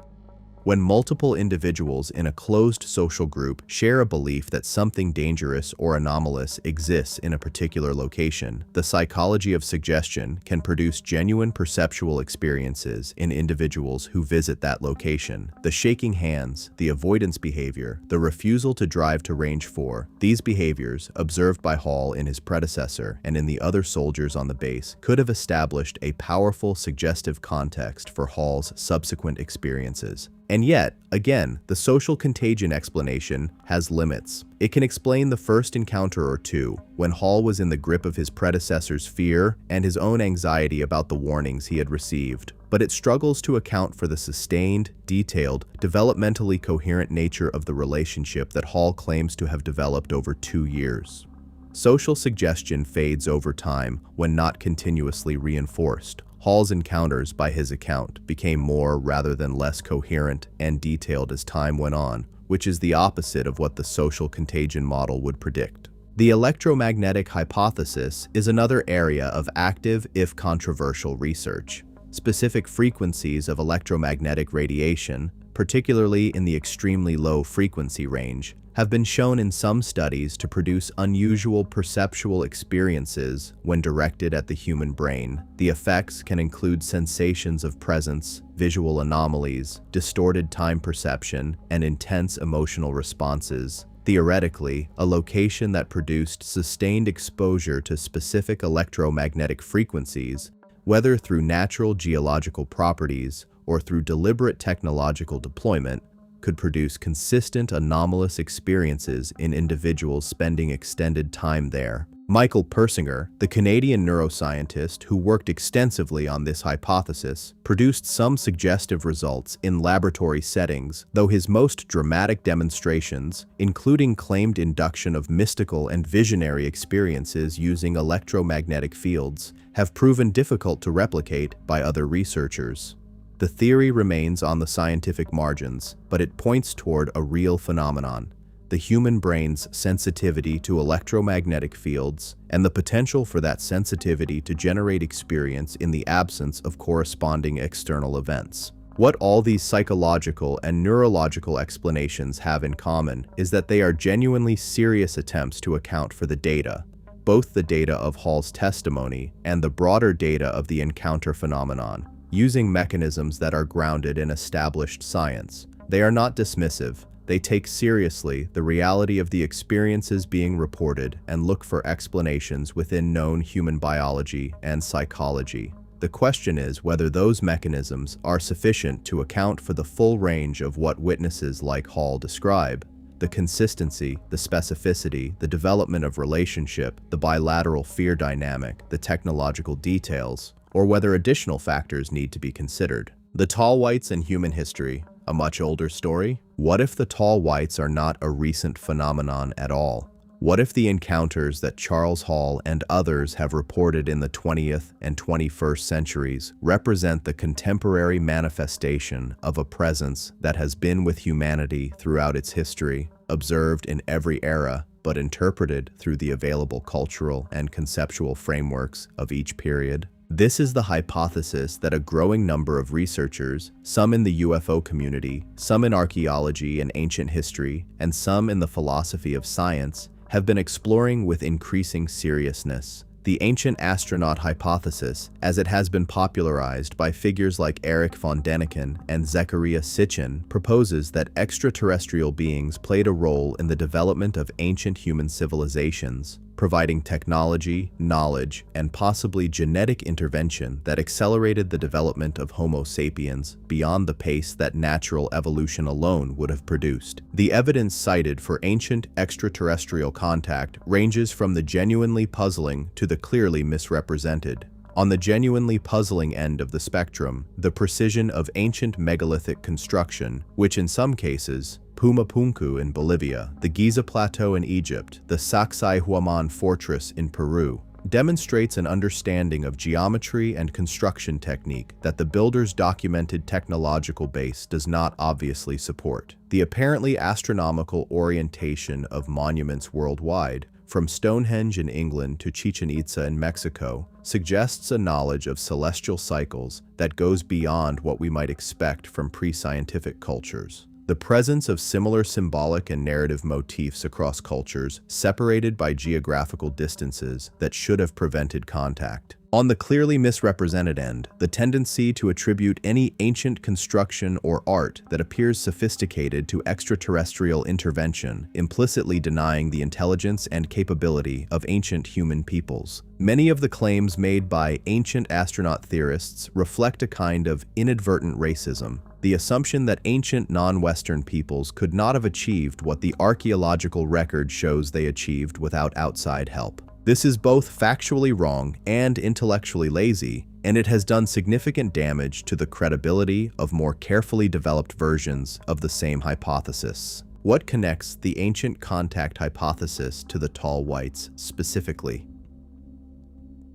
When multiple individuals in a closed social group share a belief that something dangerous or anomalous exists in a particular location, the psychology of suggestion can produce genuine perceptual experiences in individuals who visit that location. The shaking hands, the avoidance behavior, the refusal to drive to Range 4, these behaviors, observed by Hall in his predecessor and in the other soldiers on the base, could have established a powerful suggestive context for Hall's subsequent experiences. And yet, again, the social contagion explanation has limits. It can explain the first encounter or two, when Hall was in the grip of his predecessor's fear and his own anxiety about the warnings he had received. But it struggles to account for the sustained, detailed, developmentally coherent nature of the relationship that Hall claims to have developed over 2 years. Social suggestion fades over time when not continuously reinforced. Hall's encounters, by his account, became more rather than less coherent and detailed as time went on, which is the opposite of what the social contagion model would predict. The electromagnetic hypothesis is another area of active, if controversial, research. Specific frequencies of electromagnetic radiation, particularly in the extremely low frequency range, have been shown in some studies to produce unusual perceptual experiences when directed at the human brain. The effects can include sensations of presence, visual anomalies, distorted time perception, and intense emotional responses. Theoretically, a location that produced sustained exposure to specific electromagnetic frequencies, whether through natural geological properties or through deliberate technological deployment, could produce consistent anomalous experiences in individuals spending extended time there. Michael Persinger, the Canadian neuroscientist who worked extensively on this hypothesis, produced some suggestive results in laboratory settings, though his most dramatic demonstrations, including claimed induction of mystical and visionary experiences using electromagnetic fields, have proven difficult to replicate by other researchers. The theory remains on the scientific margins, but it points toward a real phenomenon: the human brain's sensitivity to electromagnetic fields and the potential for that sensitivity to generate experience in the absence of corresponding external events. What all these psychological and neurological explanations have in common is that they are genuinely serious attempts to account for the data, both the data of Hall's testimony and the broader data of the encounter phenomenon, using mechanisms that are grounded in established science. They are not dismissive. They take seriously the reality of the experiences being reported and look for explanations within known human biology and psychology. The question is whether those mechanisms are sufficient to account for the full range of what witnesses like Hall describe: the consistency, the specificity, the development of relationship, the bilateral fear dynamic, the technological details, or whether additional factors need to be considered. The tall whites in human history, a much older story? What if the tall whites are not a recent phenomenon at all? What if the encounters that Terz Hall and others have reported in the 20th and 21st centuries represent the contemporary manifestation of a presence that has been with humanity throughout its history, observed in every era, but interpreted through the available cultural and conceptual frameworks of each period? This is the hypothesis that a growing number of researchers, some in the UFO community, some in archaeology and ancient history, and some in the philosophy of science, have been exploring with increasing seriousness. The ancient astronaut hypothesis, as it has been popularized by figures like Erich von Däniken and Zecharia Sitchin, proposes that extraterrestrial beings played a role in the development of ancient human civilizations, providing technology, knowledge, and possibly genetic intervention that accelerated the development of Homo sapiens beyond the pace that natural evolution alone would have produced. The evidence cited for ancient extraterrestrial contact ranges from the genuinely puzzling to the clearly misrepresented. On the genuinely puzzling end of the spectrum, the precision of ancient megalithic construction, which in some cases, Pumapunku in Bolivia, the Giza Plateau in Egypt, the Sacsayhuaman Fortress in Peru, demonstrates an understanding of geometry and construction technique that the builder's documented technological base does not obviously support. The apparently astronomical orientation of monuments worldwide, from Stonehenge in England to Chichen Itza in Mexico, suggests a knowledge of celestial cycles that goes beyond what we might expect from pre-scientific cultures. The presence of similar symbolic and narrative motifs across cultures, separated by geographical distances that should have prevented contact. On the clearly misrepresented end, the tendency to attribute any ancient construction or art that appears sophisticated to extraterrestrial intervention, implicitly denying the intelligence and capability of ancient human peoples. Many of the claims made by ancient astronaut theorists reflect a kind of inadvertent racism, the assumption that ancient non-Western peoples could not have achieved what the archaeological record shows they achieved without outside help. This is both factually wrong and intellectually lazy, and it has done significant damage to the credibility of more carefully developed versions of the same hypothesis. What connects the ancient contact hypothesis to the tall whites specifically?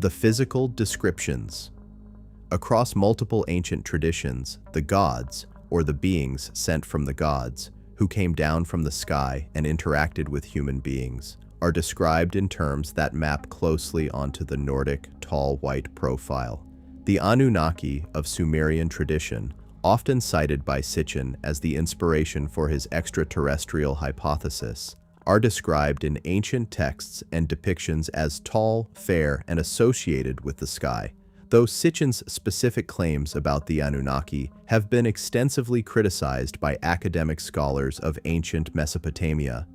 The physical descriptions. Across multiple ancient traditions, the gods, or the beings sent from the gods, who came down from the sky and interacted with human beings, are described in terms that map closely onto the Nordic tall white profile. The Anunnaki of Sumerian tradition, often cited by Sitchin as the inspiration for his extraterrestrial hypothesis, are described in ancient texts and depictions as tall, fair, and associated with the sky. Though Sitchin's specific claims about the Anunnaki have been extensively criticized by academic scholars of ancient Mesopotamia,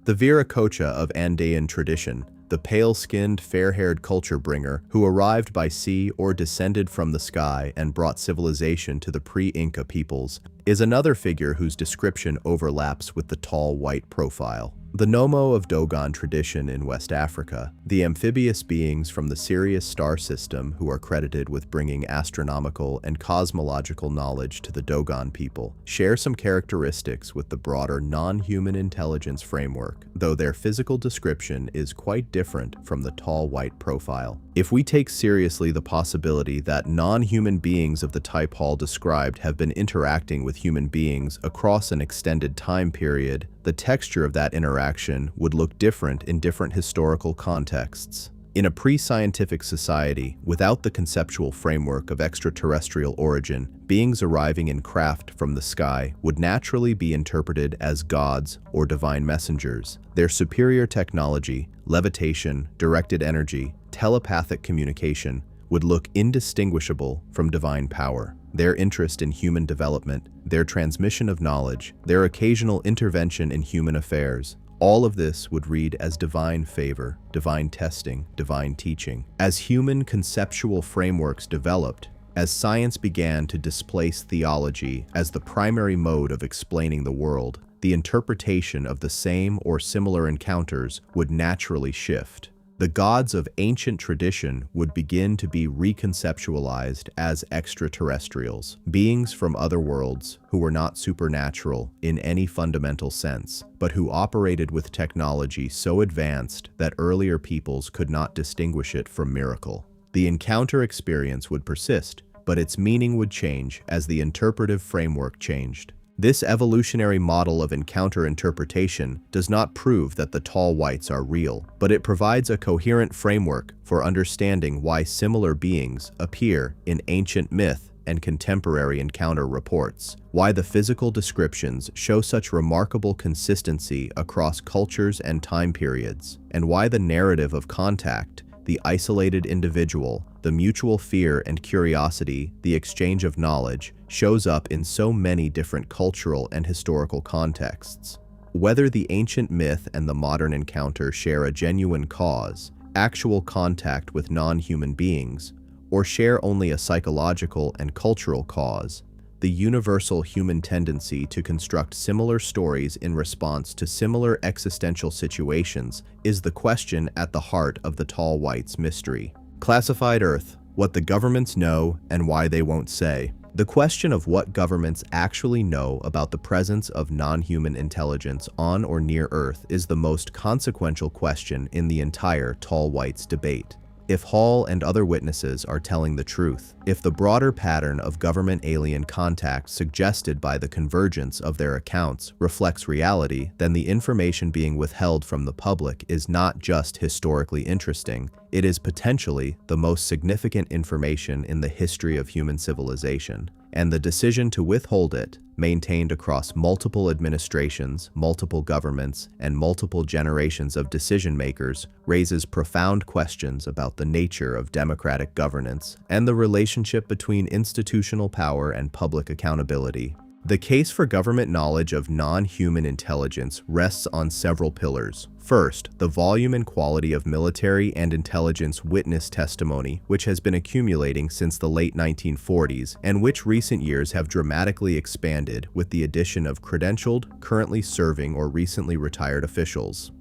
the Viracocha of Andean tradition, the pale-skinned, fair-haired culture bringer who arrived by sea or descended from the sky and brought civilization to the pre-Inca peoples, is another figure whose description overlaps with the tall white profile. The Nomo of Dogon tradition in West Africa, the amphibious beings from the Sirius star system who are credited with bringing astronomical and cosmological knowledge to the Dogon people, share some characteristics with the broader non-human intelligence framework, though their physical description is quite different from the tall white profile. If we take seriously the possibility that non-human beings of the type Hall described have been interacting with human beings across an extended time period, the texture of that interaction would look different in different historical contexts. In a pre-scientific society, without the conceptual framework of extraterrestrial origin, beings arriving in craft from the sky would naturally be interpreted as gods or divine messengers. Their superior technology, levitation, directed energy, telepathic communication, would look indistinguishable from divine power. Their interest in human development, their transmission of knowledge, their occasional intervention in human affairs, all of this would read as divine favor, divine testing, divine teaching. As human conceptual frameworks developed, as science began to displace theology as the primary mode of explaining the world, the interpretation of the same or similar encounters would naturally shift. The gods of ancient tradition would begin to be reconceptualized as extraterrestrials, beings from other worlds who were not supernatural in any fundamental sense, but who operated with technology so advanced that earlier peoples could not distinguish it from miracle. The encounter experience would persist, but its meaning would change as the interpretive framework changed. This evolutionary model of encounter interpretation does not prove that the tall whites are real, but it provides a coherent framework for understanding why similar beings appear in ancient myth and contemporary encounter reports, why the physical descriptions show such remarkable consistency across cultures and time periods, and why the narrative of contact, the isolated individual, the mutual fear and curiosity, the exchange of knowledge, shows up in so many different cultural and historical contexts. Whether the ancient myth and the modern encounter share a genuine cause, actual contact with non-human beings, or share only a psychological and cultural cause, the universal human tendency to construct similar stories in response to similar existential situations is the question at the heart of the tall whites mystery. Classified Earth: what the governments know and why they won't say. The question of what governments actually know about the presence of non-human intelligence on or near Earth is the most consequential question in the entire tall whites debate. If Hall and other witnesses are telling the truth, if the broader pattern of government alien contact suggested by the convergence of their accounts reflects reality, then the information being withheld from the public is not just historically interesting, it is potentially the most significant information in the history of human civilization. And the decision to withhold it, maintained across multiple administrations, multiple governments, and multiple generations of decision-makers, raises profound questions about the nature of democratic governance and the relationship between institutional power and public accountability. The case for government knowledge of non-human intelligence rests on several pillars. First, the volume and quality of military and intelligence witness testimony, which has been accumulating since the late 1940s and which recent years have dramatically expanded with the addition of credentialed, currently serving or recently retired officials.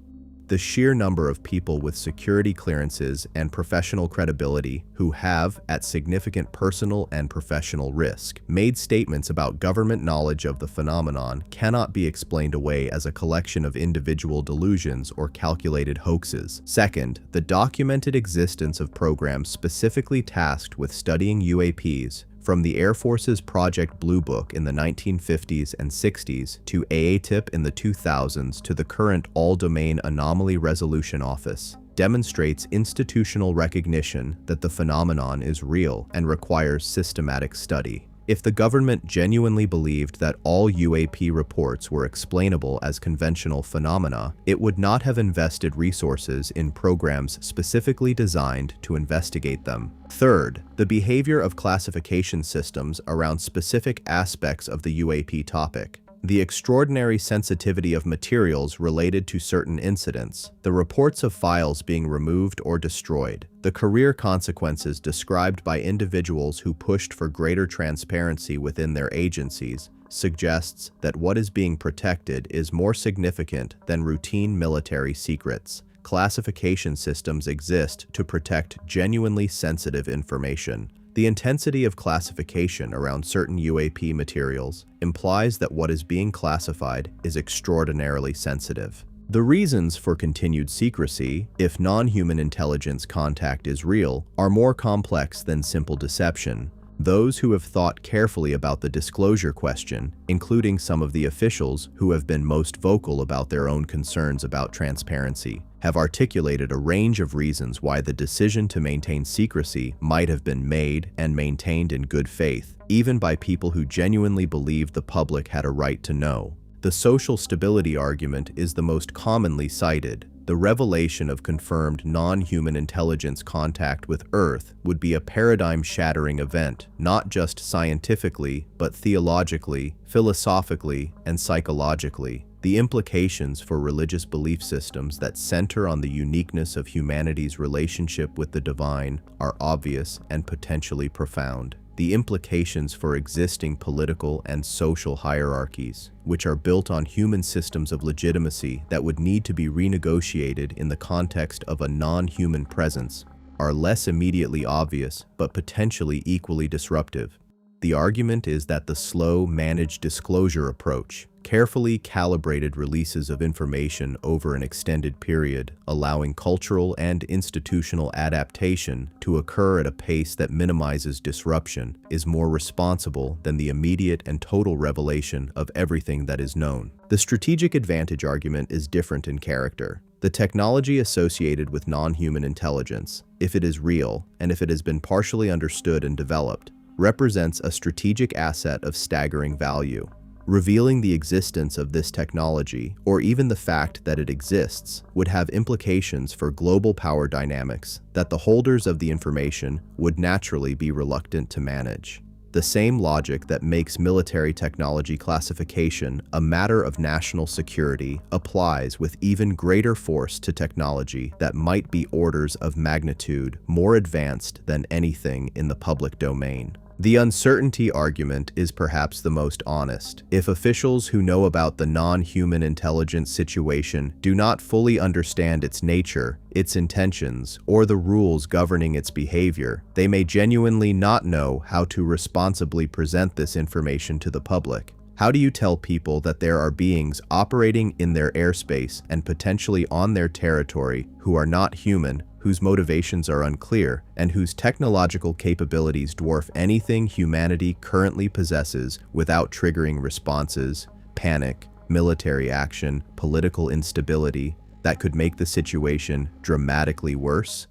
The sheer number of people with security clearances and professional credibility who have, at significant personal and professional risk, made statements about government knowledge of the phenomenon cannot be explained away as a collection of individual delusions or calculated hoaxes. Second, the documented existence of programs specifically tasked with studying UAPs, from the Air Force's Project Blue Book in the 1950s and 60s to AATIP in the 2000s to the current All-Domain Anomaly Resolution Office, demonstrates institutional recognition that the phenomenon is real and requires systematic study. If the government genuinely believed that all UAP reports were explainable as conventional phenomena, it would not have invested resources in programs specifically designed to investigate them. Third, the behavior of classification systems around specific aspects of the UAP topic. The extraordinary sensitivity of materials related to certain incidents, the reports of files being removed or destroyed, the career consequences described by individuals who pushed for greater transparency within their agencies, suggests that what is being protected is more significant than routine military secrets. Classification systems exist to protect genuinely sensitive information. The intensity of classification around certain UAP materials implies that what is being classified is extraordinarily sensitive. The reasons for continued secrecy, if non-human intelligence contact is real, are more complex than simple deception. Those who have thought carefully about the disclosure question, including some of the officials who have been most vocal about their own concerns about transparency, have articulated a range of reasons why the decision to maintain secrecy might have been made and maintained in good faith, even by people who genuinely believed the public had a right to know. The social stability argument is the most commonly cited. The revelation of confirmed non-human intelligence contact with Earth would be a paradigm-shattering event, not just scientifically, but theologically, philosophically, and psychologically. The implications for religious belief systems that center on the uniqueness of humanity's relationship with the divine are obvious and potentially profound. the implications for existing political and social hierarchies, which are built on human systems of legitimacy that would need to be renegotiated in the context of a non-human presence, are less immediately obvious but potentially equally disruptive. The argument is that the slow, managed disclosure approach, carefully calibrated releases of information over an extended period, allowing cultural and institutional adaptation to occur at a pace that minimizes disruption, is more responsible than the immediate and total revelation of everything that is known. The strategic advantage argument is different in character. The technology associated with non-human intelligence, if it is real and if it has been partially understood and developed, represents a strategic asset of staggering value. Revealing the existence of this technology, or even the fact that it exists, would have implications for global power dynamics that the holders of the information would naturally be reluctant to manage. The same logic that makes military technology classification a matter of national security applies with even greater force to technology that might be orders of magnitude more advanced than anything in the public domain. The uncertainty argument is perhaps the most honest. If officials who know about the non-human intelligence situation do not fully understand its nature, its intentions, or the rules governing its behavior, they may genuinely not know how to responsibly present this information to the public. How do you tell people that there are beings operating in their airspace and potentially on their territory who are not human, whose motivations are unclear, and whose technological capabilities dwarf anything humanity currently possesses without triggering responses, panic, military action, political instability that could make the situation dramatically worse?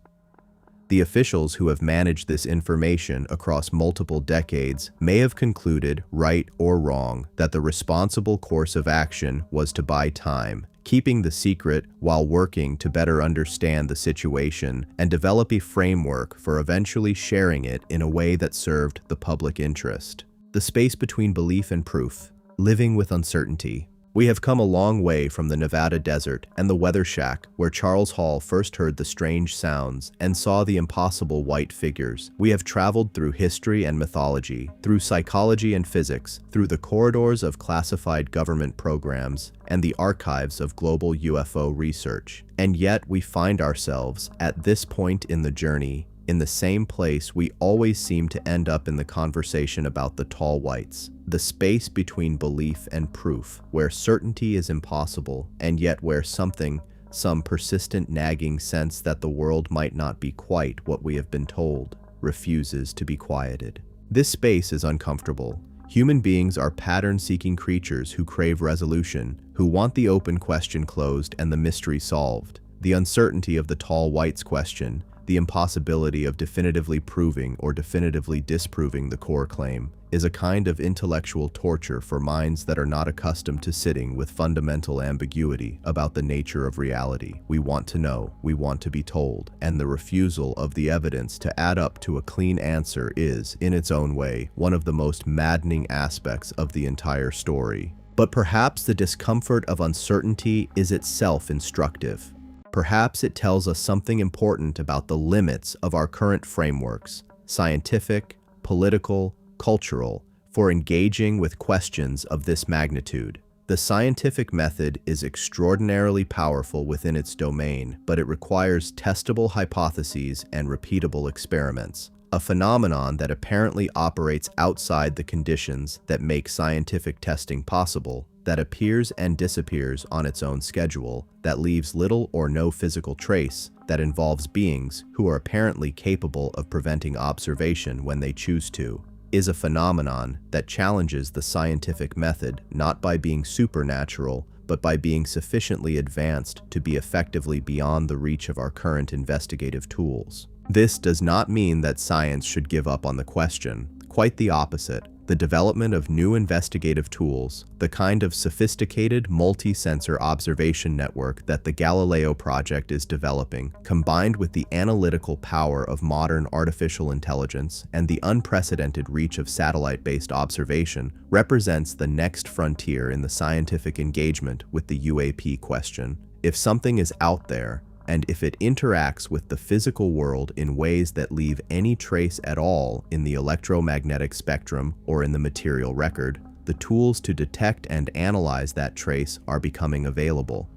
The officials who have managed this information across multiple decades may have concluded, right or wrong, that the responsible course of action was to buy time, keeping the secret while working to better understand the situation and develop a framework for eventually sharing it in a way that served the public interest. The space between belief and proof, living with uncertainty. We have come a long way from the Nevada desert and the weather shack where Terz Hall first heard the strange sounds and saw the impossible white figures. We have traveled through history and mythology, through psychology and physics, through the corridors of classified government programs and the archives of global UFO research. And yet we find ourselves, at this point in the journey, in the same place we always seem to end up in the conversation about the tall whites, the space between belief and proof, where certainty is impossible, and yet where some persistent nagging sense that the world might not be quite what we have been told, refuses to be quieted. This space is uncomfortable. Human beings are pattern-seeking creatures who crave resolution, who want the open question closed and the mystery solved. The uncertainty of the tall whites question, the impossibility of definitively proving or definitively disproving the core claim, is a kind of intellectual torture for minds that are not accustomed to sitting with fundamental ambiguity about the nature of reality. We want to know, we want to be told, and the refusal of the evidence to add up to a clean answer is, in its own way, one of the most maddening aspects of the entire story. But perhaps the discomfort of uncertainty is itself instructive. Perhaps it tells us something important about the limits of our current frameworks, scientific, political, cultural, for engaging with questions of this magnitude. The scientific method is extraordinarily powerful within its domain, but it requires testable hypotheses and repeatable experiments, a phenomenon that apparently operates outside the conditions that make scientific testing possible, that appears and disappears on its own schedule, that leaves little or no physical trace, that involves beings who are apparently capable of preventing observation when they choose to, is a phenomenon that challenges the scientific method not by being supernatural, but by being sufficiently advanced to be effectively beyond the reach of our current investigative tools. This does not mean that science should give up on the question. Quite the opposite. The development of new investigative tools, the kind of sophisticated multi-sensor observation network that the Galileo project is developing, combined with the analytical power of modern artificial intelligence and the unprecedented reach of satellite-based observation, represents the next frontier in the scientific engagement with the UAP question. If something is out there, and if it interacts with the physical world in ways that leave any trace at all in the electromagnetic spectrum or in the material record, the tools to detect and analyze that trace are becoming available.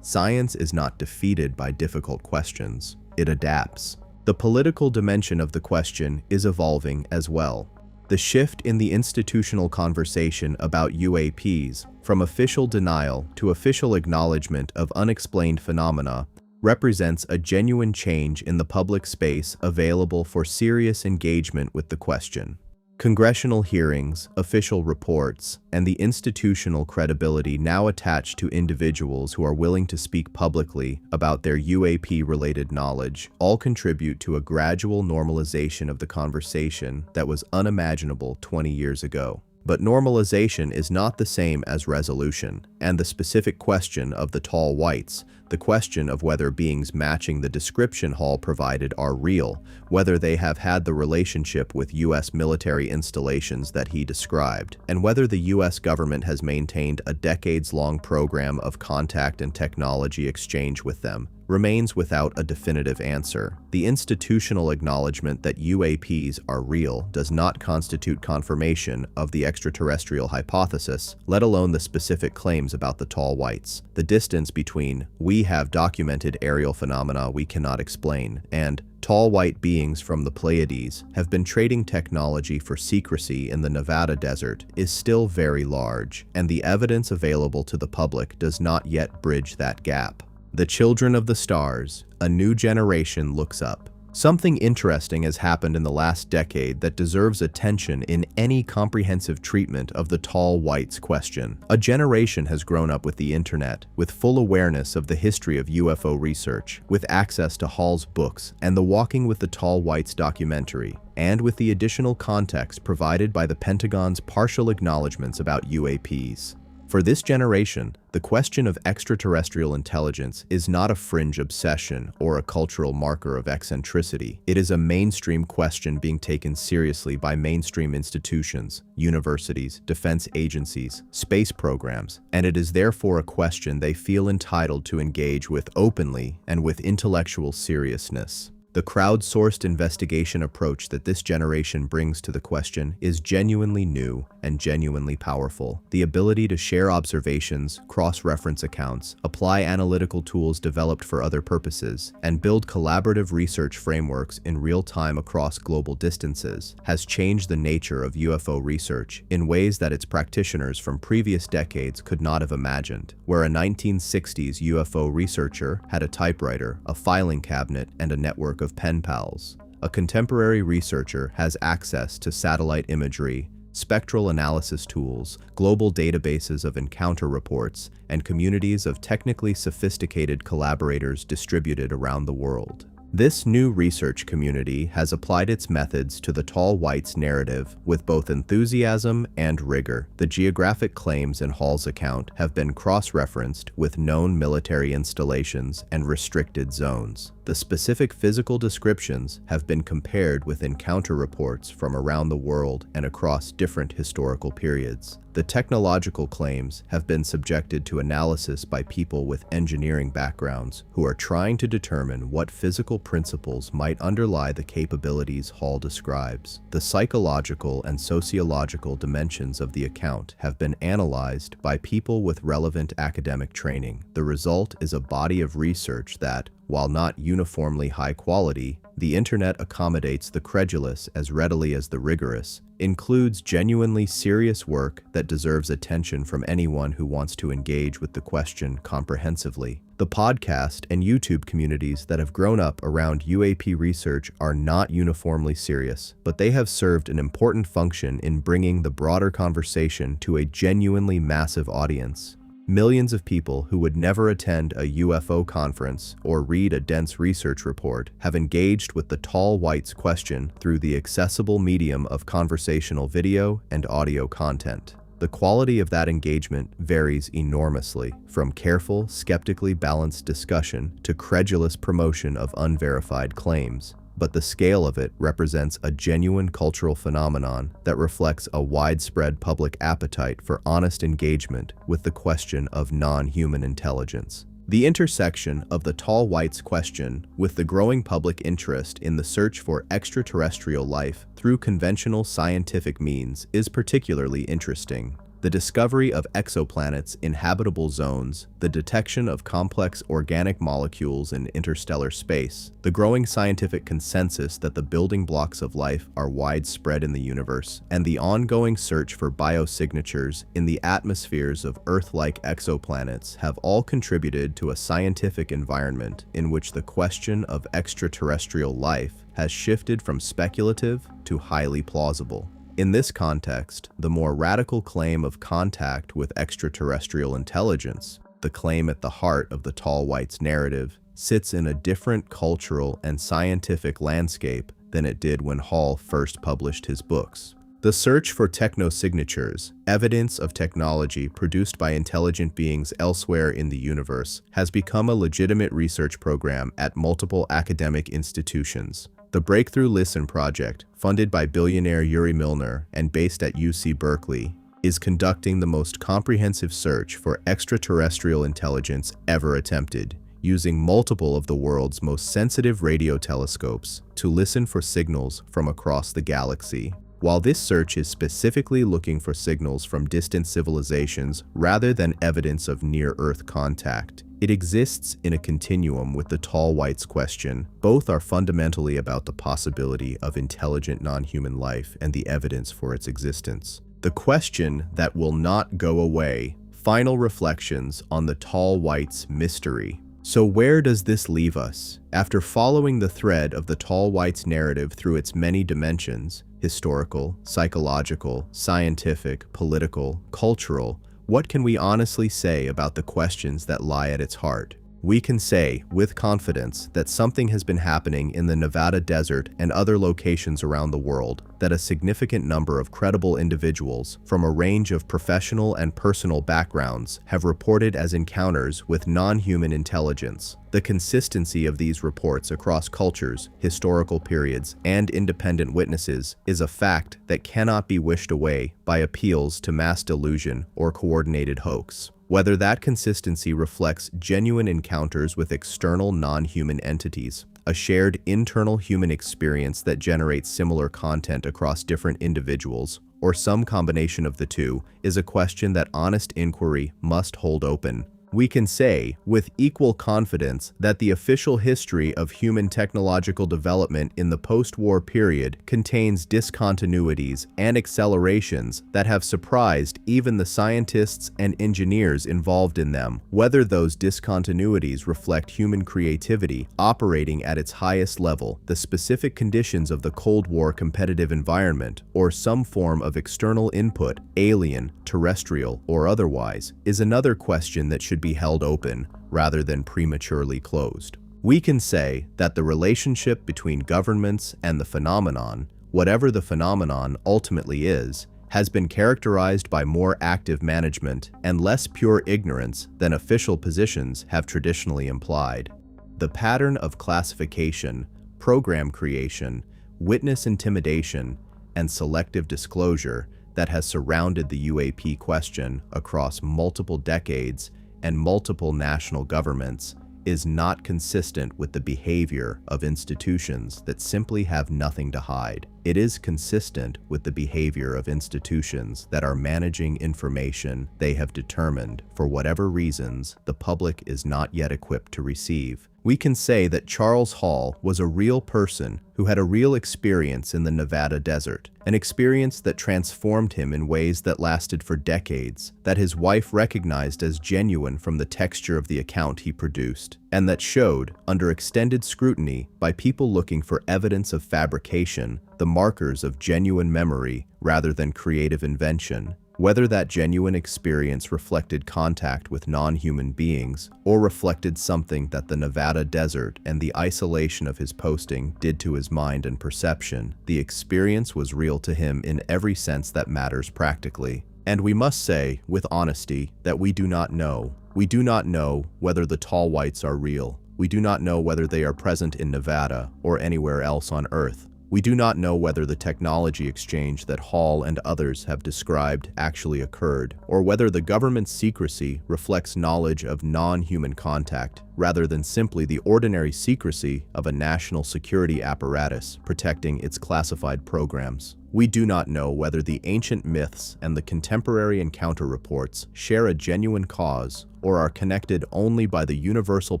Science is not defeated by difficult questions, it adapts. The political dimension of the question is evolving as well. The shift in the institutional conversation about UAPs, from official denial to official acknowledgement of unexplained phenomena, represents a genuine change in the public space available for serious engagement with the question. Congressional hearings, official reports, and the institutional credibility now attached to individuals who are willing to speak publicly about their UAP-related knowledge all contribute to a gradual normalization of the conversation that was unimaginable 20 years ago. But normalization is not the same as resolution, and the specific question of the tall whites, the question of whether beings matching the description Hall provided are real, whether they have had the relationship with U.S. military installations that he described, and whether the U.S. government has maintained a decades-long program of contact and technology exchange with them, remains without a definitive answer. The institutional acknowledgement that UAPs are real does not constitute confirmation of the extraterrestrial hypothesis, let alone the specific claims about the tall whites. The distance between "we have documented aerial phenomena we cannot explain" and "tall white beings from the Pleiades have been trading technology for secrecy in the Nevada desert" is still very large, and the evidence available to the public does not yet bridge that gap. The children of the stars, a new generation looks up. Something interesting has happened in the last decade that deserves attention in any comprehensive treatment of the tall whites question. A generation has grown up with the internet, with full awareness of the history of UFO research, with access to Hall's books and the Walking with the Tall Whites documentary, and with the additional context provided by the Pentagon's partial acknowledgments about UAPs. For this generation, the question of extraterrestrial intelligence is not a fringe obsession or a cultural marker of eccentricity. It is a mainstream question being taken seriously by mainstream institutions, universities, defense agencies, space programs, and it is therefore a question they feel entitled to engage with openly and with intellectual seriousness. The crowdsourced investigation approach that this generation brings to the question is genuinely new and genuinely powerful. The ability to share observations, cross-reference accounts, apply analytical tools developed for other purposes, and build collaborative research frameworks in real time across global distances has changed the nature of UFO research in ways that its practitioners from previous decades could not have imagined. Where a 1960s UFO researcher had a typewriter, a filing cabinet, and a network of pen pals, a contemporary researcher has access to satellite imagery, spectral analysis tools, global databases of encounter reports, and communities of technically sophisticated collaborators distributed around the world. This new research community has applied its methods to the tall whites narrative with both enthusiasm and rigor. The geographic claims in Hall's account have been cross-referenced with known military installations and restricted zones. The specific physical descriptions have been compared with encounter reports from around the world and across different historical periods. The technological claims have been subjected to analysis by people with engineering backgrounds who are trying to determine what physical principles might underlie the capabilities Hall describes. The psychological and sociological dimensions of the account have been analyzed by people with relevant academic training. The result is a body of research that, while not uniformly high quality, the internet accommodates the credulous as readily as the rigorous, includes genuinely serious work that deserves attention from anyone who wants to engage with the question comprehensively. The podcast and YouTube communities that have grown up around UAP research are not uniformly serious, but they have served an important function in bringing the broader conversation to a genuinely massive audience. Millions of people who would never attend a UFO conference or read a dense research report have engaged with the tall whites question through the accessible medium of conversational video and audio content. The quality of that engagement varies enormously, from careful, skeptically balanced discussion to credulous promotion of unverified claims. But the scale of it represents a genuine cultural phenomenon that reflects a widespread public appetite for honest engagement with the question of non-human intelligence. The intersection of the tall whites question with the growing public interest in the search for extraterrestrial life through conventional scientific means is particularly interesting. The discovery of exoplanets in habitable zones, the detection of complex organic molecules in interstellar space, the growing scientific consensus that the building blocks of life are widespread in the universe, and the ongoing search for biosignatures in the atmospheres of Earth-like exoplanets have all contributed to a scientific environment in which the question of extraterrestrial life has shifted from speculative to highly plausible. In this context, the more radical claim of contact with extraterrestrial intelligence, the claim at the heart of the tall whites narrative, sits in a different cultural and scientific landscape than it did when Hall first published his books. The search for technosignatures, evidence of technology produced by intelligent beings elsewhere in the universe, has become a legitimate research program at multiple academic institutions. The Breakthrough Listen project, funded by billionaire Yuri Milner and based at UC Berkeley, is conducting the most comprehensive search for extraterrestrial intelligence ever attempted, using multiple of the world's most sensitive radio telescopes to listen for signals from across the galaxy. While this search is specifically looking for signals from distant civilizations rather than evidence of near-Earth contact, it exists in a continuum with the tall whites question. Both are fundamentally about the possibility of intelligent non-human life and the evidence for its existence. The question that will not go away. Final reflections on the tall whites mystery. So where does this leave us? After following the thread of the tall whites narrative through its many dimensions, historical, psychological, scientific, political, cultural, what can we honestly say about the questions that lie at its heart? We can say, with confidence, that something has been happening in the Nevada desert and other locations around the world, that a significant number of credible individuals from a range of professional and personal backgrounds have reported as encounters with non-human intelligence. The consistency of these reports across cultures, historical periods, and independent witnesses is a fact that cannot be wished away by appeals to mass delusion or coordinated hoax. Whether that consistency reflects genuine encounters with external non-human entities, a shared internal human experience that generates similar content across different individuals, or some combination of the two, is a question that honest inquiry must hold open. We can say, with equal confidence, that the official history of human technological development in the post-war period contains discontinuities and accelerations that have surprised even the scientists and engineers involved in them, whether those discontinuities reflect human creativity operating at its highest level, the specific conditions of the Cold War competitive environment, or some form of external input, alien, terrestrial, or otherwise, is another question that should be held open rather than prematurely closed. We can say that the relationship between governments and the phenomenon, whatever the phenomenon ultimately is, has been characterized by more active management and less pure ignorance than official positions have traditionally implied. The pattern of classification, program creation, witness intimidation, and selective disclosure that has surrounded the UAP question across multiple decades and multiple national governments is not consistent with the behavior of institutions that simply have nothing to hide. It is consistent with the behavior of institutions that are managing information they have determined, for whatever reasons, the public is not yet equipped to receive. We can say that Terz Hall was a real person who had a real experience in the Nevada desert, an experience that transformed him in ways that lasted for decades, that his wife recognized as genuine from the texture of the account he produced, and that showed, under extended scrutiny by people looking for evidence of fabrication, the markers of genuine memory rather than creative invention. Whether that genuine experience reflected contact with non-human beings or reflected something that the Nevada desert and the isolation of his posting did to his mind and perception, the experience was real to him in every sense that matters practically. And we must say, with honesty, that we do not know. We do not know whether the tall whites are real. We do not know whether they are present in Nevada or anywhere else on Earth. We do not know whether the technology exchange that Hall and others have described actually occurred, or whether the government's secrecy reflects knowledge of non-human contact, rather than simply the ordinary secrecy of a national security apparatus protecting its classified programs. We do not know whether the ancient myths and the contemporary encounter reports share a genuine cause or are connected only by the universal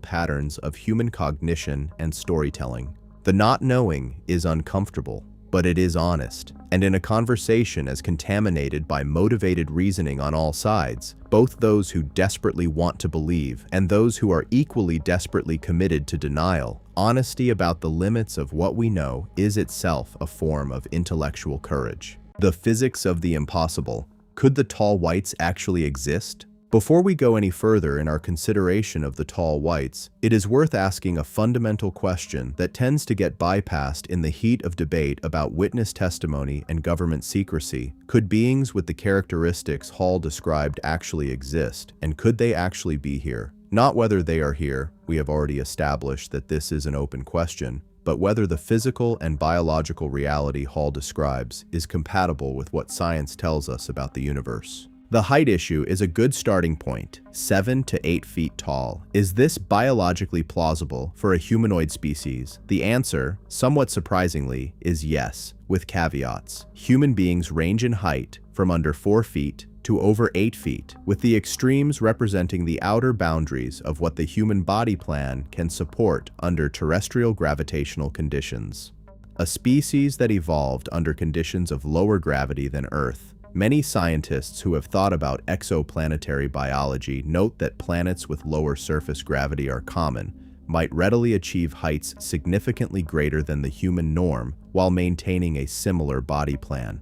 patterns of human cognition and storytelling. The not knowing is uncomfortable, but it is honest, and in a conversation as contaminated by motivated reasoning on all sides, both those who desperately want to believe and those who are equally desperately committed to denial, honesty about the limits of what we know is itself a form of intellectual courage. The physics of the impossible. Could the tall whites actually exist? Before we go any further in our consideration of the tall whites, it is worth asking a fundamental question that tends to get bypassed in the heat of debate about witness testimony and government secrecy. Could beings with the characteristics Hall described actually exist, and could they actually be here? Not whether they are here, we have already established that this is an open question, but whether the physical and biological reality Hall describes is compatible with what science tells us about the universe. The height issue is a good starting point, 7 to 8 feet tall. Is this biologically plausible for a humanoid species? The answer, somewhat surprisingly, is yes, with caveats. Human beings range in height from under 4 feet to over 8 feet, with the extremes representing the outer boundaries of what the human body plan can support under terrestrial gravitational conditions. A species that evolved under conditions of lower gravity than Earth. Many scientists who have thought about exoplanetary biology note that planets with lower surface gravity are common, might readily achieve heights significantly greater than the human norm while maintaining a similar body plan.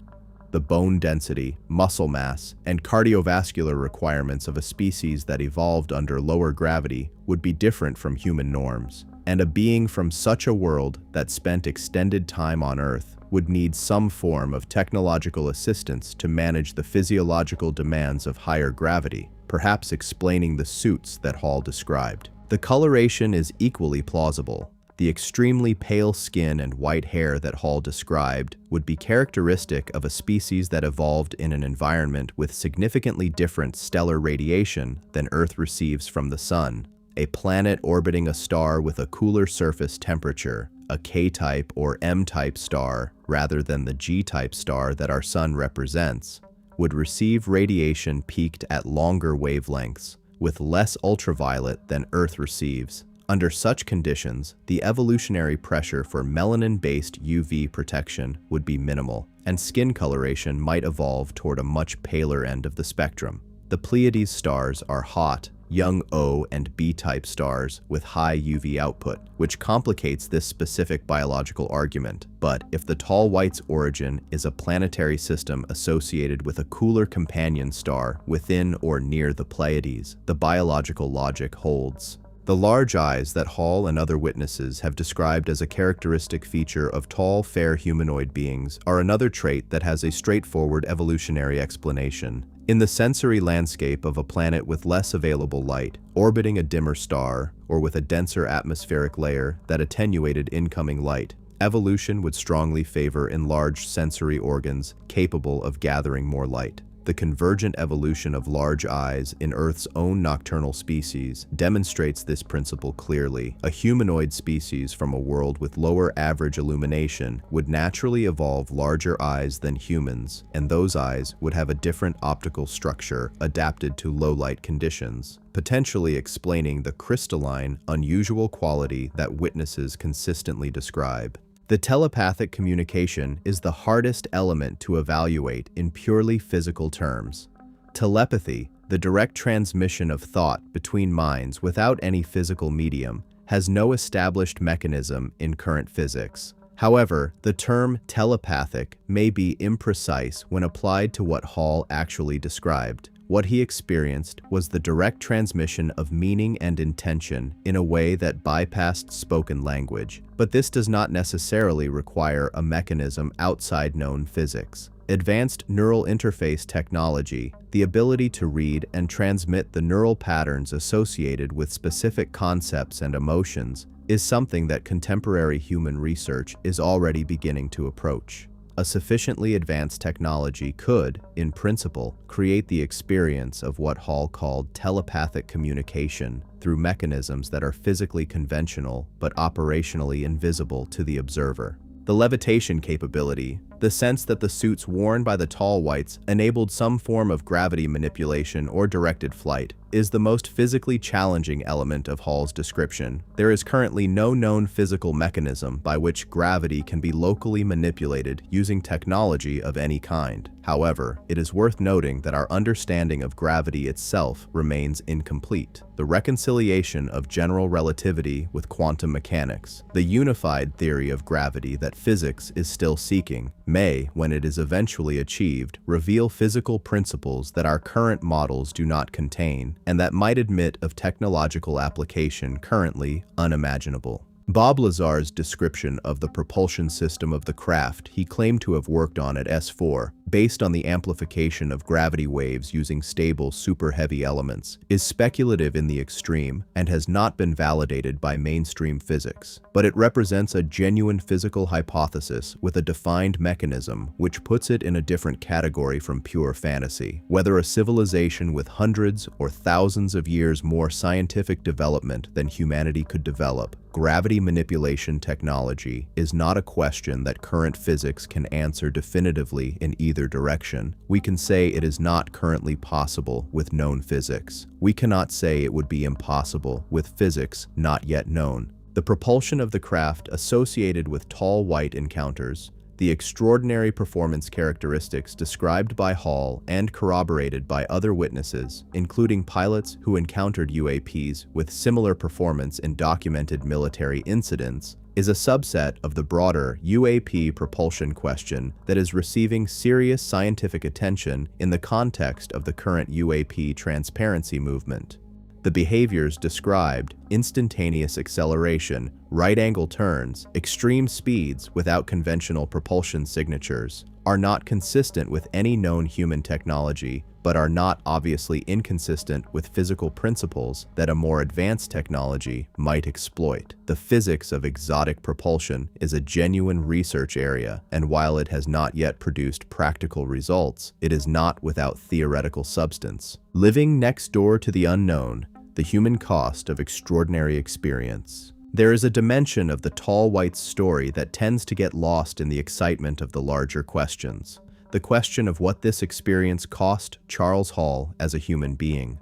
The bone density, muscle mass, and cardiovascular requirements of a species that evolved under lower gravity would be different from human norms, and a being from such a world that spent extended time on Earth would need some form of technological assistance to manage the physiological demands of higher gravity, perhaps explaining the suits that Hall described. The coloration is equally plausible. The extremely pale skin and white hair that Hall described would be characteristic of a species that evolved in an environment with significantly different stellar radiation than Earth receives from the Sun. A planet orbiting a star with a cooler surface temperature, a K-type or M-type star, rather than the G-type star that our Sun represents, would receive radiation peaked at longer wavelengths, with less ultraviolet than Earth receives. Under such conditions, the evolutionary pressure for melanin-based UV protection would be minimal, and skin coloration might evolve toward a much paler end of the spectrum. The Pleiades stars are hot, young O and B-type stars with high UV output, which complicates this specific biological argument. But if the tall white's origin is a planetary system associated with a cooler companion star within or near the Pleiades, the biological logic holds. The large eyes that Hall and other witnesses have described as a characteristic feature of tall, fair humanoid beings are another trait that has a straightforward evolutionary explanation. In the sensory landscape of a planet with less available light, orbiting a dimmer star, or with a denser atmospheric layer that attenuated incoming light, evolution would strongly favor enlarged sensory organs capable of gathering more light. The convergent evolution of large eyes in Earth's own nocturnal species demonstrates this principle clearly. A humanoid species from a world with lower average illumination would naturally evolve larger eyes than humans, and those eyes would have a different optical structure adapted to low-light conditions, potentially explaining the crystalline, unusual quality that witnesses consistently describe. The telepathic communication is the hardest element to evaluate in purely physical terms. Telepathy, the direct transmission of thought between minds without any physical medium, has no established mechanism in current physics. However, the term telepathic may be imprecise when applied to what Hall actually described. What he experienced was the direct transmission of meaning and intention in a way that bypassed spoken language, but this does not necessarily require a mechanism outside known physics. Advanced neural interface technology, the ability to read and transmit the neural patterns associated with specific concepts and emotions, is something that contemporary human research is already beginning to approach. A sufficiently advanced technology could, in principle, create the experience of what Hall called telepathic communication through mechanisms that are physically conventional but operationally invisible to the observer. The levitation capability, the sense that the suits worn by the tall whites enabled some form of gravity manipulation or directed flight, is the most physically challenging element of Hall's description. There is currently no known physical mechanism by which gravity can be locally manipulated using technology of any kind. However, it is worth noting that our understanding of gravity itself remains incomplete. The reconciliation of general relativity with quantum mechanics, the unified theory of gravity that physics is still seeking, may, when it is eventually achieved, reveal physical principles that our current models do not contain, and that might admit of technological application currently unimaginable. Bob Lazar's description of the propulsion system of the craft he claimed to have worked on at S4, based on the amplification of gravity waves using stable super-heavy elements, is speculative in the extreme and has not been validated by mainstream physics. But it represents a genuine physical hypothesis with a defined mechanism which puts it in a different category from pure fantasy. Whether a civilization with hundreds or thousands of years more scientific development than humanity could develop, gravity manipulation technology is not a question that current physics can answer definitively in either direction. We can say it is not currently possible with known physics. We cannot say it would be impossible with physics not yet known. The propulsion of the craft associated with tall white encounters, the extraordinary performance characteristics described by Hall and corroborated by other witnesses, including pilots who encountered UAPs with similar performance in documented military incidents, is a subset of the broader UAP propulsion question that is receiving serious scientific attention in the context of the current UAP transparency movement. The behaviors described, instantaneous acceleration, right-angle turns, extreme speeds without conventional propulsion signatures, are not consistent with any known human technology, but are not obviously inconsistent with physical principles that a more advanced technology might exploit. The physics of exotic propulsion is a genuine research area, and while it has not yet produced practical results, it is not without theoretical substance. Living next door to the unknown, the human cost of extraordinary experience. There is a dimension of the tall white's story that tends to get lost in the excitement of the larger questions. The question of what this experience cost Charles Hall as a human being.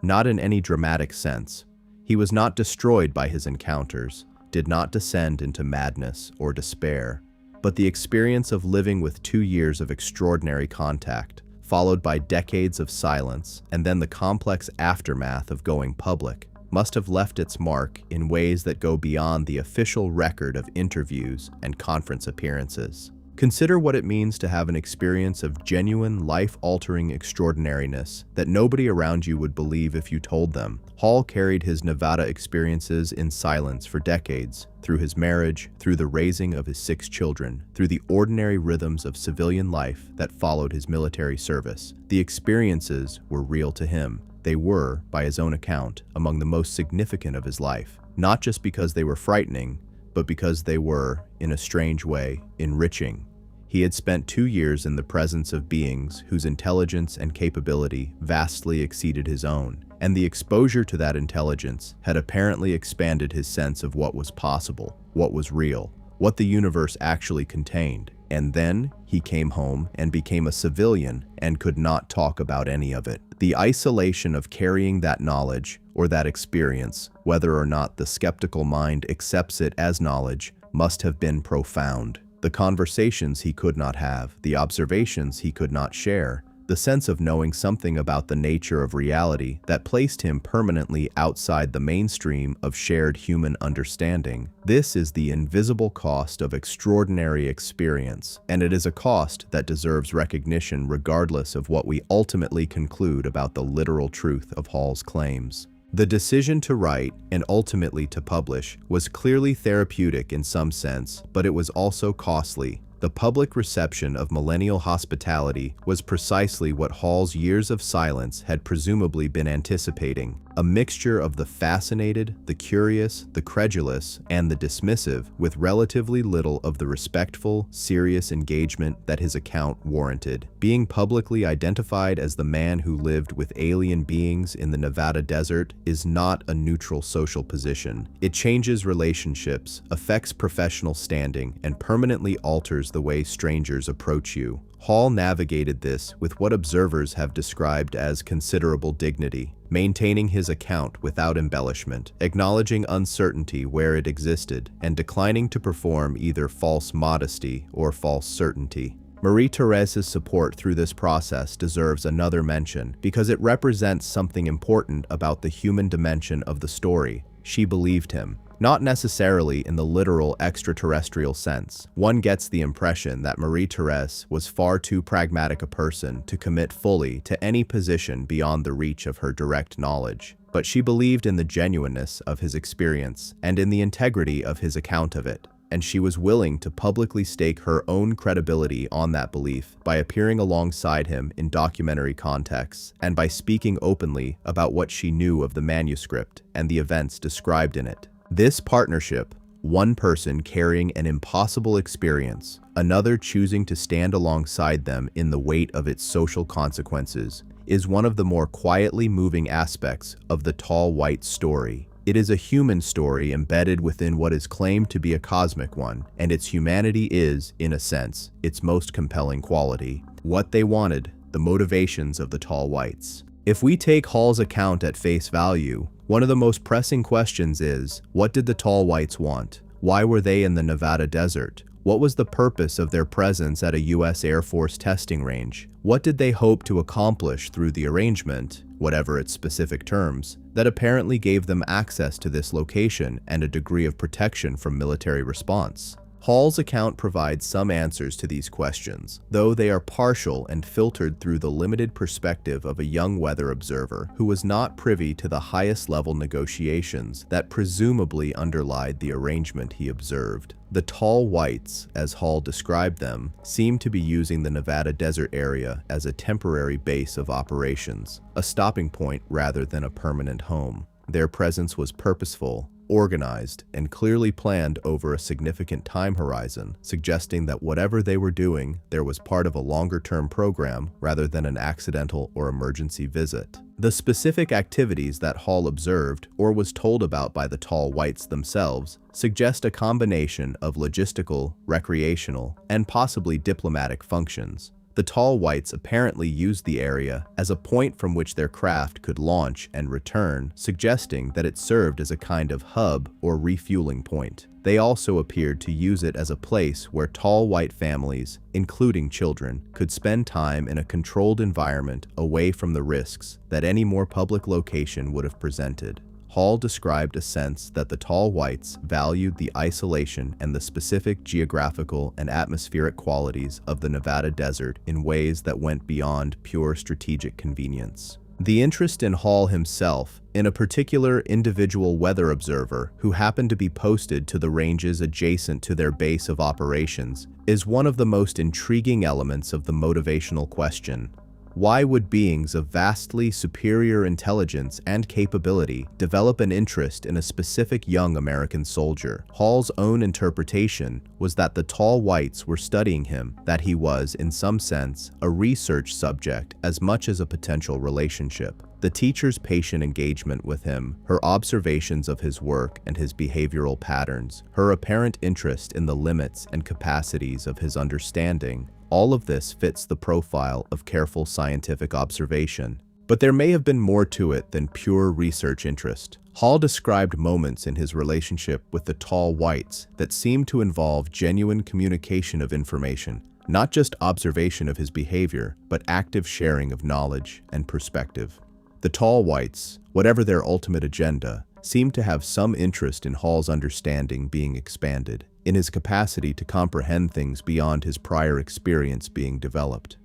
Not in any dramatic sense. He was not destroyed by his encounters, did not descend into madness or despair, but the experience of living with 2 years of extraordinary contact, followed by decades of silence, and then the complex aftermath of going public, must have left its mark in ways that go beyond the official record of interviews and conference appearances. Consider what it means to have an experience of genuine, life-altering extraordinariness that nobody around you would believe if you told them. Hall carried his Nevada experiences in silence for decades, through his marriage, through the raising of his 6 children, through the ordinary rhythms of civilian life that followed his military service. The experiences were real to him. They were, by his own account, among the most significant of his life, not just because they were frightening, but because they were, in a strange way, enriching. He had spent 2 years in the presence of beings whose intelligence and capability vastly exceeded his own, and the exposure to that intelligence had apparently expanded his sense of what was possible, what was real, what the universe actually contained. And then he came home and became a civilian and could not talk about any of it. The isolation of carrying that knowledge or that experience, whether or not the skeptical mind accepts it as knowledge, must have been profound. The conversations he could not have, the observations he could not share, the sense of knowing something about the nature of reality that placed him permanently outside the mainstream of shared human understanding. This is the invisible cost of extraordinary experience, and it is a cost that deserves recognition regardless of what we ultimately conclude about the literal truth of Hall's claims. The decision to write, and ultimately to publish, was clearly therapeutic in some sense, but it was also costly. The public reception of Millennial Hospitality was precisely what Hall's years of silence had presumably been anticipating. a mixture of the fascinated, the curious, the credulous, and the dismissive, with relatively little of the respectful, serious engagement that his account warranted. Being publicly identified as the man who lived with alien beings in the Nevada desert is not a neutral social position. It changes relationships, affects professional standing, and permanently alters the way strangers approach you. Hall navigated this with what observers have described as considerable dignity, maintaining his account without embellishment, acknowledging uncertainty where it existed, and declining to perform either false modesty or false certainty. Marie-Thérèse's support through this process deserves another mention because it represents something important about the human dimension of the story. She believed him. Not necessarily in the literal extraterrestrial sense. One gets the impression that Marie-Thérèse was far too pragmatic a person to commit fully to any position beyond the reach of her direct knowledge. But she believed in the genuineness of his experience and in the integrity of his account of it, and she was willing to publicly stake her own credibility on that belief by appearing alongside him in documentary contexts and by speaking openly about what she knew of the manuscript and the events described in it. This partnership, one person carrying an impossible experience, another choosing to stand alongside them in the weight of its social consequences, is one of the more quietly moving aspects of the Tall White story. It is a human story embedded within what is claimed to be a cosmic one, and its humanity is, in a sense, its most compelling quality. What they wanted, the motivations of the Tall Whites. If we take Hall's account at face value, one of the most pressing questions is, what did the Tall Whites want? Why were they in the Nevada desert? What was the purpose of their presence at a U.S. Air Force testing range? What did they hope to accomplish through the arrangement, whatever its specific terms, that apparently gave them access to this location and a degree of protection from military response? Hall's account provides some answers to these questions, though they are partial and filtered through the limited perspective of a young weather observer who was not privy to the highest level negotiations that presumably underlied the arrangement he observed. The Tall Whites, as Hall described them, seemed to be using the Nevada desert area as a temporary base of operations, a stopping point rather than a permanent home. Their presence was purposeful, organized, and clearly planned over a significant time horizon, suggesting that whatever they were doing, there was part of a longer-term program rather than an accidental or emergency visit. The specific activities that Hall observed, or was told about by the Tall Whites themselves, suggest a combination of logistical, recreational, and possibly diplomatic functions. The Tall Whites apparently used the area as a point from which their craft could launch and return, suggesting that it served as a kind of hub or refueling point. They also appeared to use it as a place where Tall White families, including children, could spend time in a controlled environment away from the risks that any more public location would have presented. Hall described a sense that the Tall Whites valued the isolation and the specific geographical and atmospheric qualities of the Nevada desert in ways that went beyond pure strategic convenience. The interest in Hall himself, in a particular individual weather observer who happened to be posted to the ranges adjacent to their base of operations, is one of the most intriguing elements of the motivational question. Why would beings of vastly superior intelligence and capability develop an interest in a specific young American soldier? Hall's own interpretation was that the Tall Whites were studying him, that he was, in some sense, a research subject as much as a potential relationship. The teacher's patient engagement with him, her observations of his work and his behavioral patterns, her apparent interest in the limits and capacities of his understanding, all of this fits the profile of careful scientific observation. But there may have been more to it than pure research interest. Hall described moments in his relationship with the Tall Whites that seemed to involve genuine communication of information, not just observation of his behavior, but active sharing of knowledge and perspective. The Tall Whites, whatever their ultimate agenda, seemed to have some interest in Hall's understanding being expanded, in his capacity to comprehend things beyond his prior experience being developed.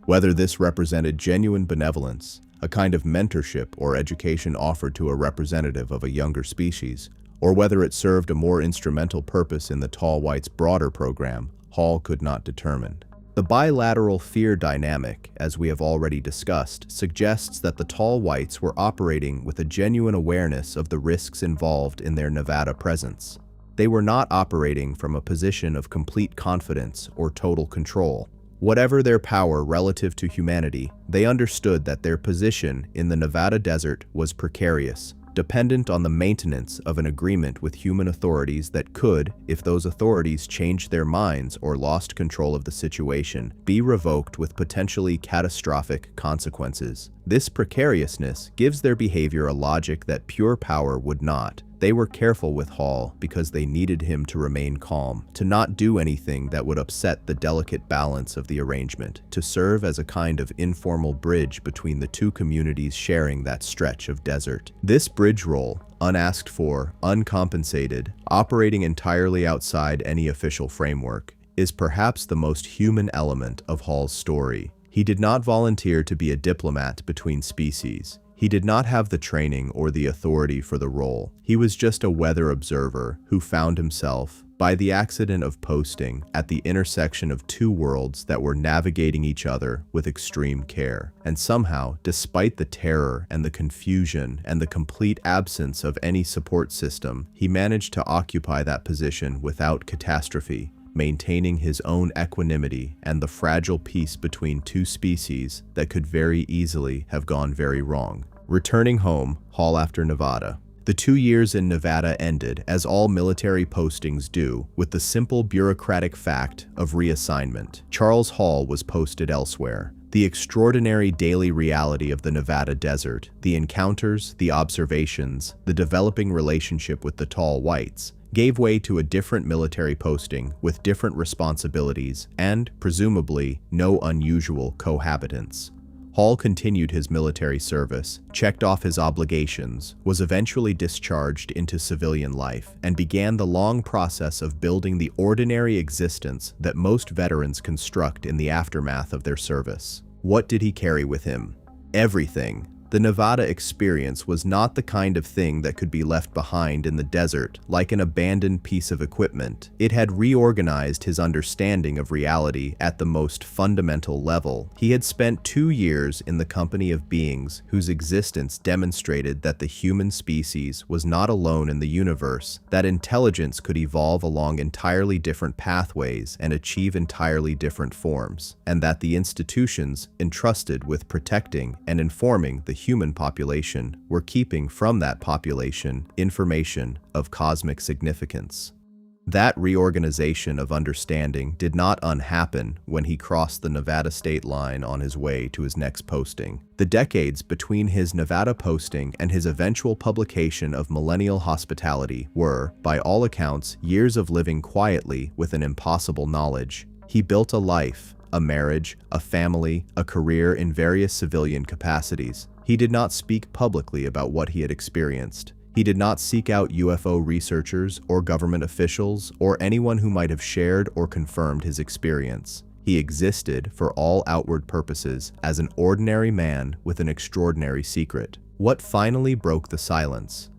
Whether this represented genuine benevolence, a kind of mentorship or education offered to a representative of a younger species, or whether it served a more instrumental purpose in the Tall Whites' broader program, Hall could not determine. The bilateral fear dynamic, as we have already discussed, suggests that the tall whites were operating with a genuine awareness of the risks involved in their Nevada presence. They were not operating from a position of complete confidence or total control. Whatever their power relative to humanity, they understood that their position in the Nevada desert was precarious, dependent on the maintenance of an agreement with human authorities that could, if those authorities changed their minds or lost control of the situation, be revoked with potentially catastrophic consequences. This precariousness gives their behavior a logic that pure power would not. They were careful with Hall because they needed him to remain calm, to not do anything that would upset the delicate balance of the arrangement, to serve as a kind of informal bridge between the two communities sharing that stretch of desert. This bridge role, unasked for, uncompensated, operating entirely outside any official framework, is perhaps the most human element of Hall's story. He did not volunteer to be a diplomat between species. He did not have the training or the authority for the role. He was just a weather observer who found himself, by the accident of posting, at the intersection of two worlds that were navigating each other with extreme care. And somehow, despite the terror and the confusion and the complete absence of any support system, he managed to occupy that position without catastrophe, maintaining his own equanimity and the fragile peace between two species that could very easily have gone very wrong. Returning home, Hall after Nevada. The 2 years in Nevada ended, as all military postings do, with the simple bureaucratic fact of reassignment. Charles Hall was posted elsewhere. The extraordinary daily reality of the Nevada desert, the encounters, the observations, the developing relationship with the tall whites, gave way to a different military posting with different responsibilities and, presumably, no unusual cohabitants. Hall continued his military service, checked off his obligations, was eventually discharged into civilian life, and began the long process of building the ordinary existence that most veterans construct in the aftermath of their service. What did he carry with him? Everything. The Nevada experience was not the kind of thing that could be left behind in the desert like an abandoned piece of equipment. It had reorganized his understanding of reality at the most fundamental level. He had spent 2 years in the company of beings whose existence demonstrated that the human species was not alone in the universe, that intelligence could evolve along entirely different pathways and achieve entirely different forms, and that the institutions entrusted with protecting and informing the human population were keeping from that population information of cosmic significance. That reorganization of understanding did not unhappen when he crossed the Nevada state line on his way to his next posting. The decades between his Nevada posting and his eventual publication of Millennial Hospitality were, by all accounts, years of living quietly with an impossible knowledge. He built a life, a marriage, a family, a career in various civilian capacities. He did not speak publicly about what he had experienced. He did not seek out UFO researchers or government officials or anyone who might have shared or confirmed his experience. He existed, for all outward purposes, as an ordinary man with an extraordinary secret. What finally broke the silence?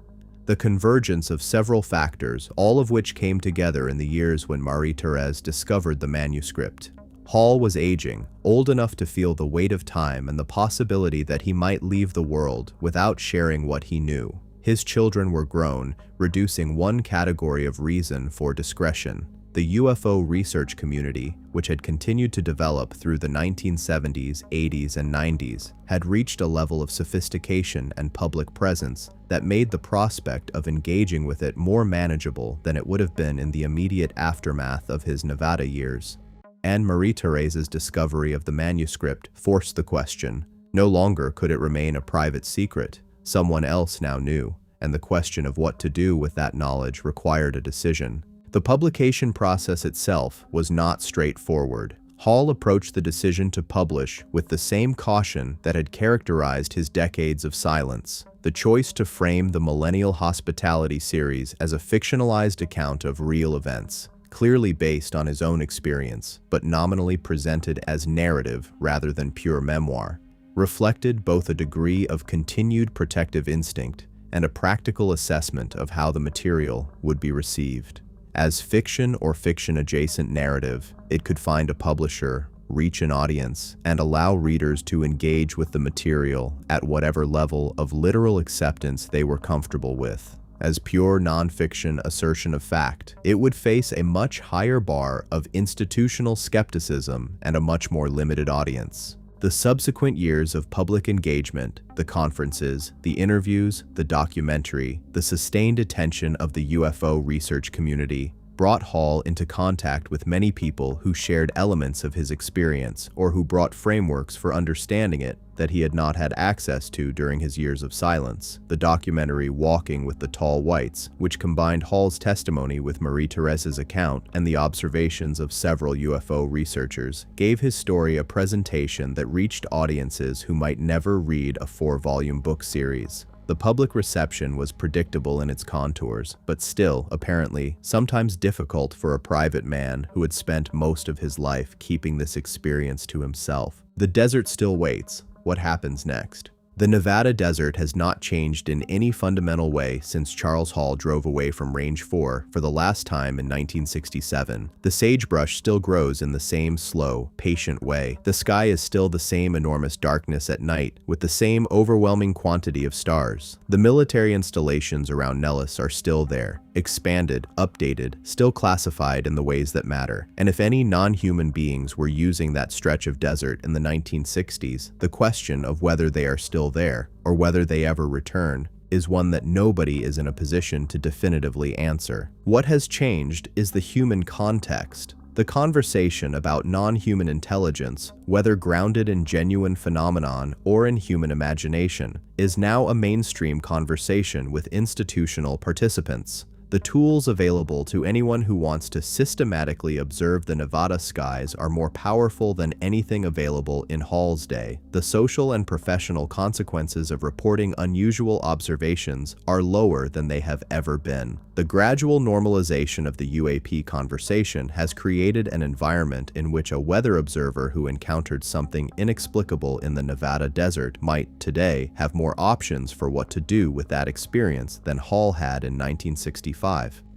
The convergence of several factors, all of which came together in the years when Marie-Thérèse discovered the manuscript. Hall was aging, old enough to feel the weight of time and the possibility that he might leave the world without sharing what he knew. His children were grown, reducing one category of reason for discretion. The UFO research community, which had continued to develop through the 1970s, 80s, and 90s, had reached a level of sophistication and public presence that made the prospect of engaging with it more manageable than it would have been in the immediate aftermath of his Nevada years. And Marie-Thérèse's discovery of the manuscript forced the question. No longer could it remain a private secret. Someone else now knew, and the question of what to do with that knowledge required a decision. The publication process itself was not straightforward. Hall approached the decision to publish with the same caution that had characterized his decades of silence. The choice to frame the Millennial Hospitality series as a fictionalized account of real events, clearly based on his own experience, but nominally presented as narrative rather than pure memoir, reflected both a degree of continued protective instinct and a practical assessment of how the material would be received. As fiction or fiction-adjacent narrative, it could find a publisher reach an audience, and allow readers to engage with the material at whatever level of literal acceptance they were comfortable with. As pure nonfiction assertion of fact, it would face a much higher bar of institutional skepticism and a much more limited audience. The subsequent years of public engagement, the conferences, the interviews, the documentary, the sustained attention of the UFO research community brought Hall into contact with many people who shared elements of his experience or who brought frameworks for understanding it that he had not had access to during his years of silence. The documentary Walking with the Tall Whites, which combined Hall's testimony with Marie-Thérèse's account and the observations of several UFO researchers, gave his story a presentation that reached audiences who might never read a 4-volume book series. The public reception was predictable in its contours, but still, apparently, sometimes difficult for a private man who had spent most of his life keeping this experience to himself. The desert still waits. What happens next? The Nevada desert has not changed in any fundamental way since Charles Hall drove away from Range 4 for the last time in 1967. The sagebrush still grows in the same slow, patient way. The sky is still the same enormous darkness at night, with the same overwhelming quantity of stars. The military installations around Nellis are still there, expanded, updated, still classified in the ways that matter. And if any non-human beings were using that stretch of desert in the 1960s, the question of whether they are still there, or whether they ever return, is one that nobody is in a position to definitively answer. What has changed is the human context. The conversation about non-human intelligence, whether grounded in genuine phenomenon or in human imagination, is now a mainstream conversation with institutional participants. The tools available to anyone who wants to systematically observe the Nevada skies are more powerful than anything available in Hall's day. The social and professional consequences of reporting unusual observations are lower than they have ever been. The gradual normalization of the UAP conversation has created an environment in which a weather observer who encountered something inexplicable in the Nevada desert might, today, have more options for what to do with that experience than Hall had in 1965.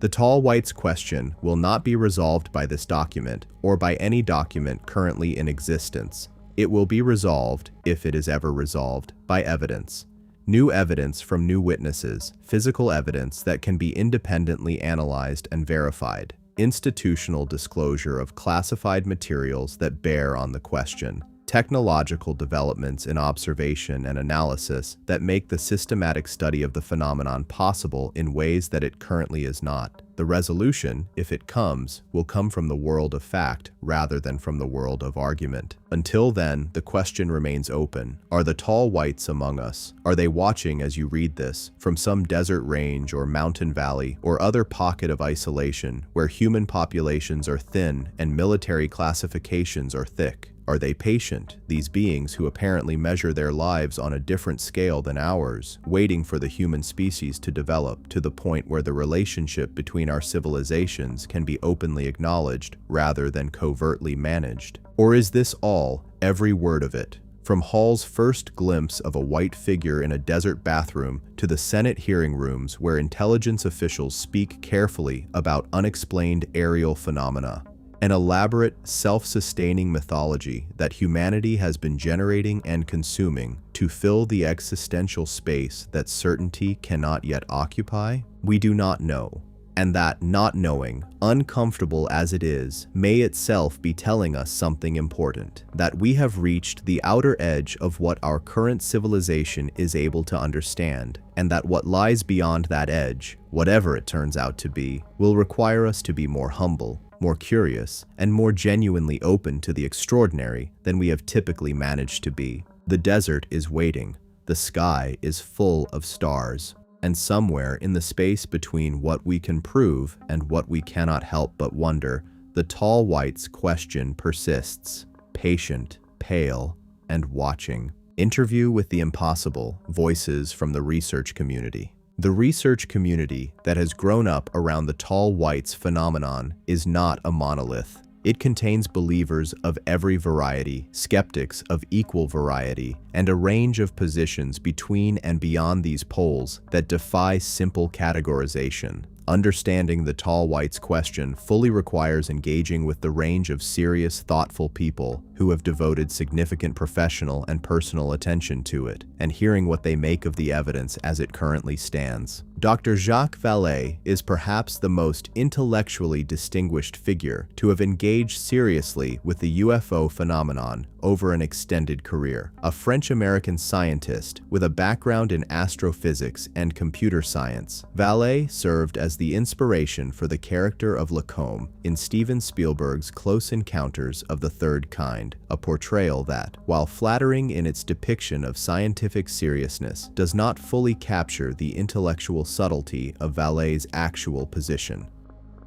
The Tall Whites question will not be resolved by this document or by any document currently in existence. It will be resolved, if it is ever resolved, by evidence. New evidence from new witnesses, physical evidence that can be independently analyzed and verified, institutional disclosure of classified materials that bear on the question, technological developments in observation and analysis that make the systematic study of the phenomenon possible in ways that it currently is not. The resolution, if it comes, will come from the world of fact rather than from the world of argument. Until then, the question remains open. Are the tall whites among us? Are they watching as you read this from some desert range or mountain valley or other pocket of isolation where human populations are thin and military classifications are thick? Are they patient, these beings who apparently measure their lives on a different scale than ours, waiting for the human species to develop to the point where the relationship between our civilizations can be openly acknowledged rather than covertly managed? Or is this all, every word of it, from Hall's first glimpse of a white figure in a desert bathroom to the Senate hearing rooms where intelligence officials speak carefully about unexplained aerial phenomena? An elaborate, self-sustaining mythology that humanity has been generating and consuming to fill the existential space that certainty cannot yet occupy? We do not know. And that not knowing, uncomfortable as it is, may itself be telling us something important, that we have reached the outer edge of what our current civilization is able to understand, and that what lies beyond that edge, whatever it turns out to be, will require us to be more humble, more curious, and more genuinely open to the extraordinary than we have typically managed to be. The desert is waiting. The sky is full of stars. And somewhere in the space between what we can prove and what we cannot help but wonder, the tall whites question persists, patient, pale, and watching. Interview with the impossible, voices from the research community. The research community that has grown up around the tall whites phenomenon is not a monolith. It contains believers of every variety, skeptics of equal variety, and a range of positions between and beyond these poles that defy simple categorization. Understanding the tall whites question fully requires engaging with the range of serious, thoughtful people who have devoted significant professional and personal attention to it, and hearing what they make of the evidence as it currently stands. Dr. Jacques Vallée is perhaps the most intellectually distinguished figure to have engaged seriously with the UFO phenomenon over an extended career. A French-American scientist with a background in astrophysics and computer science, Vallée served as the inspiration for the character of Lacombe in Steven Spielberg's Close Encounters of the Third Kind, a portrayal that, while flattering in its depiction of scientific seriousness, does not fully capture the intellectual subtlety of Vallée's actual position.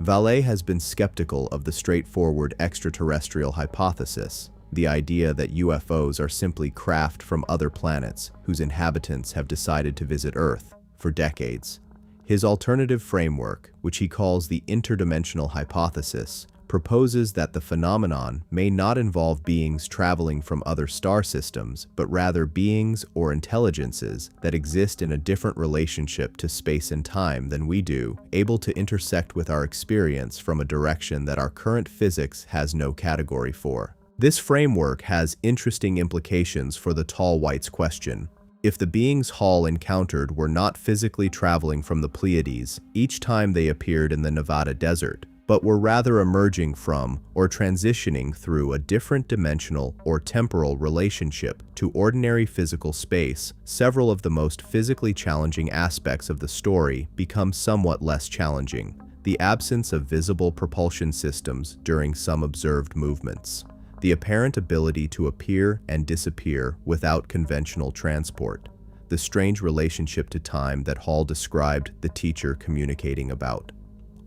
Vallée has been skeptical of the straightforward extraterrestrial hypothesis, the idea that UFOs are simply craft from other planets whose inhabitants have decided to visit Earth, for decades. His alternative framework, which he calls the interdimensional hypothesis, proposes that the phenomenon may not involve beings traveling from other star systems, but rather beings or intelligences that exist in a different relationship to space and time than we do, able to intersect with our experience from a direction that our current physics has no category for. This framework has interesting implications for the tall whites question. If the beings Hall encountered were not physically traveling from the Pleiades each time they appeared in the Nevada desert, but were rather emerging from or transitioning through a different dimensional or temporal relationship to ordinary physical space, several of the most physically challenging aspects of the story become somewhat less challenging. The absence of visible propulsion systems during some observed movements. The apparent ability to appear and disappear without conventional transport. The strange relationship to time that Hall described the teacher communicating about.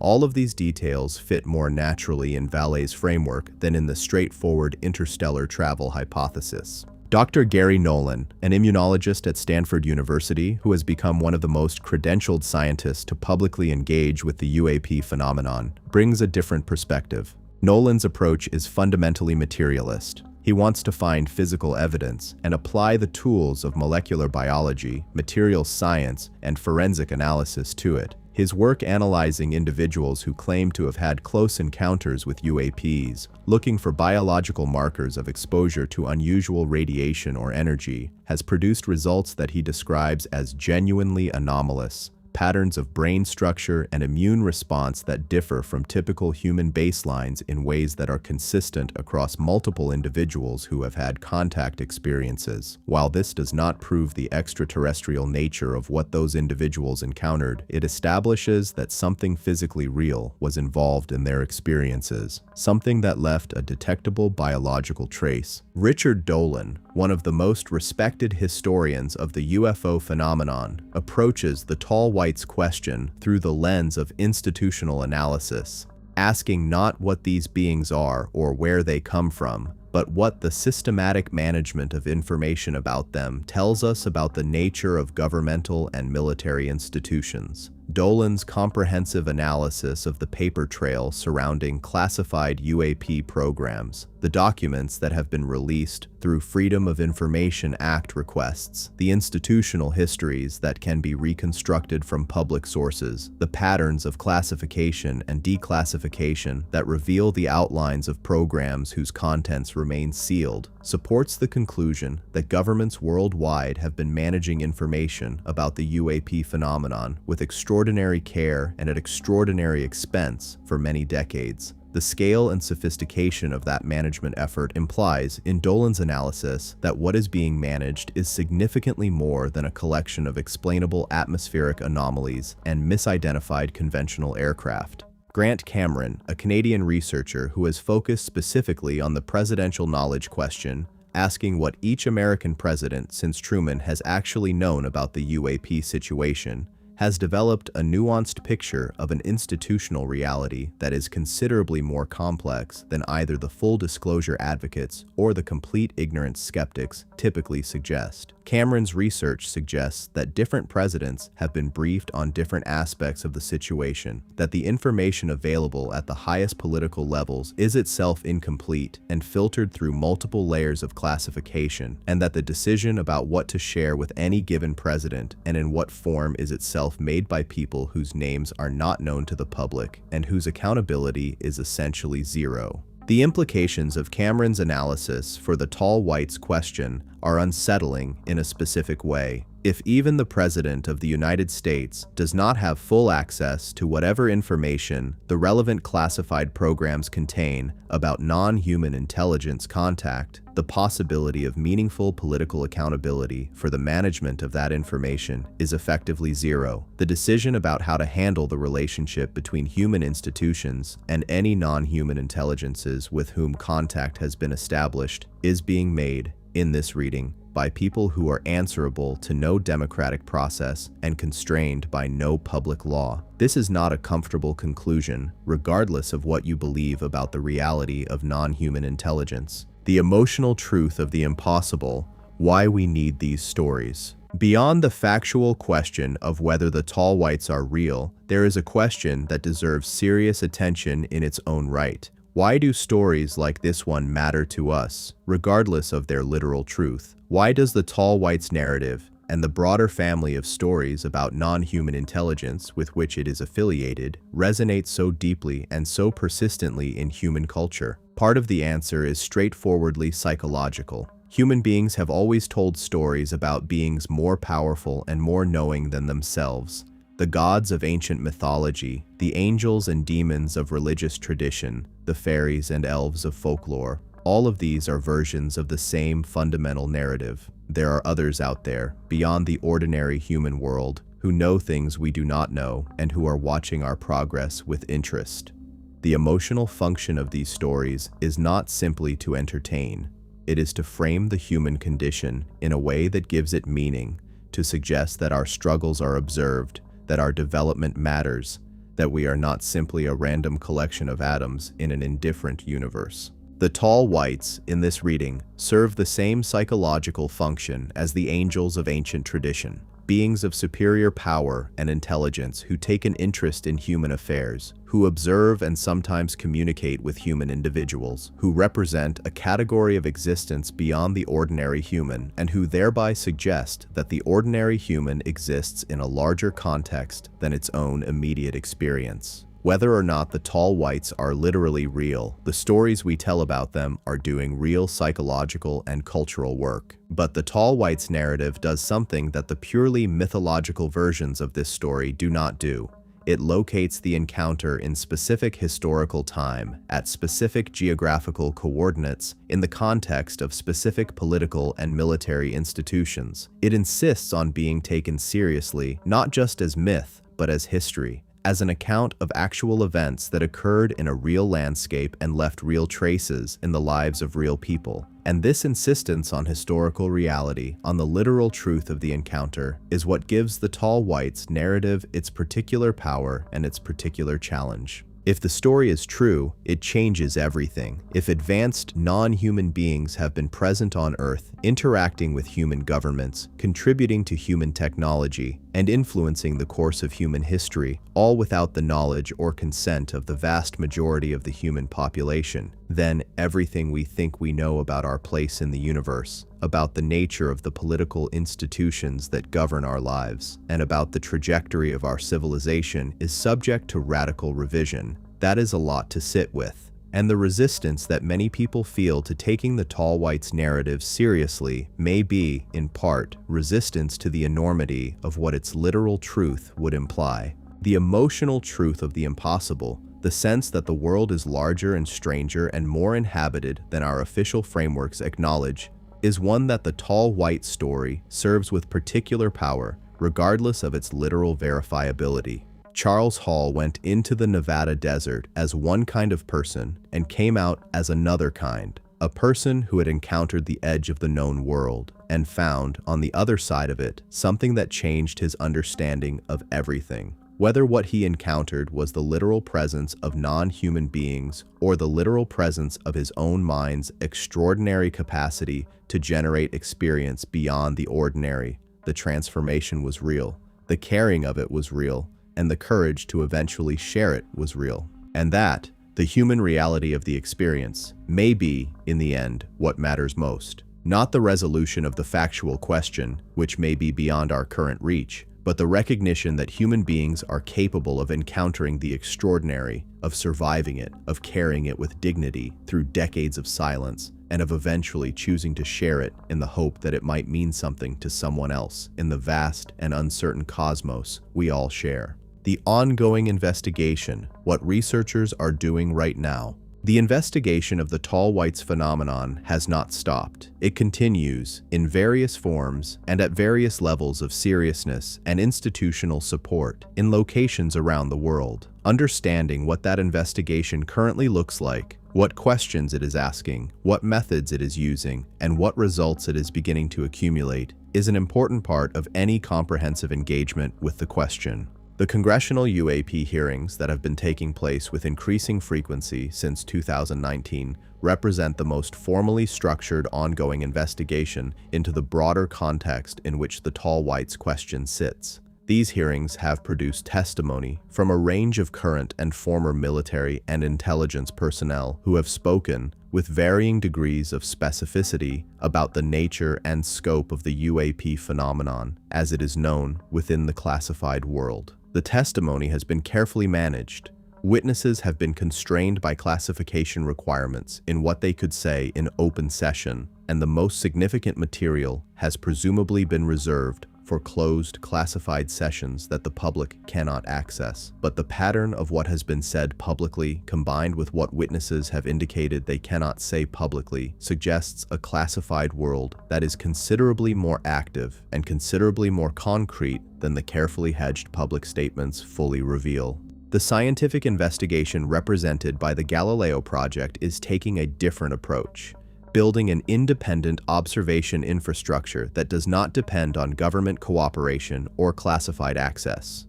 All of these details fit more naturally in Vallée's framework than in the straightforward interstellar travel hypothesis. Dr. Gary Nolan, an immunologist at Stanford University who has become one of the most credentialed scientists to publicly engage with the UAP phenomenon, brings a different perspective. Nolan's approach is fundamentally materialist. He wants to find physical evidence and apply the tools of molecular biology, materials science, and forensic analysis to it. His work analyzing individuals who claim to have had close encounters with UAPs, looking for biological markers of exposure to unusual radiation or energy, has produced results that he describes as genuinely anomalous. Patterns of brain structure and immune response that differ from typical human baselines in ways that are consistent across multiple individuals who have had contact experiences. While this does not prove the extraterrestrial nature of what those individuals encountered, it establishes that something physically real was involved in their experiences, something that left a detectable biological trace. Richard Dolan, one of the most respected historians of the UFO phenomenon, approaches the tall whites question through the lens of institutional analysis, asking not what these beings are or where they come from, but what the systematic management of information about them tells us about the nature of governmental and military institutions. Dolan's comprehensive analysis of the paper trail surrounding classified UAP programs, the documents that have been released through Freedom of Information Act requests, the institutional histories that can be reconstructed from public sources, the patterns of classification and declassification that reveal the outlines of programs whose contents remain sealed, supports the conclusion that governments worldwide have been managing information about the UAP phenomenon with extraordinary care and at extraordinary expense for many decades. The scale and sophistication of that management effort implies, in Dolan's analysis, that what is being managed is significantly more than a collection of explainable atmospheric anomalies and misidentified conventional aircraft. Grant Cameron, a Canadian researcher who has focused specifically on the presidential knowledge question, asking what each American president since Truman has actually known about the UAP situation, has developed a nuanced picture of an institutional reality that is considerably more complex than either the full disclosure advocates or the complete ignorance skeptics typically suggest. Cameron's research suggests that different presidents have been briefed on different aspects of the situation, that the information available at the highest political levels is itself incomplete and filtered through multiple layers of classification, and that the decision about what to share with any given president and in what form is itself itself made by people whose names are not known to the public and whose accountability is essentially zero. The implications of Cameron's analysis for the tall whites question are unsettling in a specific way. If even the President of the United States does not have full access to whatever information the relevant classified programs contain about non-human intelligence contact, the possibility of meaningful political accountability for the management of that information is effectively zero. The decision about how to handle the relationship between human institutions and any non-human intelligences with whom contact has been established is being made, in this reading, by people who are answerable to no democratic process and constrained by no public law. This is not a comfortable conclusion, regardless of what you believe about the reality of non-human intelligence. The emotional truth of the impossible, why we need these stories. Beyond the factual question of whether the tall whites are real, there is a question that deserves serious attention in its own right. Why do stories like this one matter to us, regardless of their literal truth? Why does the tall whites narrative and the broader family of stories about non-human intelligence with which it is affiliated resonate so deeply and so persistently in human culture? Part of the answer is straightforwardly psychological. Human beings have always told stories about beings more powerful and more knowing than themselves. The gods of ancient mythology, the angels and demons of religious tradition, the fairies and elves of folklore, all of these are versions of the same fundamental narrative. There are others out there, beyond the ordinary human world, who know things we do not know and who are watching our progress with interest. The emotional function of these stories is not simply to entertain. It is to frame the human condition in a way that gives it meaning, to suggest that our struggles are observed, that our development matters, that we are not simply a random collection of atoms in an indifferent universe. The tall whites, in this reading, serve the same psychological function as the angels of ancient tradition, beings of superior power and intelligence who take an interest in human affairs, who observe and sometimes communicate with human individuals, who represent a category of existence beyond the ordinary human, and who thereby suggest that the ordinary human exists in a larger context than its own immediate experience. Whether or not the tall whites are literally real, the stories we tell about them are doing real psychological and cultural work. But the tall whites narrative does something that the purely mythological versions of this story do not do. It locates the encounter in specific historical time, at specific geographical coordinates, in the context of specific political and military institutions. It insists on being taken seriously, not just as myth, but as history, as an account of actual events that occurred in a real landscape and left real traces in the lives of real people. And this insistence on historical reality, on the literal truth of the encounter, is what gives the tall whites narrative its particular power and its particular challenge. If the story is true, it changes everything. If advanced non-human beings have been present on Earth, interacting with human governments, contributing to human technology, and influencing the course of human history, all without the knowledge or consent of the vast majority of the human population, then everything we think we know about our place in the universe, about the nature of the political institutions that govern our lives, and about the trajectory of our civilization is subject to radical revision. That is a lot to sit with. And the resistance that many people feel to taking the tall whites narrative seriously may be, in part, resistance to the enormity of what its literal truth would imply. The emotional truth of the impossible, the sense that the world is larger and stranger and more inhabited than our official frameworks acknowledge, is one that the tall white story serves with particular power, regardless of its literal verifiability. Terz Hall went into the Nevada desert as one kind of person and came out as another kind, a person who had encountered the edge of the known world and found, on the other side of it, something that changed his understanding of everything. Whether what he encountered was the literal presence of non-human beings or the literal presence of his own mind's extraordinary capacity to generate experience beyond the ordinary, the transformation was real, the caring of it was real, and the courage to eventually share it was real. And that, the human reality of the experience, may be, in the end, what matters most. Not the resolution of the factual question, which may be beyond our current reach, but the recognition that human beings are capable of encountering the extraordinary, of surviving it, of carrying it with dignity through decades of silence, and of eventually choosing to share it in the hope that it might mean something to someone else in the vast and uncertain cosmos we all share. The ongoing investigation, what researchers are doing right now. The investigation of the tall whites phenomenon has not stopped. It continues in various forms and at various levels of seriousness and institutional support in locations around the world. Understanding what that investigation currently looks like, what questions it is asking, what methods it is using, and what results it is beginning to accumulate is an important part of any comprehensive engagement with the question. The congressional UAP hearings that have been taking place with increasing frequency since 2019 represent the most formally structured ongoing investigation into the broader context in which the tall whites question sits. These hearings have produced testimony from a range of current and former military and intelligence personnel who have spoken with varying degrees of specificity about the nature and scope of the UAP phenomenon as it is known within the classified world. The testimony has been carefully managed. Witnesses have been constrained by classification requirements in what they could say in open session, and the most significant material has presumably been reserved for closed classified sessions that the public cannot access. But the pattern of what has been said publicly, combined with what witnesses have indicated they cannot say publicly, suggests a classified world that is considerably more active and considerably more concrete than the carefully hedged public statements fully reveal. The scientific investigation represented by the Galileo Project is taking a different approach, building an independent observation infrastructure that does not depend on government cooperation or classified access.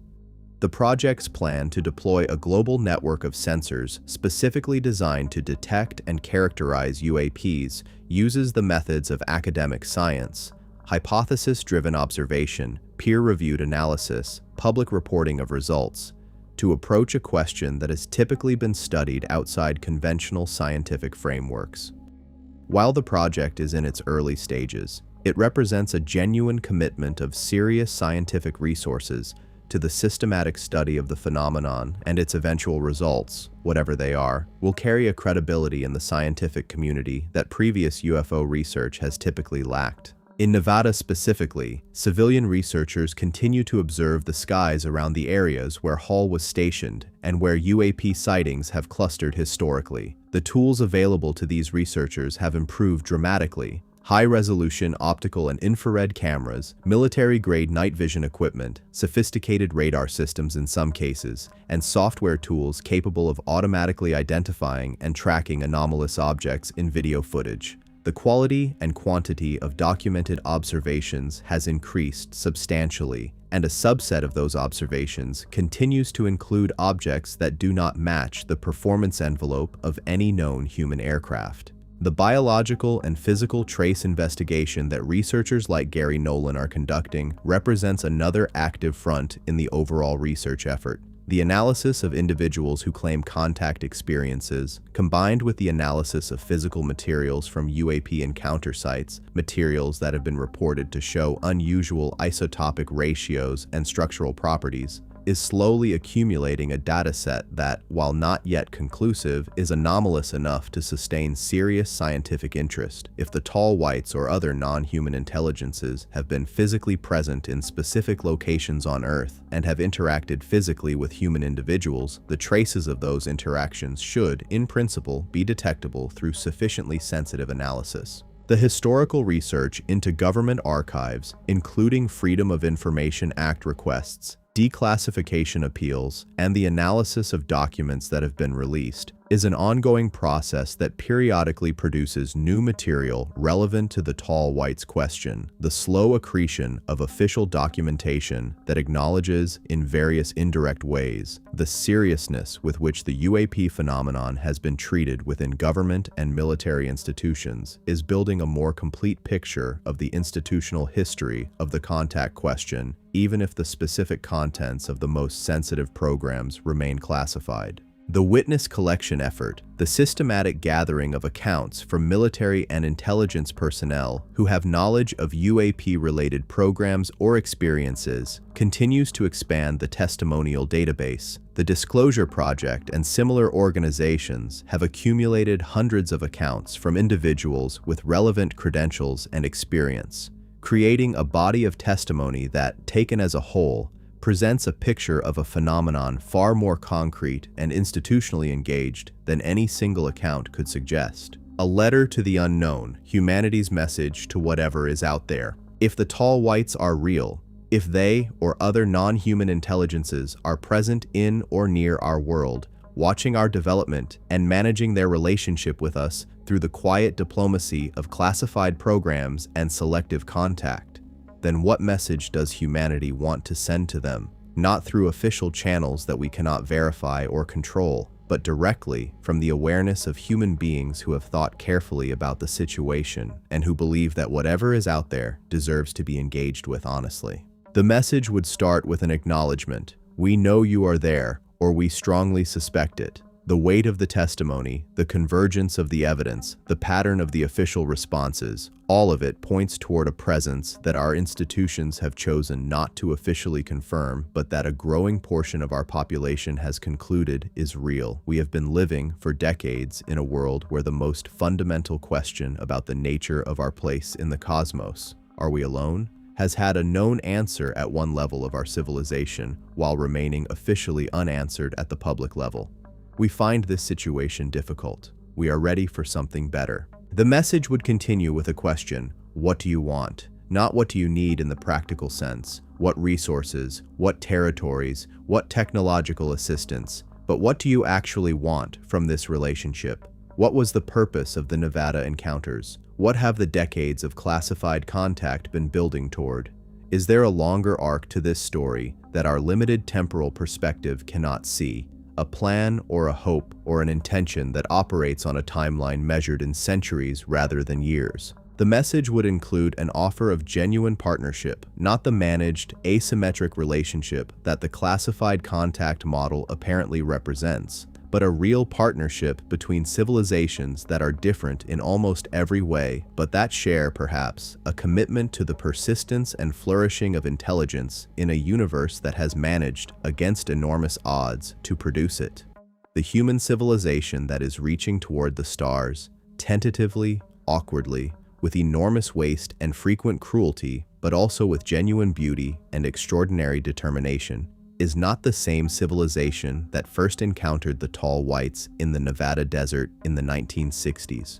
The project's plan to deploy a global network of sensors specifically designed to detect and characterize UAPs uses the methods of academic science, hypothesis-driven observation, peer-reviewed analysis, public reporting of results, to approach a question that has typically been studied outside conventional scientific frameworks. While the project is in its early stages, it represents a genuine commitment of serious scientific resources to the systematic study of the phenomenon, and its eventual results, whatever they are, will carry a credibility in the scientific community that previous UFO research has typically lacked. In Nevada specifically, civilian researchers continue to observe the skies around the areas where Hall was stationed and where UAP sightings have clustered historically. The tools available to these researchers have improved dramatically. High-resolution optical and infrared cameras, military-grade night vision equipment, sophisticated radar systems in some cases, and software tools capable of automatically identifying and tracking anomalous objects in video footage. The quality and quantity of documented observations has increased substantially, and a subset of those observations continues to include objects that do not match the performance envelope of any known human aircraft. The biological and physical trace investigation that researchers like Gary Nolan are conducting represents another active front in the overall research effort. The analysis of individuals who claim contact experiences, combined with the analysis of physical materials from UAP encounter sites, materials that have been reported to show unusual isotopic ratios and structural properties, is slowly accumulating a dataset that, while not yet conclusive, is anomalous enough to sustain serious scientific interest. If the tall whites or other non-human intelligences have been physically present in specific locations on Earth and have interacted physically with human individuals, the traces of those interactions should, in principle, be detectable through sufficiently sensitive analysis. The historical research into government archives, including Freedom of Information Act requests, declassification appeals, and the analysis of documents that have been released, is an ongoing process that periodically produces new material relevant to the tall whites question. The slow accretion of official documentation that acknowledges, in various indirect ways, the seriousness with which the UAP phenomenon has been treated within government and military institutions is building a more complete picture of the institutional history of the contact question, even if the specific contents of the most sensitive programs remain classified. The witness collection effort, the systematic gathering of accounts from military and intelligence personnel who have knowledge of UAP-related programs or experiences, continues to expand the testimonial database. The Disclosure Project and similar organizations have accumulated hundreds of accounts from individuals with relevant credentials and experience, creating a body of testimony that, taken as a whole, presents a picture of a phenomenon far more concrete and institutionally engaged than any single account could suggest. A letter to the unknown, humanity's message to whatever is out there. If the tall whites are real, if they or other non-human intelligences are present in or near our world, watching our development and managing their relationship with us through the quiet diplomacy of classified programs and selective contact, then what message does humanity want to send to them? Not through official channels that we cannot verify or control, but directly from the awareness of human beings who have thought carefully about the situation and who believe that whatever is out there deserves to be engaged with honestly. The message would start with an acknowledgement. We know you are there, or we strongly suspect it. The weight of the testimony, the convergence of the evidence, the pattern of the official responses, all of it points toward a presence that our institutions have chosen not to officially confirm, but that a growing portion of our population has concluded is real. We have been living for decades in a world where the most fundamental question about the nature of our place in the cosmos, are we alone, has had a known answer at one level of our civilization while remaining officially unanswered at the public level. We find this situation difficult. We are ready for something better. The message would continue with a question: what do you want? Not what do you need in the practical sense, what resources, what territories, what technological assistance, but what do you actually want from this relationship? What was the purpose of the Nevada encounters? What have the decades of classified contact been building toward? Is there a longer arc to this story that our limited temporal perspective cannot see? A plan or a hope or an intention that operates on a timeline measured in centuries rather than years. The message would include an offer of genuine partnership, not the managed, asymmetric relationship that the classified contact model apparently represents, but a real partnership between civilizations that are different in almost every way, but that share, perhaps, a commitment to the persistence and flourishing of intelligence in a universe that has managed, against enormous odds, to produce it. The human civilization that is reaching toward the stars, tentatively, awkwardly, with enormous waste and frequent cruelty, but also with genuine beauty and extraordinary determination, is not the same civilization that first encountered the tall whites in the Nevada desert in the 1960s.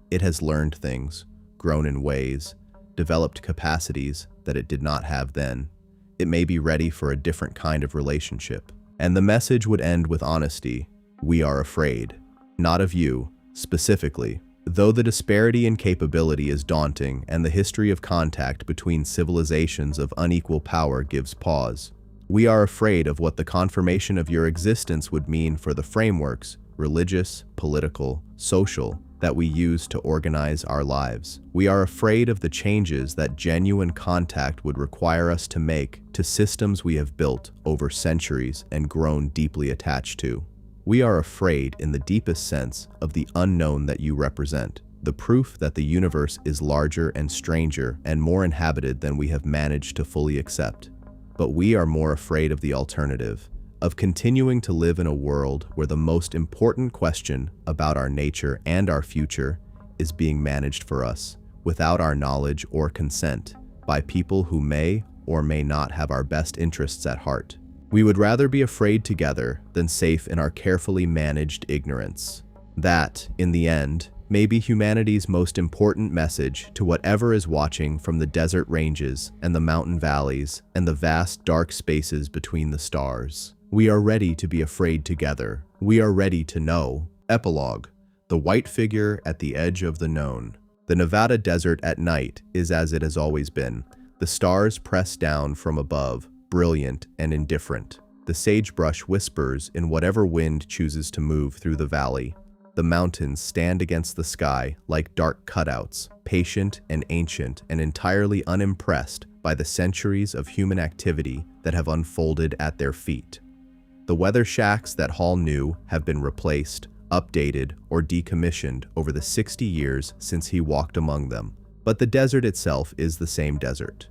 It has learned things, grown in ways, developed capacities that it did not have then. It may be ready for a different kind of relationship. And the message would end with honesty. We are afraid. Not of you, specifically. Though the disparity in capability is daunting and the history of contact between civilizations of unequal power gives pause, we are afraid of what the confirmation of your existence would mean for the frameworks, religious, political, social, that we use to organize our lives. We are afraid of the changes that genuine contact would require us to make to systems we have built over centuries and grown deeply attached to. We are afraid in the deepest sense of the unknown that you represent, the proof that the universe is larger and stranger and more inhabited than we have managed to fully accept. But we are more afraid of the alternative, of continuing to live in a world where the most important question about our nature and our future is being managed for us, without our knowledge or consent, by people who may or may not have our best interests at heart. We would rather be afraid together than safe in our carefully managed ignorance. That, in the end, may be humanity's most important message to whatever is watching from the desert ranges and the mountain valleys and the vast dark spaces between the stars. We are ready to be afraid together. We are ready to know. Epilogue: the white figure at the edge of the known. The Nevada desert at night is as it has always been. The stars press down from above, brilliant and indifferent. The sagebrush whispers in whatever wind chooses to move through the valley. The mountains stand against the sky like dark cutouts, patient and ancient and entirely unimpressed by the centuries of human activity that have unfolded at their feet. The weather shacks that Hall knew have been replaced, updated, or decommissioned over the 60 years since he walked among them. But the desert itself is the same desert.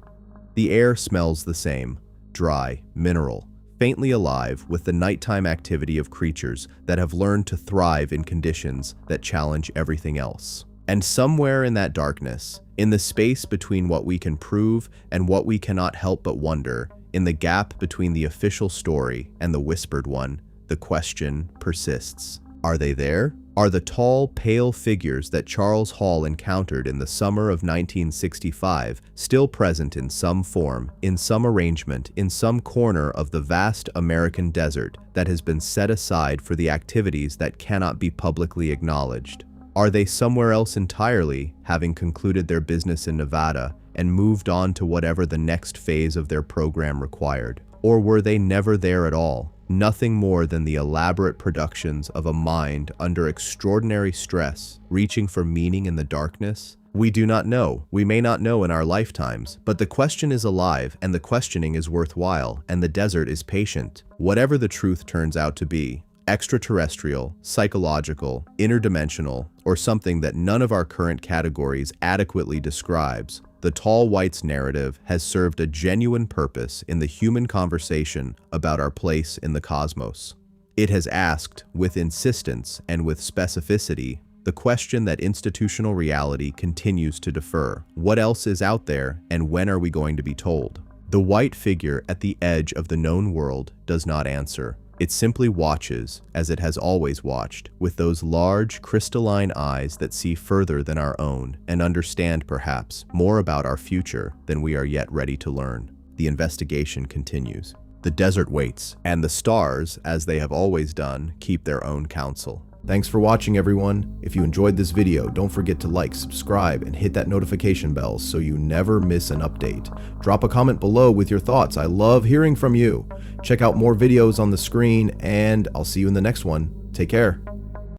The air smells the same, dry, mineral, faintly alive with the nighttime activity of creatures that have learned to thrive in conditions that challenge everything else. And somewhere in that darkness, in the space between what we can prove and what we cannot help but wonder, in the gap between the official story and the whispered one, the question persists. Are they there? Are the tall, pale figures that Charles Hall encountered in the summer of 1965 still present in some form, in some arrangement, in some corner of the vast American desert that has been set aside for the activities that cannot be publicly acknowledged? Are they somewhere else entirely, having concluded their business in Nevada and moved on to whatever the next phase of their program required? Or were they never there at all? Nothing more than the elaborate productions of a mind under extraordinary stress, reaching for meaning in the darkness? We do not know. We may not know in our lifetimes, but the question is alive, and the questioning is worthwhile, and the desert is patient. Whatever the truth turns out to be, extraterrestrial, psychological, interdimensional, or something that none of our current categories adequately describes, the Tall Whites narrative has served a genuine purpose in the human conversation about our place in the cosmos. It has asked, with insistence and with specificity, the question that institutional reality continues to defer. What else is out there, and when are we going to be told? The white figure at the edge of the known world does not answer. It simply watches, as it has always watched, with those large, crystalline eyes that see further than our own and understand, perhaps, more about our future than we are yet ready to learn. The investigation continues. The desert waits, and the stars, as they have always done, keep their own counsel. Thanks for watching, everyone. If you enjoyed this video, don't forget to like, subscribe, and hit that notification bell so you never miss an update. Drop a comment below with your thoughts. I love hearing from you. Check out more videos on the screen, and I'll see you in the next one. Take care.